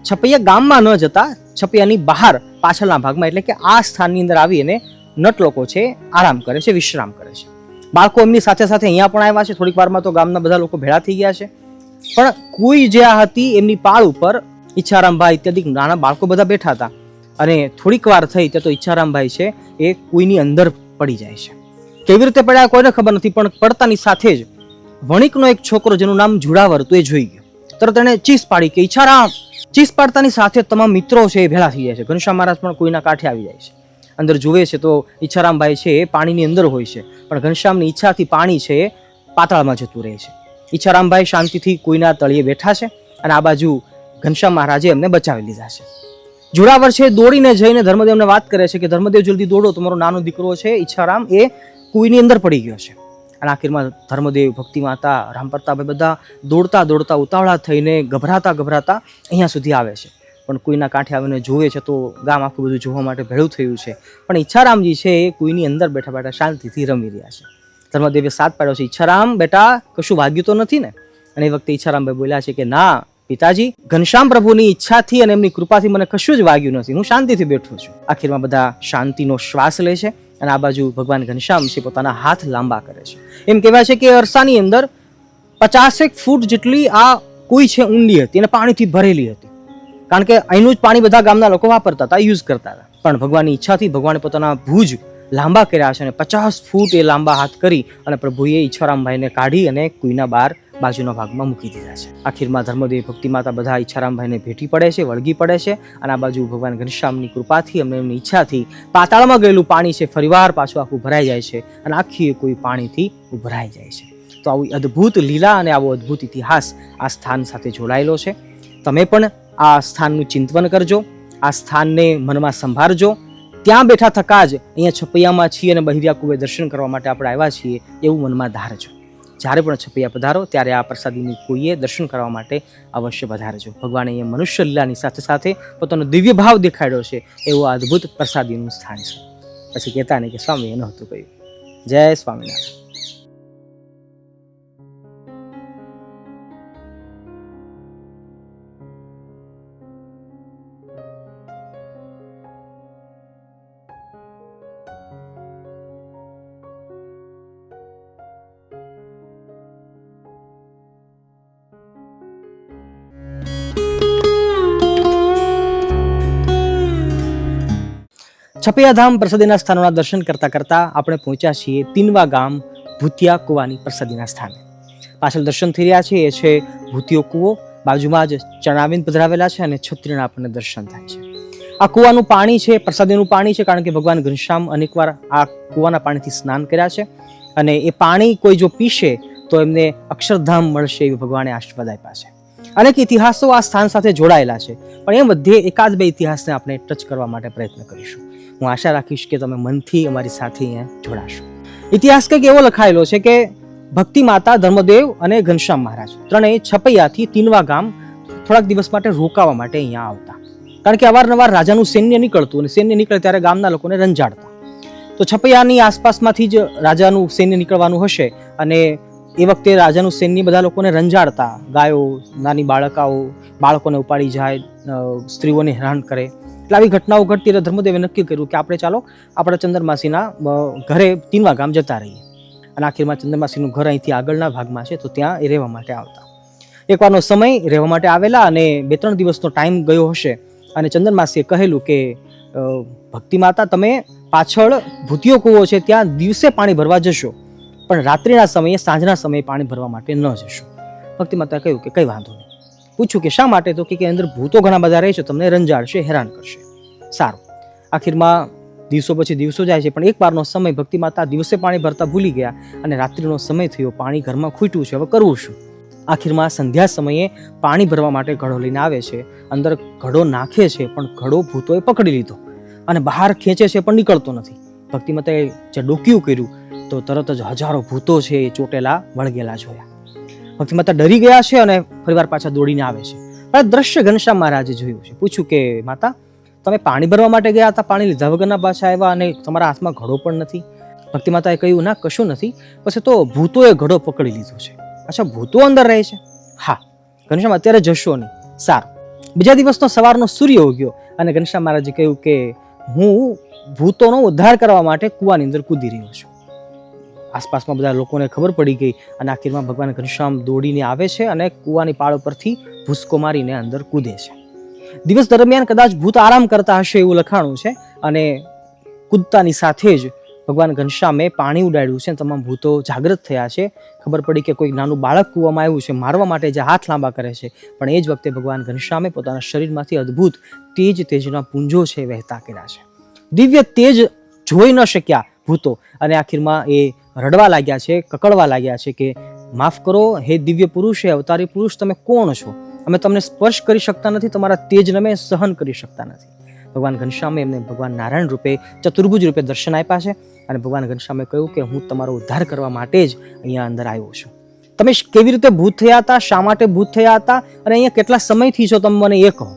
S1: છપૈયા ગામમાં ન જતા છપૈયાની બહાર પાછળના ભાગમાં એટલે કે આ સ્થાનની અંદર આવી અને નટ લોકો છે આરામ કરે છે, વિશ્રામ કરે છે. બાળકો એમની સાથે સાથે અહીંયા પણ આવ્યા છે. થોડીક વારમાં તો ગામના બધા લોકો ભેળા થઈ ગયા છે. પણ કોઈ જે આ હતી એમની પાળ ઉપર ઈચ્છારામભાઈ ઇત્યાદિ નાના બાળકો બધા બેઠા હતા અને થોડીક વાર થઈ ત્યાં તો ઈચ્છારામભાઈ છે એ કુઈની અંદર પડી જાય છે. કેવી રીતે પડ્યા કોઈને ખબર નથી, પણ પડતાની સાથે જ વણિકનો એક છોકરો જેનું નામ જુડાવર તો એ જોઈ ગયો. તરત એને ચીસ પાડી કે ઈચ્છારામ. ચીસ પાડતાની સાથે તમામ મિત્રો છે એ ભેળા થઈ જાય છે. ઘનશ્યામ મહારાજ પણ કોઈના કાંઠે આવી જાય છે. અંદર જુએ છે તો ઈચ્છારામભાઈ છે એ પાણીની અંદર હોય છે, પણ ઘનશ્યામની ઈચ્છાથી પાણી છે એ પાતાળમાં જતું રહે છે. ઈચ્છારામભાઈ શાંતિથી કોઈના તળિયે બેઠા છે અને આ બાજુ ઘનશ્યામ મહારાજે એમને બચાવી લીધા છે. જોડાવર છે દોડીને જઈને ધર્મદેવને વાત કરે છે કે ધર્મદેવ જલ્દી દોડો, તમારો નાનો દીકરો છે ઈચ્છારામ એ કુઈની અંદર પડી ગયો છે. અને આખીરમાં ધર્મદેવ, ભક્તિ માતા, રામ પ્રતાપભાઈ બધા દોડતા દોડતા ઉતાવળા થઈને ગભરાતા અહીંયા સુધી આવે છે. પણ કોઈના કાંઠે આવીને જોવે છે તો ગામ આખું બધું જોવા માટે ભેળું થયું છે. પણ ઈચ્છારામજી છે એ કોઈની અંદર બેઠા બેઠા શાંતિથી રમી રહ્યા છે. ધર્મદેવે સાથ પાડ્યો છે, ઈચ્છારામ બેટા કશું વાગ્યું તો નથી ને? અને એ વખતે ઈચ્છારામભાઈ બોલ્યા છે કે ના પિતાજી, ઘનશ્યામ પ્રભુની ઈચ્છાથી અને એમની કૃપાથી મને કશું જ વાગ્યું નથી, હું શાંતિથી બેઠો છું. આખીરમાં બધા શાંતિનો શ્વાસ લે છે અને આ બાજુ ભગવાન ઘનશ્યામ છે પોતાના હાથ લાંબા કરે છે. એમ કહેવાય છે કે અરસાની અંદર 50 ફૂટ જેટલી આ કુઈ છે ઊંડી હતી અને પાણીથી ભરેલી હતી. કારણ કે અહીંનું જ પાણી બધા ગામના લોકો વાપરતા હતા, યુઝ કરતા હતા. પણ ભગવાનની ઈચ્છાથી ભગવાને પોતાના ભુજ લાંબા કર્યા છે અને 50 ફૂટ એ લાંબા હાથ કરી અને પ્રભુએ ઈચ્છારામભાઈને કાઢી અને કુઈના બહાર બાજુના ભાગમાં મૂકી દીધા છે. આખીરમાં ધર્મદેવ, ભક્તિ માતા બધા ઈચ્છારામભાઈને ભેટી પડે છે, વળગી પડે છે અને આ બાજુ ભગવાન ઘનશ્યામની કૃપાથી અને એમની ઈચ્છાથી પાતાળમાં ગયેલું પાણી છે ફરીવાર પાછું આખું ભરાઈ જાય છે અને આખી કોઈ પાણીથી ઉભરાઈ જાય છે. તો આવી અદ્ભુત લીલા અને આવો અદ્ભુત ઇતિહાસ આ સ્થાન સાથે જોડાયેલો છે. તમે પણ આ સ્થાનનું ચિંતન કરજો, આ સ્થાનને મનમાં સંભાળજો. ત્યાં બેઠા થકા જ અહીંયા છપૈયામાં છીએ અને બહિરિયા કુવે દર્શન કરવા માટે આપણે આવ્યા છીએ એવું મનમાં ધારજો. જ્યારે પણ છપૈયા પધારો ત્યારે આ પ્રસાદીની કોઈએ દર્શન કરવા માટે અવશ્ય પધારજો. ભગવાને અહીંયા મનુષ્ય લીલાની સાથે સાથે પોતાનો દિવ્ય ભાવ દેખાડ્યો છે એવું આ અદ્ભુત પ્રસાદીનું સ્થાન છે. પછી કહેતા નહીં કે સ્વામીએ નહોતું કહ્યું. જય સ્વામિનારાયણ. છપૈયાધામ પ્રસાદીના સ્થાનોના દર્શન કરતા કરતા આપણે પહોંચ્યા છીએ તીનવા ગામ ભૂતિયા કુવાની પ્રસાદીના સ્થાને. પાછળ દર્શન થઈ રહ્યા છે એ છે ભૂતિયો કુવો. બાજુમાં જ ચણાવીન પધરાવેલા છે અને છત્રીના આપણને દર્શન થાય છે. આ કુવાનું પાણી છે પ્રસાદીનું પાણી છે, કારણ કે ભગવાન ઘનશ્યામ અનેકવાર આ કુવાના પાણીથી સ્નાન કર્યા છે અને એ પાણી કોઈ જો પીશે તો એમને અક્ષરધામ મળશે એવી ભગવાને આશીર્વાદ આપ્યા છે. અનેક ઇતિહાસો આ સ્થાન સાથે જોડાયેલા છે, પણ એ મધ્યે એકાદ બે ઇતિહાસને આપણે ટચ કરવા માટે પ્રયત્ન કરીશું. હું આશા રાખીશ કે તમે મનથી અમારી સાથે અહીંયા જોડાશો. ઇતિહાસ કંઈક એવો લખાયેલો છે કે ભક્તિ માતા, ધર્મદેવ અને ઘનશ્યામ મહારાજ ત્રણેય છપૈયાથી તીનવા ગામ થોડાક દિવસ માટે રોકાવા માટે અહીંયા આવતા. કારણ કે અવારનવાર રાજાનું સૈન્ય નીકળતું અને સૈન્ય નીકળે ત્યારે ગામના લોકોને રંજાડતા. તો છપૈયાની આસપાસમાંથી જ રાજાનું સૈન્ય નીકળવાનું હશે અને એ વખતે રાજાનું સૈન્ય બધા લોકોને રંજાડતા. ગાયો, નાની બાળકોને ઉપાડી જાય, સ્ત્રીઓને હેરાન કરે. એટલે આવી ઘટનાઓ ઘટતી એટલે ધર્મદેવે નક્કી કર્યું કે આપણે ચાલો આપણા ચંદ્રમાસીના ઘરે તીનવા ગામ જતા રહીએ. અને આખીરમાં ચંદ્રમાસીનું ઘર અહીંથી આગળના ભાગમાં છે, તો ત્યાં એ રહેવા માટે આવતા. એકવારનો સમય રહેવા માટે આવેલા અને 2-3 દિવસનો ટાઈમ ગયો હશે અને ચંદ્રમાસીએ કહેલું કે ભક્તિ માતા, તમે પાછળ ભૂતિયો કૂવો છે ત્યાં દિવસે પાણી ભરવા જશો, પણ રાત્રિના સમયે, સાંજના સમયે પાણી ભરવા માટે ન જશો. ભક્તિ માતાએ કહ્યું કે કંઈ વાંધો નહીં. પૂછ્યું કે શા માટે? તો કે અંદર ભૂતો ઘણા બધા રહે છે, તમને રંજાડશે, હેરાન કરશે. સારું. આખીરમાં દિવસો પછી દિવસો જાય છે, પણ એક વારનો સમય ભક્તિ માતા દિવસે પાણી ભરતા ભૂલી ગયા અને રાત્રિનો સમય થયો, પાણી ઘરમાં ખૂટ્યું છે, હવે કરવું શું? આખીરમાં સંધ્યા સમયે પાણી ભરવા માટે ઘડો લઈને આવે છે. અંદર ઘડો નાખે છે, પણ ઘડો ભૂતોએ પકડી લીધો અને બહાર ખેંચે છે પણ નીકળતો નથી. ભક્તિમતે જે ડોક્યું કર્યું તો તરત જ હજારો ભૂતો છે એ ચોટેલા વળગેલા જોયા. ભક્તિમાતા ડરી ગયા છે અને ફરીવાર પાછા દોડીને આવે છે. પણ આ દ્રશ્ય ઘનશ્યામ મહારાજે જોયું છે. પૂછ્યું કે માતા, તમે પાણી ભરવા માટે ગયા હતા, પાણી લીધા વગરના પાછા આવ્યા અને તમારા હાથમાં ઘડો પણ નથી. ભક્તિમાતાએ કહ્યું, ના કશું નથી, પછી તો ભૂતોએ ઘડો પકડી લીધો છે. અચ્છા, ભૂતો અંદર રહે છે? હા. ઘનશ્યામ, અત્યારે જશો નહીં. સારું. બીજા દિવસનો સવારનો સૂર્ય ઉગ્યો અને ઘનશ્યામ મહારાજે કહ્યું કે હું ભૂતોનો ઉદ્ધાર કરવા માટે કૂવાની અંદર કૂદી રહ્યો છું. આસપાસમાં બધા લોકોને ખબર પડી ગઈ અને આખીરમાં ભગવાન ઘનશ્યામ દોડીને આવે છે અને કૂવાની પાળ પરથી ભૂસકો મારીને અંદર કૂદે છે. દિવસ દરમિયાન કદાચ ભૂત આરામ કરતા હશે એવું લખાણું છે અને કૂદતાની સાથે જ ભગવાન ઘનશ્યામે પાણી ઉડાડ્યું છે. તમામ ભૂતો જાગૃત થયા છે. ખબર પડી કે કોઈ નાનું બાળક કૂવામાં આવ્યું છે, મારવા માટે જે હાથ લાંબા કરે છે. પણ એ જ વખતે ભગવાન ઘનશ્યામે પોતાના શરીરમાંથી અદ્ભુત તેજના પુંજો છે વહેતા કર્યા છે. દિવ્ય તેજ જોઈ ન શક્યા ભૂતો અને આખીરમાં એ રડવા લાગ્યા છે, કકડવા લાગ્યા છે કે માફ કરો હે દિવ્ય પુરુષ, હે અવતારી પુરુષ, તમે કોણ છો? અમે તમને સ્પર્શ કરી શકતા નથી, તમારા તેજને અમે સહન કરી શકતા નથી. ભગવાન ઘનશ્યામે એમને ભગવાન નારાયણ રૂપે, ચતુર્ભુજ રૂપે દર્શન આપ્યા છે અને ભગવાન ઘનશ્યામે કહ્યું કે હું તમારો ઉદ્ધાર કરવા માટે જ અહીંયા અંદર આવ્યો છું. તમે કેવી રીતે ભૂત થયા હતા, શા માટે ભૂત થયા હતા અને અહીંયા કેટલા સમયથી છો, તમે મને એ કહો.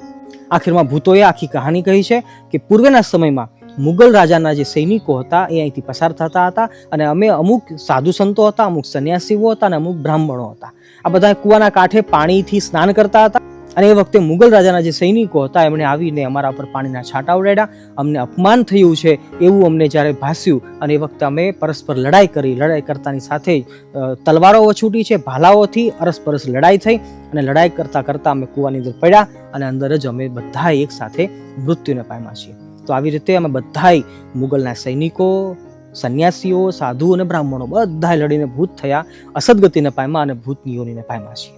S1: આખીરમાં ભૂતોએ આખી કહાની કહી છે કે પૂર્વના સમયમાં મુગલ રાજાના જે સૈનિકો હતા એ અહીંથી પસાર થતા હતા અને અમે અમુક સાધુ સંતો હતા, અમુક સંન્યાસીઓ હતા અને અમુક બ્રાહ્મણો હતા. આ બધા કૂવાના કાંઠે પાણીથી સ્નાન કરતા હતા અને એ વખતે મુગલ રાજાના જે સૈનિકો હતા એમણે આવીને અમારા ઉપર પાણીના છાંટા ઉડાડ્યા. અમને અપમાન થયું છે એવું અમને જ્યારે ભાસ્યું અને એ વખતે અમે પરસ્પર લડાઈ કરી. લડાઈ કરતાની સાથે તલવારો છૂટી છે, ભાલાઓથી અરસપરસ લડાઈ થઈ અને લડાઈ કરતા કરતા અમે કૂવાની અંદર પડ્યા અને અંદર જ અમે બધા એક સાથે મૃત્યુને પામ્યા છીએ. તો આવી રીતે અમે બધાય મુગલના સૈનિકો, સંન્યાસીઓ, સાધુ અને બ્રાહ્મણો બધા લડીને ભૂત થયા, અસદગતિને પામ્યા અને ભૂતની યોનિને પામ્યા છીએ.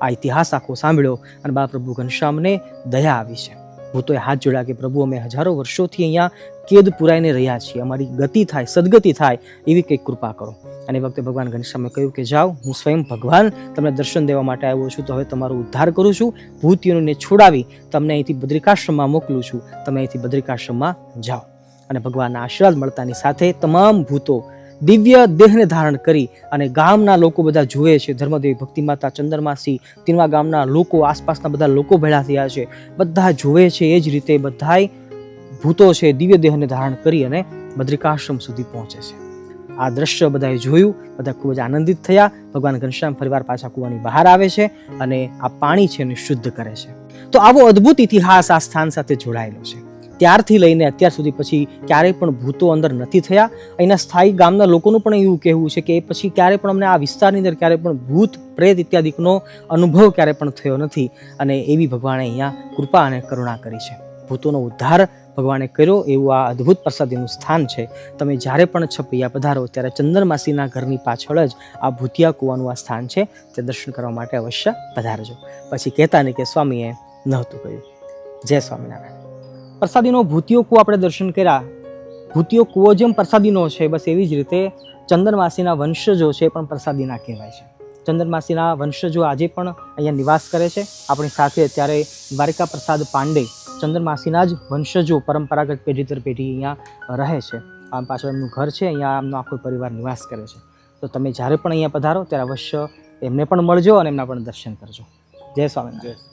S1: આ ઇતિહાસ આખો સાંભળ્યો અને બાળપ્રભુ ઘનશ્યામને દયા આવી છે. ભૂતોએ હાથ જોડ્યા કે પ્રભુ, અમે હજારો વર્ષોથી અહીંયા કેદ પુરાઈને રહ્યા છીએ, અમારી ગતિ થાય, સદગતિ થાય એવી કંઈક કૃપા કરો. અને એ વખતે ભગવાન ઘનશ્યામે કહ્યું કે જાઓ, હું સ્વયં ભગવાન તમને દર્શન દેવા માટે આવ્યો છું, તો હવે તમારો ઉદ્ધાર કરું છું. ભૂત યોનિને છોડાવી તમને અહીંથી બદ્રિકાશ્રમમાં મોકલું છું, તમે અહીંથી બદ્રિકાશ્રમમાં જાઓ. અને ભગવાનના આશીર્વાદ મળતાની સાથે તમામ ભૂતો દિવ્ય દેહને ધારણ કરી અને ગામના લોકો બધા જુએ છે. ધર્મદેવી, ભક્તિમાતા, ચંદ્રમાસી, તીનવા ગામના લોકો, આસપાસના બધા લોકો ભેળા થયા છે, બધા જુએ છે. એ જ રીતે બધાય ભૂતો છે દિવ્ય દેહને ધારણ કરી અને બદ્રિકાશ્રમ સુધી પહોંચે છે. આ દ્રશ્ય બધાએ જોયું, બધા ખૂબ જ આનંદિત થયા. ભગવાન ઘનશ્યામ ફરીવાર પાછા કૂવાની બહાર આવે છે અને આ પાણી છે એને શુદ્ધ કરે છે. તો આવો અદ્ભુત ઇતિહાસ આ સ્થાન સાથે જોડાયેલો છે. ત્યારથી લઈને અત્યાર સુધી પછી ક્યારેય પણ ભૂતો અંદર નથી થયા. અહીંના સ્થાયી ગામના લોકોનું પણ એવું કહેવું છે કે એ પછી ક્યારેય પણ અમને આ વિસ્તારની અંદર ક્યારેય પણ ભૂત, પ્રેત ઇત્યાદિકનો અનુભવ ક્યારેય પણ થયો નથી અને એવી ભગવાને અહીંયા કૃપા અને કરુણા કરી છે. ભૂતોનો ઉદ્ધાર ભગવાને કર્યો એવું આ અદ્ભુત પ્રસાદીનું સ્થાન છે. તમે જ્યારે પણ છપૈયા પધારો ત્યારે ચંદ્રમાસીના ઘરની પાછળ જ આ ભૂતિયા કૂવાનું આ સ્થાન છે, તે દર્શન કરવા માટે અવશ્ય પધારજો. પછી કહેતા નહીં કે સ્વામીએ નહોતું કહ્યું. જય સ્વામિનારાયણ. પ્રસાદીનો ભૂતિયો કૂવો આપણે દર્શન કર્યા. ભૂતિયો કૂવો જેમ પ્રસાદીનો છે, બસ એવી જ રીતે ચંદ્રમાસીના વંશજો છે પણ પ્રસાદીના કહેવાય છે. ચંદ્રમાસીના વંશજો આજે પણ અહીંયા નિવાસ કરે છે આપણી સાથે. અત્યારે દ્વારિકા પ્રસાદ પાંડે ચંદ્રમાસીના જ વંશજો પરંપરાગત પેઢી દર પેઢી અહીંયા રહે છે. આમ પાછળ એમનું ઘર છે, અહીંયા આમનો આખો પરિવાર નિવાસ કરે છે. તો તમે જ્યારે પણ અહીંયા પધારો ત્યારે અવશ્ય એમને પણ મળજો અને એમના પણ દર્શન કરજો. જય સ્વામિનારાયણ.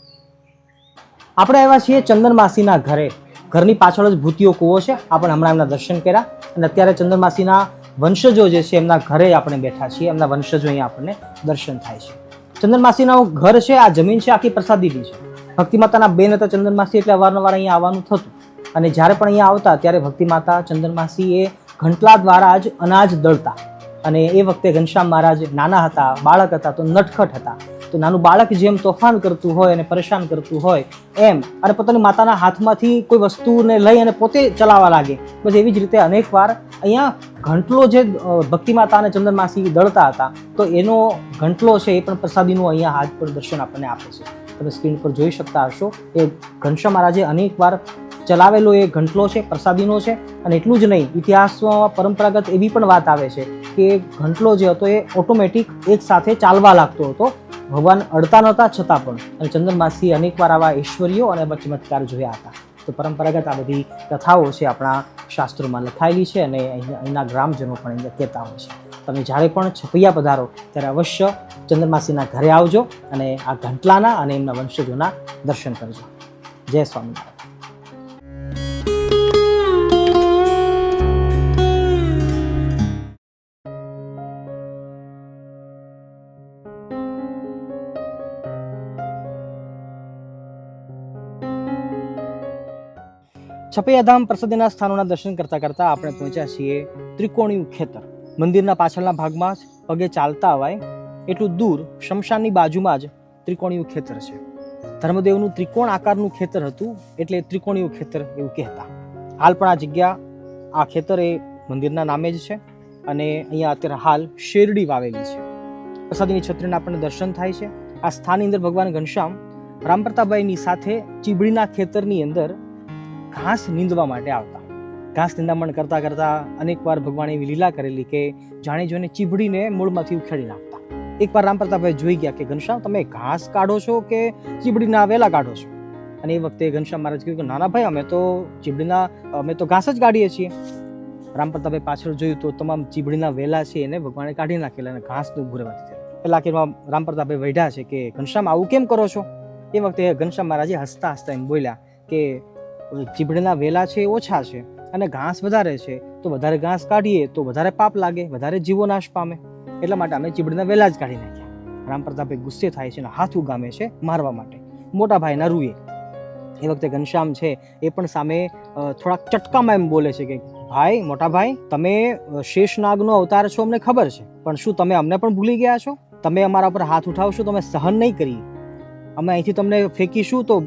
S1: આપણે આવ્યા છીએ ચંદ્રમાસીના ઘરે. ઘરની પાછળ જ ભૂતિયો કૂવો છે. આપણે હમણાં એમના દર્શન કર્યા અને અત્યારે ચંદ્રમાસીના વંશજો જે છે એમના ઘરે આપણે બેઠા છીએ. એમના વંશજો અહીંયા આપણને દર્શન થાય છે. ચંદ્રમાસીનું ઘર છે, આ જમીન છે આખી પ્રસાદીની છે. ભક્તિમાતાના બેન હતા ચંદ્રમાસી, એટલે અવારનવાર અહીંયા આવવાનું થતું અને જ્યારે પણ અહીંયા આવતા ત્યારે ભક્તિમાતા ચંદ્રમાસી એ ઘંટલા દ્વારા જ અનાજ દળતા. અને એ વખતે ઘનશ્યામ મહારાજ નાના હતા, બાળક હતા, તો નટખટ હતા. તો નાનું બાળક જેમ તોફાન કરતું હોય અને પરેશાન કરતું હોય એમ અને પોતાની માતાના હાથમાંથી કોઈ વસ્તુને લઈ અને પોતે ચલાવવા લાગે, બસ એવી જ રીતે અનેક વાર અહીંયા ઘંટલો જે ભક્તિમાતા અને ચંદ્રમાસી દળતા હતા તો એનો ઘંટલો છે એ પણ પ્રસાદીનું અહીંયા હાથ પર દર્શન આપણને આપે છે. તમે સ્ક્રીન પર જોઈ શકતા હશો. એ ઘનશ્યામ મહારાજે અનેક વાર ચલાવેલો એ ઘંટલો છે, પ્રસાદીનો છે. અને એટલું જ નહીં, ઇતિહાસમાં પરંપરાગત એવી પણ વાત આવે છે કે ઘંટલો જે હતો એ ઓટોમેટિક એક સાથે ચાલવા લાગતો હતો. ભગવાન અડતા નહોતા છતાં પણ. અને ચંદ્રમાસી અનેકવાર આવા ઐશ્વર્યો અને ચમત્કાર જોયા હતા. તો પરંપરાગત આ બધી કથાઓ છે આપણા શાસ્ત્રોમાં લખાયેલી છે અને અહીંના ગ્રામજનો પણ અહીંયા કહેતા હોય છે. તમે જ્યારે પણ છપૈયા પધારો ત્યારે અવશ્ય ચંદ્રમાસીના ઘરે આવજો અને આ ઘંટલાના અને એમના વંશજોના દર્શન કરજો. જય સ્વામિનારાયણ. છપૈયાધામ પ્રસિદ્ધના સ્થાનોના દર્શન કરતા કરતા આપણે પહોંચ્યા છીએ ત્રિકોણીયું ખેતર. મંદિરના પાછળના ભાગમાં જ પગે ચાલતા અવાય એટલું દૂર શમશાનની બાજુમાં જ ત્રિકોણીયું ખેતર છે. ધર્મદેવનું ત્રિકોણ આકારનું ખેતર હતું એટલે ત્રિકોણીયું ખેતર એવું કહેતા. હાલ પણ આ જગ્યા, આ ખેતર એ મંદિરના નામે જ છે અને અહીંયા અત્યારે હાલ શેરડી વાવેલી છે. પ્રસાદીની છત્રીના આપણને દર્શન થાય છે. આ સ્થાનની અંદર ભગવાન ઘનશ્યામ રામપ્રતાપભાઈની સાથે ચીબડીના ખેતરની અંદર ઘાસ નીંદવા માટે આવતા. ઘાસ નિંદામણ કરતા કરતા અનેકવાર ભગવાને એવી લીલા કરેલી કે જાણે જોઈને ચીબડીને મૂળમાંથી ઉખેડી નાખતા. એકવાર રામપ્રતાપભાઈ જોઈ ગયા કે ઘનશ્યામ તમે ઘાસ કાઢો છો કે ચીબડીના વેલા કાઢો છો? અને એ વખતે ઘનશ્યામ મહારાજ કહ્યું કે નાના ભાઈ અમે તો ઘાસ જ કાઢીએ છીએ. રામપ્રતાપભાઈ પાછળ જોયું તો તમામ ચીબડીના વેલા છે એને ભગવાને કાઢી નાખેલા અને ઘાસનું ઉભું રહેવાથી થયેલું. પેલા આખીરમાં રામપ્રતાપભાઈ વઢ્યા છે કે ઘનશ્યામ આવું કેમ કરો છો? એ વખતે ઘનશ્યામ મહારાજે હસતા હસતા એમ બોલ્યા કે ચીબડીના વેલા છે એ ઓછા છે અને ઘાસ વધારે છે, તો વધારે ઘાસ કાઢીએ તો વધારે પાપ લાગે, વધારે જીવો નાશ પામે, એટલા માટે અમે ચીબડીના વેલા જ કાઢી નાખ્યા. રામપ્રતાપભાઈ ગુસ્સે થાય છે અને હાથ ઉગામે છે મારવા માટે મોટા ભાઈના રૂએ. એ વખતે ઘનશ્યામ છે એ પણ સામે થોડાક ચટકામાં એમ બોલે છે કે ભાઈ, મોટા ભાઈ, તમે શેષનાગનો અવતાર છો અમને ખબર છે, પણ શું તમે અમને પણ ભૂલી ગયા છો? તમે અમારા પર હાથ ઉઠાવશો તો અમે સહન નહીં કરીએ. અમે અહીંથી તમને ફેંકીશું તો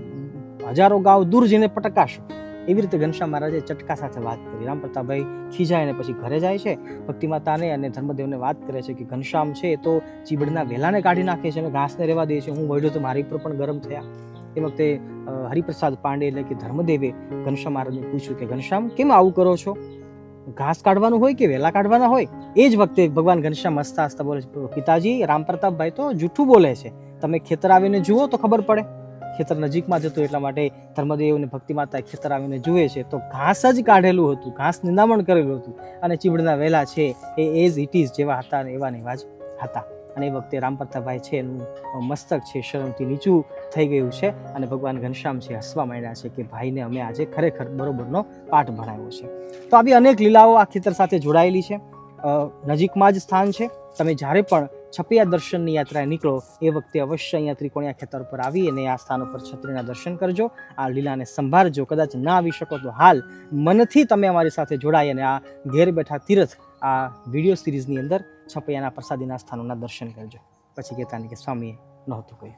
S1: હજારો ગાંવ દૂર જઈને પટકાશું. એવી રીતે ઘનશ્યામ મહારાજે ચટકા સાથે વાત કરી. રામપ્રતાપભાઈ ખીજાય અને પછી ઘરે જાય છે. ભક્તિ માતાને અને ધર્મદેવને વાત કરે છે કે ઘનશ્યામ છે એ તો ચીબડીના વેલાને કાઢી નાખે છે અને ઘાસને રહેવા દે છે. હું વળ્યો તો મારી પર પણ ગરમ થયા. એ વખતે હરિપ્રસાદ પાંડે એટલે કે ધર્મદેવે ઘનશ્યામ મહારાજને પૂછ્યું કે ઘનશ્યામ કેમ આવું કરો છો? ઘાસ કાઢવાનું હોય કે વેલા કાઢવાના હોય? એ જ વખતે ભગવાન ઘનશ્યામ હસતા હસતા બોલે છે, પિતાજી, રામપ્રતાપભાઈ તો જૂઠું બોલે છે, તમે ખેતર આવીને જુઓ તો ખબર પડે. ખેતર નજીકમાં જતું એટલા માટે ધર્મદેવ અને ભક્તિ માતા ખેતર આવીને જુએ છે તો ઘાસ જ કાઢેલું હતું, ઘાસ નિંદામણ કરેલું હતું અને ચીબડીના વેલા છે એ એઝ ઇટ ઇઝ જેવા હતા અને એવા ને એવા જ હતા. અને એ વખતે રામપ્રતાપભાઈ છે એનું મસ્તક છે શરમથી નીચું થઈ ગયું છે અને ભગવાન ઘનશ્યામ છે હસવા માંડ્યા છે કે ભાઈને અમે આજે ખરેખર બરોબરનો પાઠ ભણાવ્યો છે. તો આવી અનેક લીલાઓ આ ખેતર સાથે જોડાયેલી છે. નજીકમાં જ સ્થાન છે. તમે જ્યારે પણ છપૈયા દર્શનની યાત્રાએ નીકળો એ વખતે અવશ્ય અહીંયા ત્રિકોણીયા ખેતર પર આવી અને આ સ્થાન ઉપર છત્રીના દર્શન કરજો, આ લીલાને સંભાળજો. કદાચ ના આવી શકો તો હાલ મનથી તમે અમારી સાથે જોડાઈ અને આ ઘેર બેઠા તીર્થ આ વિડીયો સિરીઝની અંદર છપૈયાના પ્રસાદીના સ્થાનોના દર્શન કરજો. પછી કહેતા નહીં કે સ્વામીએ નહોતું કહ્યું.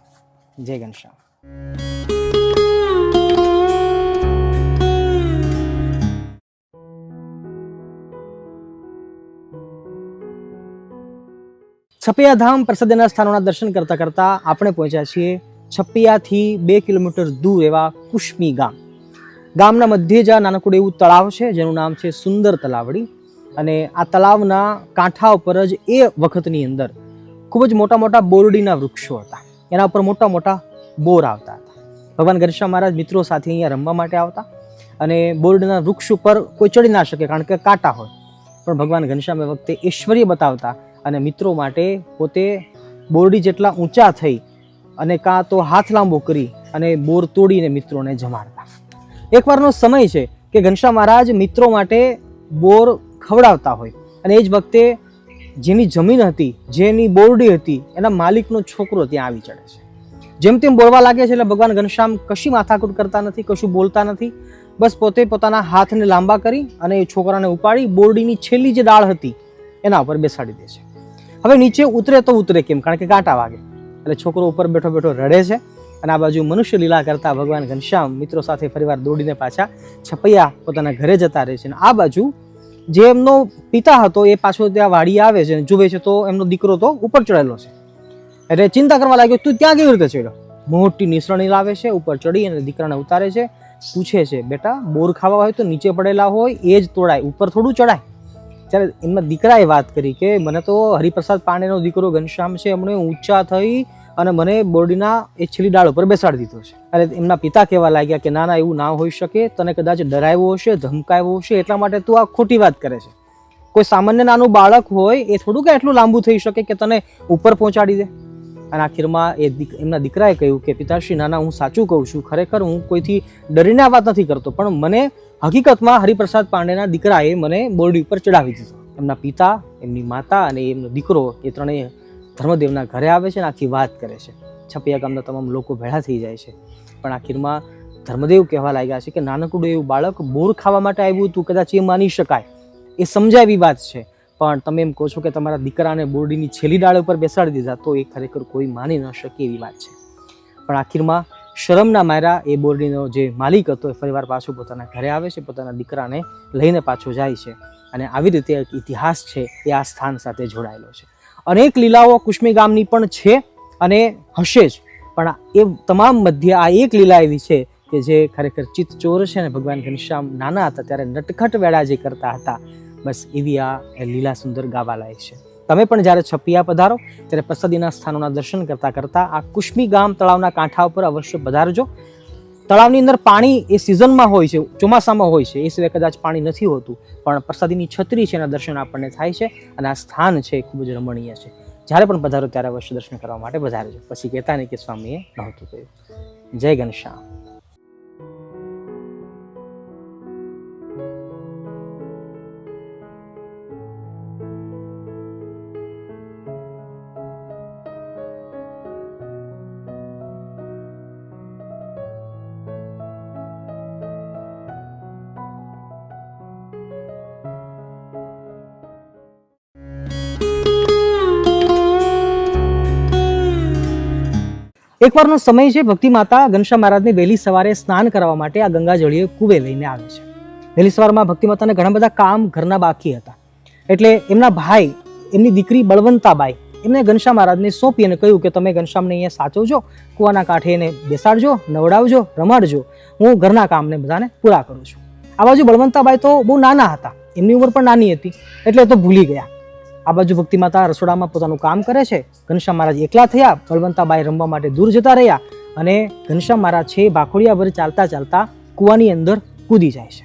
S1: જય ઘનશ્યામ. છપૈયાધામ પ્રસાદીના સ્થાનોના દર્શન કરતા કરતા આપણે પહોંચ્યા છીએ છપૈયાથી 2 કિલોમીટર દૂર એવા કુશ્મી ગામ. ગામના મધ્યે જ નાનકડું એવું તળાવ છે જેનું નામ છે સુંદર તલાવડી. અને આ તળાવના કાંઠા ઉપર જ એ વખતની અંદર ખૂબ જ મોટા મોટા બોરડીના વૃક્ષો હતા. એના ઉપર મોટા મોટા બોર આવતા હતા. ભગવાન ઘનશ્યામ મહારાજ મિત્રો સાથે અહીંયા રમવા માટે આવતા અને બોરડીના વૃક્ષ ઉપર કોઈ ચડી ના શકે કારણ કે કાંટા હોય, પણ ભગવાન ઘનશ્યામ એ વખતે ઐશ્વર્ય બતાવતા અને મિત્રો માટે પોતે બોરડી જેટલા ઊંચા થઈ અને કાં તો હાથ લાંબો કરી અને બોર તોડીને મિત્રોને જમાડતા. એકવારનો સમય છે કે ઘનશ્યામ મહારાજ મિત્રો માટે બોર ખવડાવતા હોય અને એ જ વખતે જેની જમીન હતી, જેની બોરડી હતી, એના માલિકનો છોકરો ત્યાં આવી ચડે છે. જેમ તેમ બોલવા લાગે છે એટલે ભગવાન ઘનશ્યામ કશી માથાકૂટ કરતા નથી, કશું બોલતા નથી. બસ પોતે પોતાના હાથને લાંબા કરી અને એ છોકરાને ઉપાડી બોરડીની છેલ્લી જે ડાળ હતી એના ઉપર બેસાડી દે છે. હવે નીચે ઉતરે તો ઉતરે કેમ? કારણ કે કાંટા વાગે. એટલે છોકરો ઉપર બેઠો બેઠો રડે છે અને આ બાજુ મનુષ્ય લીલા કરતા ભગવાન ઘનશ્યામ મિત્રો સાથે ફરીવાર દોડીને પાછા છપૈયા પોતાના ઘરે જતા રહે છે. અને આ બાજુ જે એમનો પિતા હતો એ પાછો ત્યાં વાડી આવે છે અને જુએ છે તો એમનો દીકરો તો ઉપર ચડેલો છે. એટલે ચિંતા કરવા લાગ્યો, તું ત્યાં કેવી રીતે ચડ્યો? મોટી નિસરણી લાવે છે, ઉપર ચડી અને દીકરાને ઉતારે છે. પૂછે છે, બેટા બોર ખાવા હોય તો નીચે પડેલા હોય એ જ તોડાય, ઉપર થોડું ચડાય. ત્યારે એમના દીકરાએ વાત કરી કે મને તો હરિપ્રસાદ પાંડેનો દીકરો ઘનશ્યામ છે, એમણે ઊંચા થઈ અને મને બોરડીના એ છેલ્લી ડાળ ઉપર બેસાડી દીધો છે. અને એમના પિતા કહેવા લાગ્યા કે ના ના, એવું ના હોઈ શકે, તને કદાચ ડરાવ્યો હશે, ધમકાવ્યો હશે, એટલા માટે તું આ ખોટી વાત કરે છે. કોઈ સામાન્ય નાનું બાળક હોય એ થોડું કે એટલું લાંબુ થઈ શકે કે તને ઉપર પહોંચાડી દે. અને આખીરમાં એમના દીકરાએ કહ્યું કે પિતાશ્રી, નાના, હું સાચું કહું છું, ખરેખર હું કોઈથી ડરીને આ વાત નથી કરતો, પણ મને હકીકતમાં હરિપ્રસાદ પાંડેના દીકરાએ મને બોરડી ઉપર ચડાવી દીધો. એમના પિતા, એમની માતા અને એમનો દીકરો એ ત્રણેય ધર્મદેવના ઘરે આવે છે અને આખી વાત કરે છે. છપૈયા ગામના તમામ લોકો ભેળા થઈ જાય છે. પણ આખીરમાં ધર્મદેવ કહેવા લાગ્યા છે કે નાનકડું એવું બાળક બોર ખાવા માટે આવ્યું હતું, કદાચ એ માની શકાય, એ સમજાય એવી વાત છે, પણ તમે એમ કહો છો કે તમારા દીકરાને બોરડીની છેલ્લી ડાળ ઉપર બેસાડી દીધા, તો એ ખરેખર કોઈ માની ન શકે એવી વાત છે. પણ આખીરમાં શરમના માર્યા એ બોરડીનો જે માલિક હતો એ ફરીવાર પાછો પોતાના ઘરે આવે છે, પોતાના દીકરાને લઈને પાછો જાય છે. અને આવી રીતે એક ઇતિહાસ છે એ આ સ્થાન સાથે જોડાયેલો છે. અનેક લીલાઓ કુશ્મી ગામની પણ છે અને હશે જ, પણ એ તમામ મધ્ય આ એક લીલા એવી છે કે જે ખરેખર ચિત્તચોર છે. અને ભગવાન ઘનશ્યામ નાના હતા ત્યારે નટખટ વેળા જે કરતા હતા, બસ એવી આ લીલા સુંદર ગાવા લાયક છે. તમે પણ જ્યારે છપૈયા પધારો ત્યારે પ્રસાદીના સ્થાનોના દર્શન કરતા કરતા આ કુશ્મી ગામ તળાવના કાંઠા ઉપર અવશ્ય પધારજો. તળાવની અંદર પાણી એ સિઝનમાં હોય છે, ચોમાસામાં હોય છે, એ સિવાય કદાચ પાણી નથી હોતું, પણ પ્રસાદીની છત્રી છે એના દર્શન આપણને થાય છે. અને આ સ્થાન છે એ ખૂબ જ રમણીય છે. જ્યારે પણ પધારો ત્યારે અવશ્ય દર્શન કરવા માટે પધારજો. પછી કહેતા નહીં કે સ્વામીએ નહોતું કહ્યું. જય ઘનશ્યામ. એકવારનો સમય છે, ભક્તિ માતા ઘનશ્યામ મહારાજને વહેલી સવારે સ્નાન કરવા માટે આ ગંગાજળીય કુવે લઈને આવે છે. વહેલી સવારમાં ભક્તિ માતાને ઘણા બધા કામ ઘરના બાકી હતા, એટલે એમના ભાઈ, એમની દીકરી બળવંતાબાઈ, એમને ઘનશ્યામ મહારાજને સોંપી અને કહ્યું કે તમે ઘનશ્યામને અહીંયા સાચવજો, કુવાના કાંઠે એને બેસાડજો, નવડાવજો, રમાડજો, હું ઘરના કામને બધાને પૂરા કરું છું. આ બાજુ બળવંતાબાઈ તો બહુ નાના હતા, એમની ઉંમર પણ નાની હતી, એટલે તો ભૂલી ગયા. આ બાજુ ભક્તિ માતા રસોડામાં પોતાનું કામ કરે છે. ઘનશ્યામ મહારાજ એકલા થયા, બળવંતાબાઈ રમવા માટે દૂર જતા રહ્યા અને ઘનશ્યામ મહારાજ છે બાખોડિયાભર ચાલતા ચાલતા કૂવાની અંદર કૂદી જાય છે.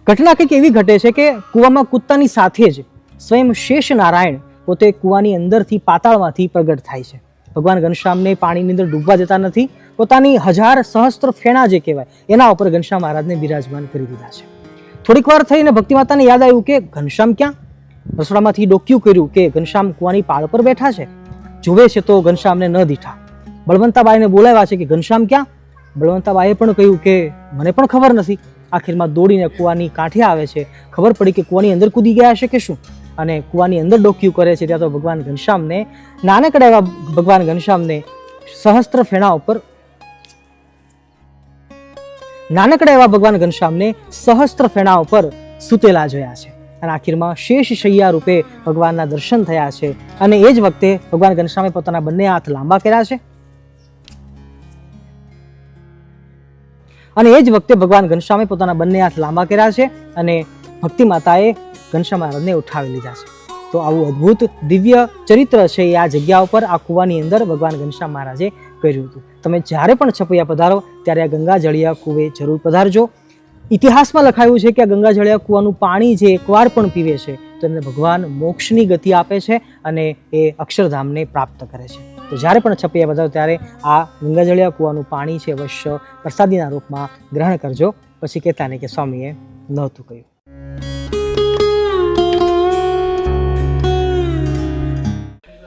S1: ઘટના કંઈક એવી ઘટે છે કે કૂવામાં કૂદતાની સાથે જ સ્વયં શેષ નારાયણ પોતે કૂવાની અંદરથી પાતાળમાંથી પ્રગટ થાય છે. ભગવાન ઘનશ્યામને પાણીની અંદર ડૂબવા દેતા નથી, પોતાની 1000 સહસ્ત્ર ફેણા જે કહેવાય એના ઉપર ઘનશ્યામ મહારાજને બિરાજમાન કરી દીધા છે. થોડીક વાર થઈને ભક્તિ માતાને યાદ આવ્યું કે ઘનશ્યામ ક્યાં? રસોડામાંથી ડોક્યું કર્યું કે ઘનશ્યામ કુવાની પાળ પર બેઠા છે. જોવે છે તો ઘનશ્યામને ન દીઠા. બળવંતાબાઈને બોલાવ્યા છે કે ઘનશ્યામ ક્યાં? બળવંતાબાઈએ પણ કહ્યું કે મને પણ ખબર નથી. આખીરમાં દોડીને કુવાની કાંઠે આવે છે. ખબર પડી કે કુવાની અંદર કૂદી ગયા છે કે શું, અને કુવાની અંદર ડોક્યું કરે છે. ત્યાં તો ભગવાન ઘનશ્યામને, નાનકડા એવા ભગવાન ઘનશ્યામને સહસ્ત્ર ફેણા ઉપર, નાનકડા એવા ભગવાન ઘનશ્યામને સહસ્ત્ર ફેણા ઉપર સૂતેલા જોયા છે. અને આખીરમાં શેષ શૈયા રૂપે ભગવાનના દર્શન થયા છે. અને એ જ વખતે ભગવાન ઘનશ્યામે પોતાના બંને હાથ લાંબા કર્યા છે. અને એ જ વખતે ભગવાન ઘનશ્યામે પોતાના બંને હાથ લાંબા કર્યા છે અને ભક્તિ માતાએ ઘનશ્યામ મહારાજને ઉઠાવી લીધા છે. તો આવું અદ્ભુત દિવ્ય ચરિત્ર છે એ આ જગ્યા ઉપર, આ કૂવાની અંદર ભગવાન ઘનશ્યામ મહારાજે કર્યું હતું. તમે જ્યારે પણ છપૈયા પધારો ત્યારે આ ગંગાજળિયા કૂવે જરૂર પધારજો. ઇતિહાસમાં લખાયું છે કે આ ગંગાજળિયા કૂવાનું પાણી જે એકવાર પણ પીવે છે તો એમને ભગવાન મોક્ષની ગતિ આપે છે અને એ અક્ષરધામને પ્રાપ્ત કરે છે. તો જ્યારે પણ છપૈયા પધારો ત્યારે આ ગંગાજળિયા કૂવાનું પાણી છે અવશ્ય પ્રસાદીના રૂપમાં ગ્રહણ કરજો. પછી કહેતા નહીં કે સ્વામીએ નહોતું કહ્યું.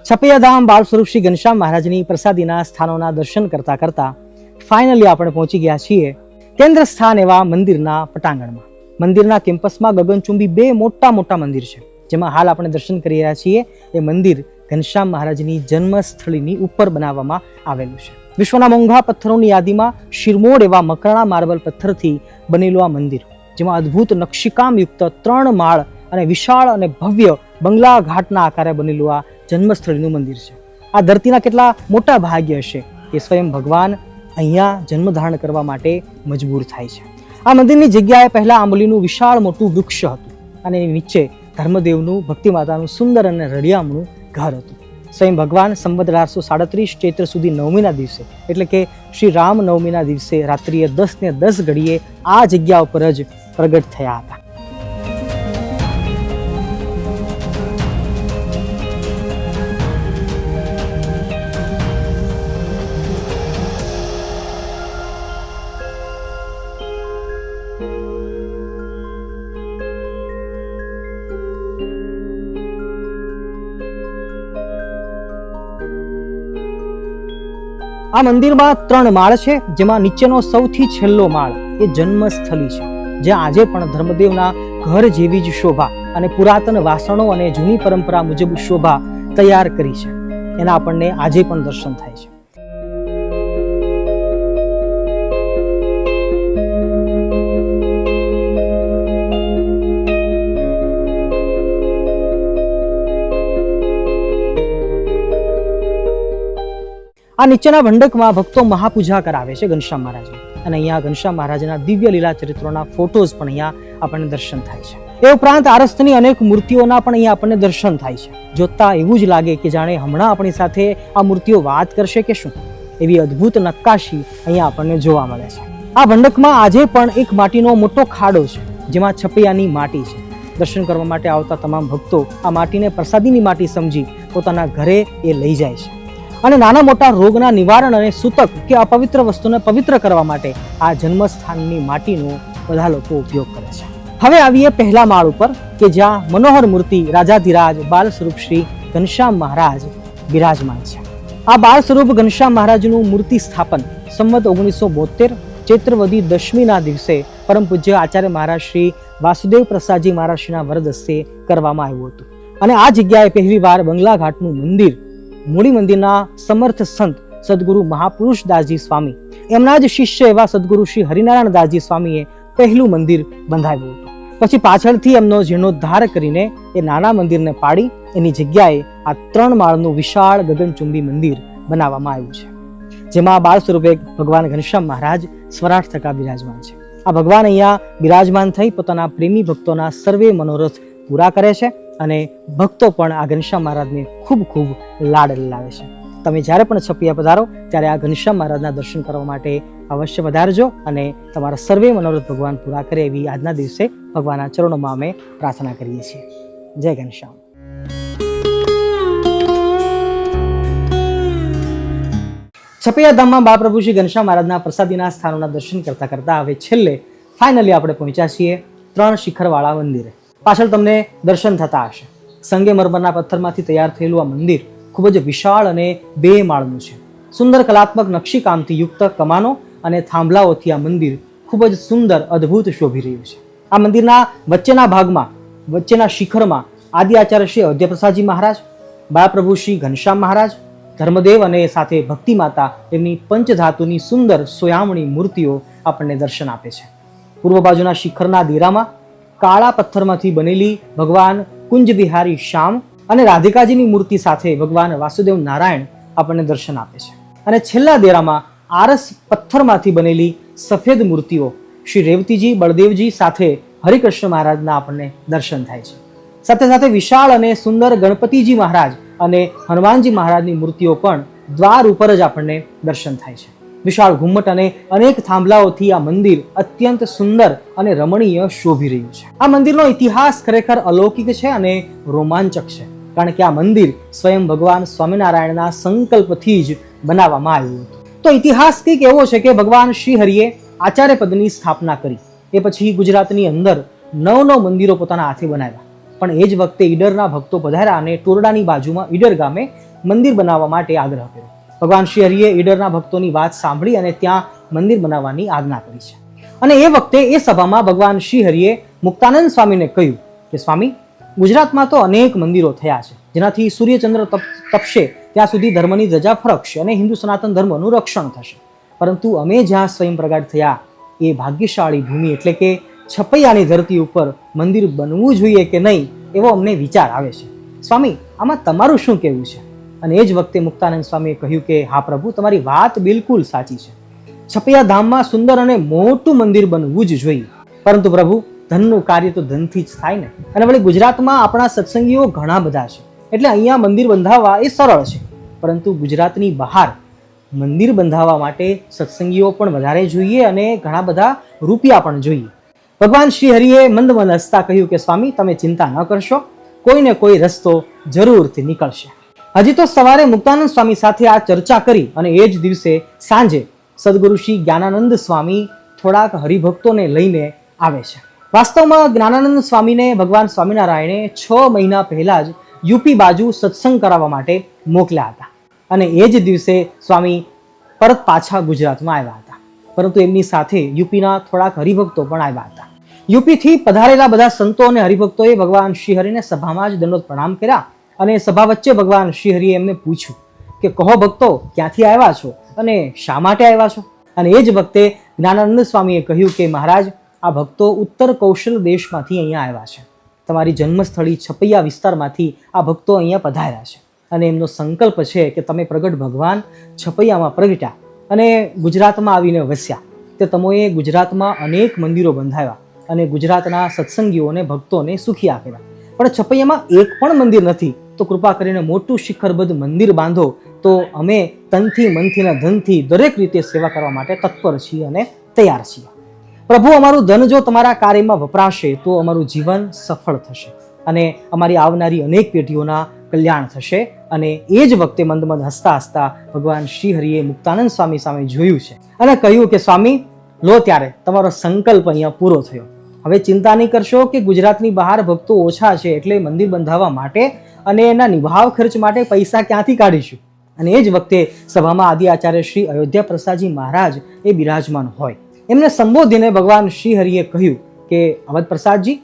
S1: છપૈયા ધામ બાળ સ્વરૂપ શ્રી ઘનશ્યામ મહારાજની પ્રસાદીના સ્થાનોના દર્શન કરતા કરતા ફાઇનલી આપણે પહોંચી ગયા છીએ કેન્દ્ર સ્થાન એવા મંદિરના પટાંગણમાં. મંદિરના કેમ્પસમાં ગગનચુંબી 2 મોટા મોટા મંદિર છે, જેમાં હાલ આપણે દર્શન કરી રહ્યા છીએ. એ મંદિર ઘનશ્યામ મહારાજની જન્મસ્થળીની ઉપર બનાવવામાં આવેલું છે. વિશ્વના મોંઘા પથ્થરોની યાદીમાં શિરમોર એવા મકરણા માર્બલ પથ્થરથી બનેલું આ મંદિર, જેમાં અદ્ભુત નકશીકામયુક્ત 3 માળ અને વિશાળ અને ભવ્ય બંગલા ઘાટના આકારે બનેલું આ જન્મસ્થળીનું મંદિર છે. આ ધરતીના કેટલા મોટા ભાગ્ય હશે કે સ્વયં ભગવાન અહીંયા જન્મ ધારણ કરવા માટે મજબૂર થાય છે. આ મંદિરની જગ્યાએ પહેલા આંબલીનું વિશાળ મોટું વૃક્ષ હતું અને એની નીચે ધર્મદેવનું, ભક્તિ માતાનું સુંદર અને રળિયામણું ઘર હતું. સ્વયં ભગવાન સંવત 1837 ચૈત્ર સુધી નવમીના દિવસે એટલે કે શ્રી રામ નવમીના દિવસે રાત્રિએ 10:10 આ જગ્યા ઉપર જ પ્રગટ થયા હતા. આ મંદિરમાં 3 માળ છે, જેમાં નીચેનો સૌથી છેલ્લો માળ એ જન્મસ્થળી છે, જ્યાં આજે પણ ધર્મદેવના ઘર જેવી જ શોભા અને પુરાતન વાસણો અને જૂની પરંપરા મુજબ શોભા તૈયાર કરી છે. એના આપણને આજે પણ દર્શન થાય છે. આ નીચેના મંડપમાં ભક્તો મહાપૂજા કરાવે છે ઘનશ્યામ મહારાજની, અને અહીંયા ઘનશ્યામ મહારાજના દિવ્ય લીલા ચરિત્રોના ફોટોઝ પણ અહીંયા આપણને દર્શન થાય છે. એ ઉપરાંત આરસની અનેક મૂર્તિઓના પણ અહીંયા આપણને દર્શન થાય છે. જોતા એવું જ લાગે કે જાણે હમણાં આપણી સાથે આ મૂર્તિઓ વાત કરશે કે શું. એવી અદ્ભુત નક્કાશી અહીંયા આપણને જોવા મળે છે. આ મંડપમાં આજે પણ એક માટીનો મોટો ખાડો છે, જેમાં છપૈયાની માટી છે. દર્શન કરવા માટે આવતા તમામ ભક્તો આ માટીને પ્રસાદીની માટી સમજી પોતાના ઘરે એ લઈ જાય છે, અને નાના મોટા રોગના નિવારણ અને સૂતક કે અપવિત્ર વસ્તુને પવિત્ર કરવા માટે આ જન્મસ્થાનની માટીનો બધા લોકો ઉપયોગ કરે છે. હવે આવીએ પહેલા માળ ઉપર કે જ્યાં મનોહર મૂર્તિ રાજાધિરાજ બાલ સ્વરૂપ શ્રી ઘનશ્યામ મહારાજ બિરાજમાન છે. આ બાળ સ્વરૂપ ઘનશ્યામ મહારાજનું મૂર્તિ સ્થાપન સંવત 1972 ચૈત્રવદી દશમીના દિવસે પરમ પૂજ્ય આચાર્ય મહારાજ શ્રી વાસુદેવ પ્રસાદજી મહારાજના વરદ હસ્તે કરવામાં આવ્યું હતું. અને આ જગ્યાએ પહેલી વાર બંગલા ઘાટનું મંદિર મૂળી મંદિરના સમર્થ સંત સદગુરુ મહાપુરુષ દાસજી સ્વામી, એમના જ શિષ્ય એવા સદગુરુ શ્રી હરિનારાયણ દાસજી સ્વામીએ પહેલું મંદિર બંધાવ્યું હતું. પછી પાછળથી એમનો જીર્ણોદ્ધાર કરીને એ નાના મંદિરને પાડી એની જગ્યાએ આ 3 માળનું વિશાળ ગગનચુંબી મંદિર બનાવવામાં આવ્યું છે, જેમાં બાળ સ્વરૂપે ભગવાન ઘનશ્યામ મહારાજ સ્વરાટ થકા બિરાજમાન છે. આ ભગવાન અહીંયા બિરાજમાન થઈ પોતાના પ્રેમી ભક્તોના સર્વે મનોરથ પૂરા કરે છે, અને ભક્તો પણ આ ઘનશ્યામ મહારાજને ખૂબ ખૂબ લાડ લાવે છે. તમે જ્યારે પણ છપૈયા પધારો ત્યારે આ ઘનશ્યામ મહારાજના દર્શન કરવા માટે અવશ્ય પધારજો, અને તમારા સર્વે મનોરથ ભગવાન પૂરા કરે એવી આજના દિવસે ભગવાનના ચરણોમાં અમે પ્રાર્થના કરીએ છીએ. જય ઘનશ્યામ. છપૈયા ધામમાં બાળપ્રભુ શ્રી ઘનશ્યામ મહારાજના પ્રસાદીના સ્થાનોના દર્શન કરતા કરતા હવે છેલ્લે ફાઇનલી આપણે પહોંચ્યા છીએ 3 શિખરવાળા મંદિરે. પાછળ તમને દર્શન થતા હશે. સંગેમરમરના પથ્થરમાંથી તૈયાર થયેલું આ મંદિર ખૂબ જ વિશાળ અને 2 માળનું છે. સુંદર કલાત્મક નકશીકામથી યુક્ત કમાનો અને થાંભલાઓથી આ મંદિર ખૂબ જ સુંદર અદ્ભુત શોભી રહ્યું છે. આ મંદિરના વચ્ચેના ભાગમાં વચ્ચેના શિખરમાં આદિ આચાર્ય શ્રી અયોધ્યાપ્રસાદજી મહારાજ, બાળપ્રભુ શ્રી ઘનશ્યામ મહારાજ, ધર્મદેવ અને સાથે ભક્તિ માતા એમની પંચધાતુની સુંદર સોયામણી મૂર્તિઓ આપણને દર્શન આપે છે. પૂર્વ બાજુના શિખરના દેરામાં કાળા પથ્થરમાંથી બનેલી ભગવાન કુંજ વિહારી શ્યામ અને રાધિકાજીની મૂર્તિ સાથે ભગવાન વાસુદેવ નારાયણ આપણને દર્શન આપે છે. અને છેલ્લા દેરામાં આરસ પથ્થરમાંથી બનેલી સફેદ મૂર્તિઓ શ્રી રેવતીજી, બળદેવજી સાથે હરિકૃષ્ણ મહારાજના આપણને દર્શન થાય છે. સાથે સાથે વિશાળ અને સુંદર ગણપતિજી મહારાજ અને હનુમાનજી મહારાજની મૂર્તિઓ પણ દ્વાર ઉપર જ આપણને દર્શન થાય છે. વિશાળ ઘુમ્મટ અને અનેક થાંભલાઓથી આ મંદિર અત્યંત સુંદર અને રમણીય શોભી રહ્યું છે. આ મંદિરનો ઇતિહાસ ખરેખર અલૌકિક છે અને રોમાંચક છે, કારણ કે આ મંદિર સ્વયં ભગવાન સ્વામિનારાયણના સંકલ્પથી જ બનાવવામાં આવ્યું હતું. તો ઇતિહાસ કંઈક એવો છે કે ભગવાન શ્રી હરિએ આચાર્ય પદની સ્થાપના કરી, એ પછી ગુજરાતની અંદર 9 મંદિરો પોતાના હાથે બનાવ્યા. પણ એ જ વખતે ઈડરના ભક્તો પધાર્યા અને ટોરડાની બાજુમાં ઈડર ગામે મંદિર બનાવવા માટે આગ્રહ કર્યો. ભગવાન શ્રી હરિએ ઈડરના ભક્તોની વાત સાંભળી અને ત્યાં મંદિર બનાવવાની આજ્ઞા કરી છે. અને એ વખતે એ સભામાં ભગવાન શ્રી હરિએ મુક્તાનંદ સ્વામીને કહ્યું કે સ્વામી, ગુજરાતમાં તો અનેક મંદિરો થયા છે, જેનાથી સૂર્યચંદ્ર તપશે ત્યાં સુધી ધર્મની ધજા ફરકશે અને હિન્દુ સનાતન ધર્મનું રક્ષણ થશે. પરંતુ અમે જ્યાં સ્વયં પ્રગટ થયા એ ભાગ્યશાળી ભૂમિ એટલે કે છપૈયાની ધરતી ઉપર મંદિર બનવું જોઈએ કે નહીં એવો અમને વિચાર આવે છે. સ્વામી, આમાં તમારું શું કહેવું છે? અને એ જ વખતે મુક્તાનંદ સ્વામીએ કહ્યું કે હા પ્રભુ, તમારી વાત બિલકુલ સાચી છે. છપૈયા ધામમાં સુંદર અને મોટું મંદિર બનવું જ જોઈએ, પરંતુ પ્રભુ, ધનનું કાર્ય તો ધનથી જ થાય ને. અને વળી ગુજરાતમાં આપણા સત્સંગીઓ ઘણા બધા છે, એટલે અહીંયા મંદિર બંધાવવા એ સરળ છે, પરંતુ ગુજરાતની બહાર મંદિર બંધાવવા માટે સત્સંગીઓ પણ વધારે જોઈએ અને ઘણા બધા રૂપિયા પણ જોઈએ. ભગવાન શ્રી હરિએ મંદ મંદ હસતા કહ્યું કે સ્વામી, તમે ચિંતા ન કરશો, કોઈને કોઈ રસ્તો જરૂરથી નીકળશે. હજી તો સવારે મુક્તાનંદ સ્વામી સાથે આ ચર્ચા કરી અને એ જ દિવસે સાંજે સદગુરુ શ્રી જ્ઞાનાનંદ સ્વામી થોડાક હરિભક્તોને લઈને આવે છે. વાસ્તવમાં જ્ઞાનાનંદ સ્વામીને ભગવાન સ્વામિનારાયણે 6 મહિના પહેલા જ યુપી બાજુ સત્સંગ કરાવવા માટે મોકલ્યા હતા અને એ જ દિવસે સ્વામી પરત પાછા ગુજરાતમાં આવ્યા હતા. પરંતુ એમની સાથે યુપીના થોડાક હરિભક્તો પણ આવ્યા હતા. યુપીથી પધારેલા બધા સંતો અને હરિભક્તોએ ભગવાન શ્રી હરિને સભામાં જ દંડોત પ્રણામ કર્યા અને સભા વચ્ચે ભગવાન શ્રી હરિએ એમને પૂછ્યું કે કહો ભક્તો, ક્યાંથી આવ્યા છો અને શા માટે આવ્યા છો? અને એ જ વખતે જ્ઞાનાનંદ સ્વામીએ કહ્યું કે મહારાજ, આ ભક્તો ઉત્તર કૌશલ દેશમાંથી અહીંયા આવ્યા છે. તમારી જન્મસ્થળી છપૈયા વિસ્તારમાંથી આ ભક્તો અહીંયા પધાર્યા છે અને એમનો સંકલ્પ છે કે તમે પ્રગટ ભગવાન છપૈયામાં પ્રગટ્યા અને ગુજરાતમાં આવીને વસ્યા. તે તમોએ ગુજરાતમાં અનેક મંદિરો બંધાવ્યા અને ગુજરાતના સત્સંગીઓને ભક્તોને સુખી કર્યા. પણ છપૈયામાં એક પણ મંદિર નથી, તો કૃપા કરીને મોટું શિખરબદ્ધ મંદિર બાંધો, તો અમે તનથી મનથી અને ધનથી દરેક રીતે સેવા કરવા માટે તત્પર છીએ અને તૈયાર છીએ. પ્રભુ, અમારું ધન જો તમારા કાર્યમાં વપરાશે તો અમારું જીવન સફળ થશે અને અમારી આવનારી અનેક પેઢીઓના કલ્યાણ થશે. અને એ જ વખતે મંદ મંદ હસતા હસતા ભગવાન શ્રી હરિએ મુક્તાનંદ સ્વામી સામે જોયું છે અને કહ્યું કે સ્વામી, લો ત્યારે તમારો સંકલ્પ અહીંયા પૂરો થયો. હવે ચિંતા નહીં કરશો કે ગુજરાતની બહાર ભક્તો ઓછા છે એટલે મંદિર બંધાવવા માટે અને એના નિભાવ ખર્ચ માટે પૈસા ક્યાંથી કાઢીશું? અને એ જ વખતે સભામાં આદિ આચાર્ય શ્રી અયોધ્યા પ્રસાદજી મહારાજ એ બિરાજમાન હોય. એમને સંબોધીને ભગવાન શ્રી હરિએ કહ્યું કે અવધ પ્રસાદજી,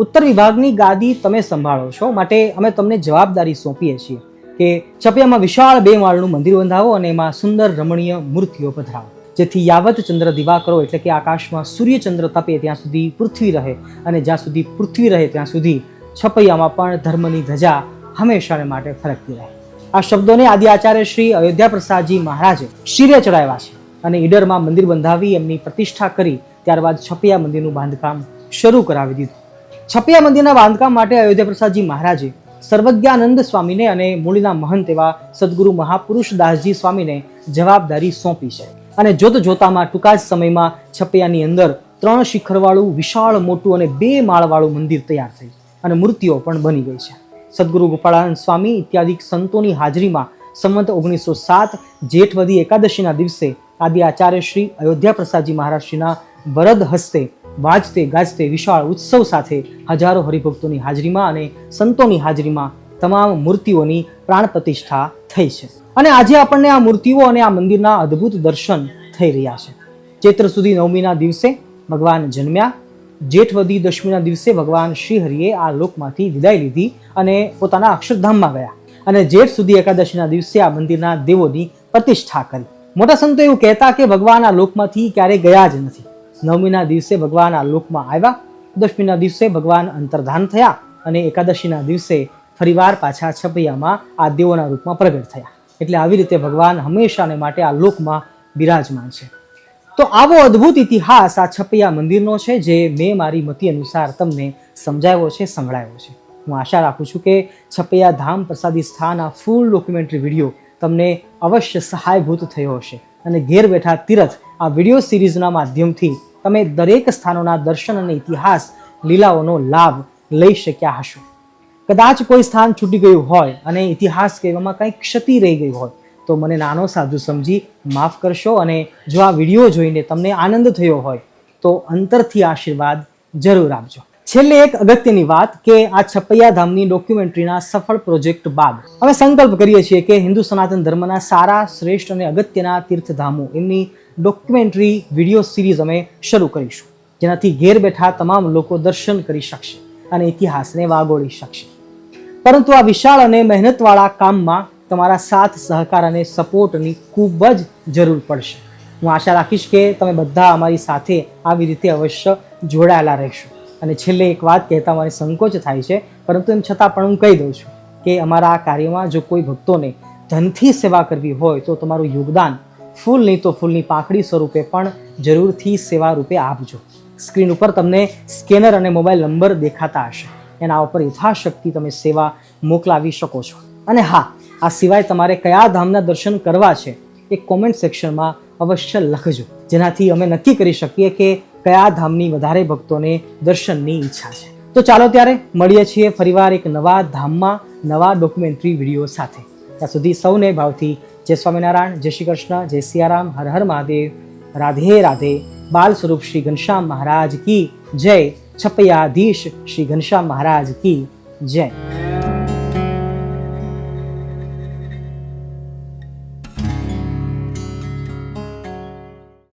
S1: ઉત્તર વિભાગની ગાદી તમે સંભાળો છો, માટે અમે તમને જવાબદારી સોંપીએ છીએ કે છપૈયામાં વિશાળ 2 માળનું મંદિર બંધાવો અને એમાં સુંદર રમણીય મૂર્તિઓ પધરાવો, જેથી યાવત ચંદ્ર દિવાકરો એટલે કે આકાશમાં સૂર્યચંદ્ર તપે ત્યાં સુધી પૃથ્વી રહે અને જ્યાં સુધી પૃથ્વી રહે ત્યાં સુધી છપૈયામાં પણ ધર્મની ધજા હંમેશાને માટે ફરકતી રહે. આ શબ્દોને આદિ આચાર્ય શ્રી અયોધ્યા પ્રસાદજી મહારાજે શિરે ચડાવ્યા છે અને ઈડરમાં મંદિર બંધાવી એમની પ્રતિષ્ઠા કરી ત્યારબાદ છપૈયા મંદિરનું બાંધકામ શરૂ કરાવી દીધું. છપૈયા મંદિરના બાંધકામ માટે અયોધ્યા પ્રસાદજી મહારાજે સર્વજ્ઞાનંદ સ્વામીને અને મૂળીના મહંત એવા સદગુરુ મહાપુરુષ દાસજી સ્વામીને જવાબદારી સોંપી છે. અને જોત જોતામાં ટૂંકા જ સમયમાં છપૈયાની અંદર 3 શિખરવાળું વિશાળ મોટું અને 2 માળવાળું મંદિર તૈયાર થઈ અને મૂર્તિઓ પણ બની ગઈ છે. સદગુરુ ગોપાળાનંદ સ્વામી ઇત્યાદિ સંતોની હાજરીમાં સંવત 1907 જેઠવદી એકાદશીના દિવસે આદિ આચાર્ય શ્રી અયોધ્યા પ્રસાદજી મહારાજશ્રીના વરદ હસ્તે વાજતે ગાજતે વિશાળ ઉત્સવ સાથે હજારો હરિભક્તોની હાજરીમાં અને સંતોની હાજરીમાં તમામ મૂર્તિઓની પ્રાણ પ્રતિષ્ઠા થઈ છે. અને આજે આપણને આ મૂર્તિઓ અને આ મંદિરના અદ્ભુત દર્શન થઈ રહ્યા છે. ચૈત્ર સુધી 9મીના દિવસે ભગવાન જન્મ્યા, જેઠવદી દશમીના દિવસે ભગવાન શ્રી હરિએ આ લોકમાંથી વિદાય લીધી અને પોતાના અક્ષરધામમાં ગયા અને જેઠ સુધી એકાદશીના દિવસે આ મંદિરના દેવોની પ્રતિષ્ઠા કરી. મોટા સંતો એવું કહેતા કે ભગવાન આ લોકમાંથી ક્યારેય ગયા જ નથી. 9મીના દિવસે ભગવાન આ લોકમાં આવ્યા, દશમીના દિવસે ભગવાન અંતર્ધાન થયા અને એકાદશીના દિવસે ફરીવાર પાછા છપૈયામાં આ દેવોના રૂપમાં પ્રગટ થયા. એટલે આવી રીતે ભગવાન હંમેશાને માટે આ લોકમાં બિરાજમાન છે. તો આવો અદ્ભુત ઇતિહાસ આ છપૈયા મંદિરનો છે, જે મેં મારી મતિ અનુસાર તમને સમજાવ્યો છે, સંભળાવ્યો છે. હું આશા રાખું છું કે છપૈયા ધામ પ્રસાદી સ્થાન આ ફૂલ ડોક્યુમેન્ટરી વિડીયો તમને અવશ્ય સહાયભૂત થયો હશે અને ઘેર બેઠા તીરથ આ વિડીયો સિરીઝના માધ્યમથી તમે દરેક સ્થાનોના દર્શન અને ઇતિહાસ લીલાઓનો લાભ લઈ શક્યા હશો. કદાચ કોઈ સ્થાન છૂટી ગયું હોય અને ઇતિહાસ કહેવામાં કંઈ ક્ષતિ રહી ગઈ હોય તો મને નાનો સાધુ સમજી માફ કરશો. અને જો આ વિડીયો જોઈને તમને આનંદ થયો હોય તો અંતરથી આશીર્વાદ જરૂર આપજો. છેલ્લે એક અગત્યની વાત કે આ છપૈયા ધામની ડોક્યુમેન્ટરીના સફળ પ્રોજેક્ટ બાદ અમે સંકલ્પ કરીએ છીએ કે હિન્દુ સનાતન ધર્મના સારા, શ્રેષ્ઠ અને અગત્યના તીર્થધામો એમની ડોક્યુમેન્ટરી વિડીયો સિરીઝ અમે શરૂ કરીશું, જેનાથી ઘેર બેઠા તમામ લોકો દર્શન કરી શકશે અને ઇતિહાસને વાગોળી શકશે. પરંતુ આ વિશાળ અને મહેનતવાળા કામમાં તમારા સાથ, સહકાર અને સપોર્ટની ખૂબ જ જરૂર પડશે. હું આશા રાખીશ કે તમે બધા અમારી સાથે આવી રીતે અવશ્ય જોડાયેલા રહેશો. અને છેલ્લે એક વાત કહેતા મારે સંકોચ થાય છે, પરંતુ એમ છતાં પણ હું કહી દઉં છું કે અમારા આ કાર્યમાં જો કોઈ ભક્તોને ધનથી સેવા કરવી હોય તો તમારું યોગદાન ફૂલ નહીં તો ફૂલની પાંખડી સ્વરૂપે પણ જરૂરથી સેવા રૂપે આપજો. સ્ક્રીન ઉપર તમને સ્કેનર અને મોબાઈલ નંબર દેખાતા હશે. એના ઉપર યથાશક્તિ તમે સેવા મોકલાવી શકો છો. અને હા, આ સિવાય તમારે કયા ધામના દર્શન કરવા છે એ કોમેન્ટ સેક્શનમાં અવશ્ય લખજો, જેનાથી અમે નક્કી કરી શકીએ કે કયા ધામની વધારે ભક્તોને દર્શનની ઈચ્છા છે. તો ચાલો ત્યારે મળીએ છીએ ફરીવાર એક નવા ધામમાં નવા ડોક્યુમેન્ટરી વિડીયો સાથે. ત્યાં સુધી સૌને ભાવથી જય સ્વામિનારાયણ, જય શ્રી કૃષ્ણ, જય સિયારામ, હર હર મહાદેવ, રાધે રાધે. બાલ સ્વરૂપ શ્રી ઘનશ્યામ મહારાજ કી જય. છપૈયાધીશ શ્રી ઘનશ્યામ મહારાજ કી જય.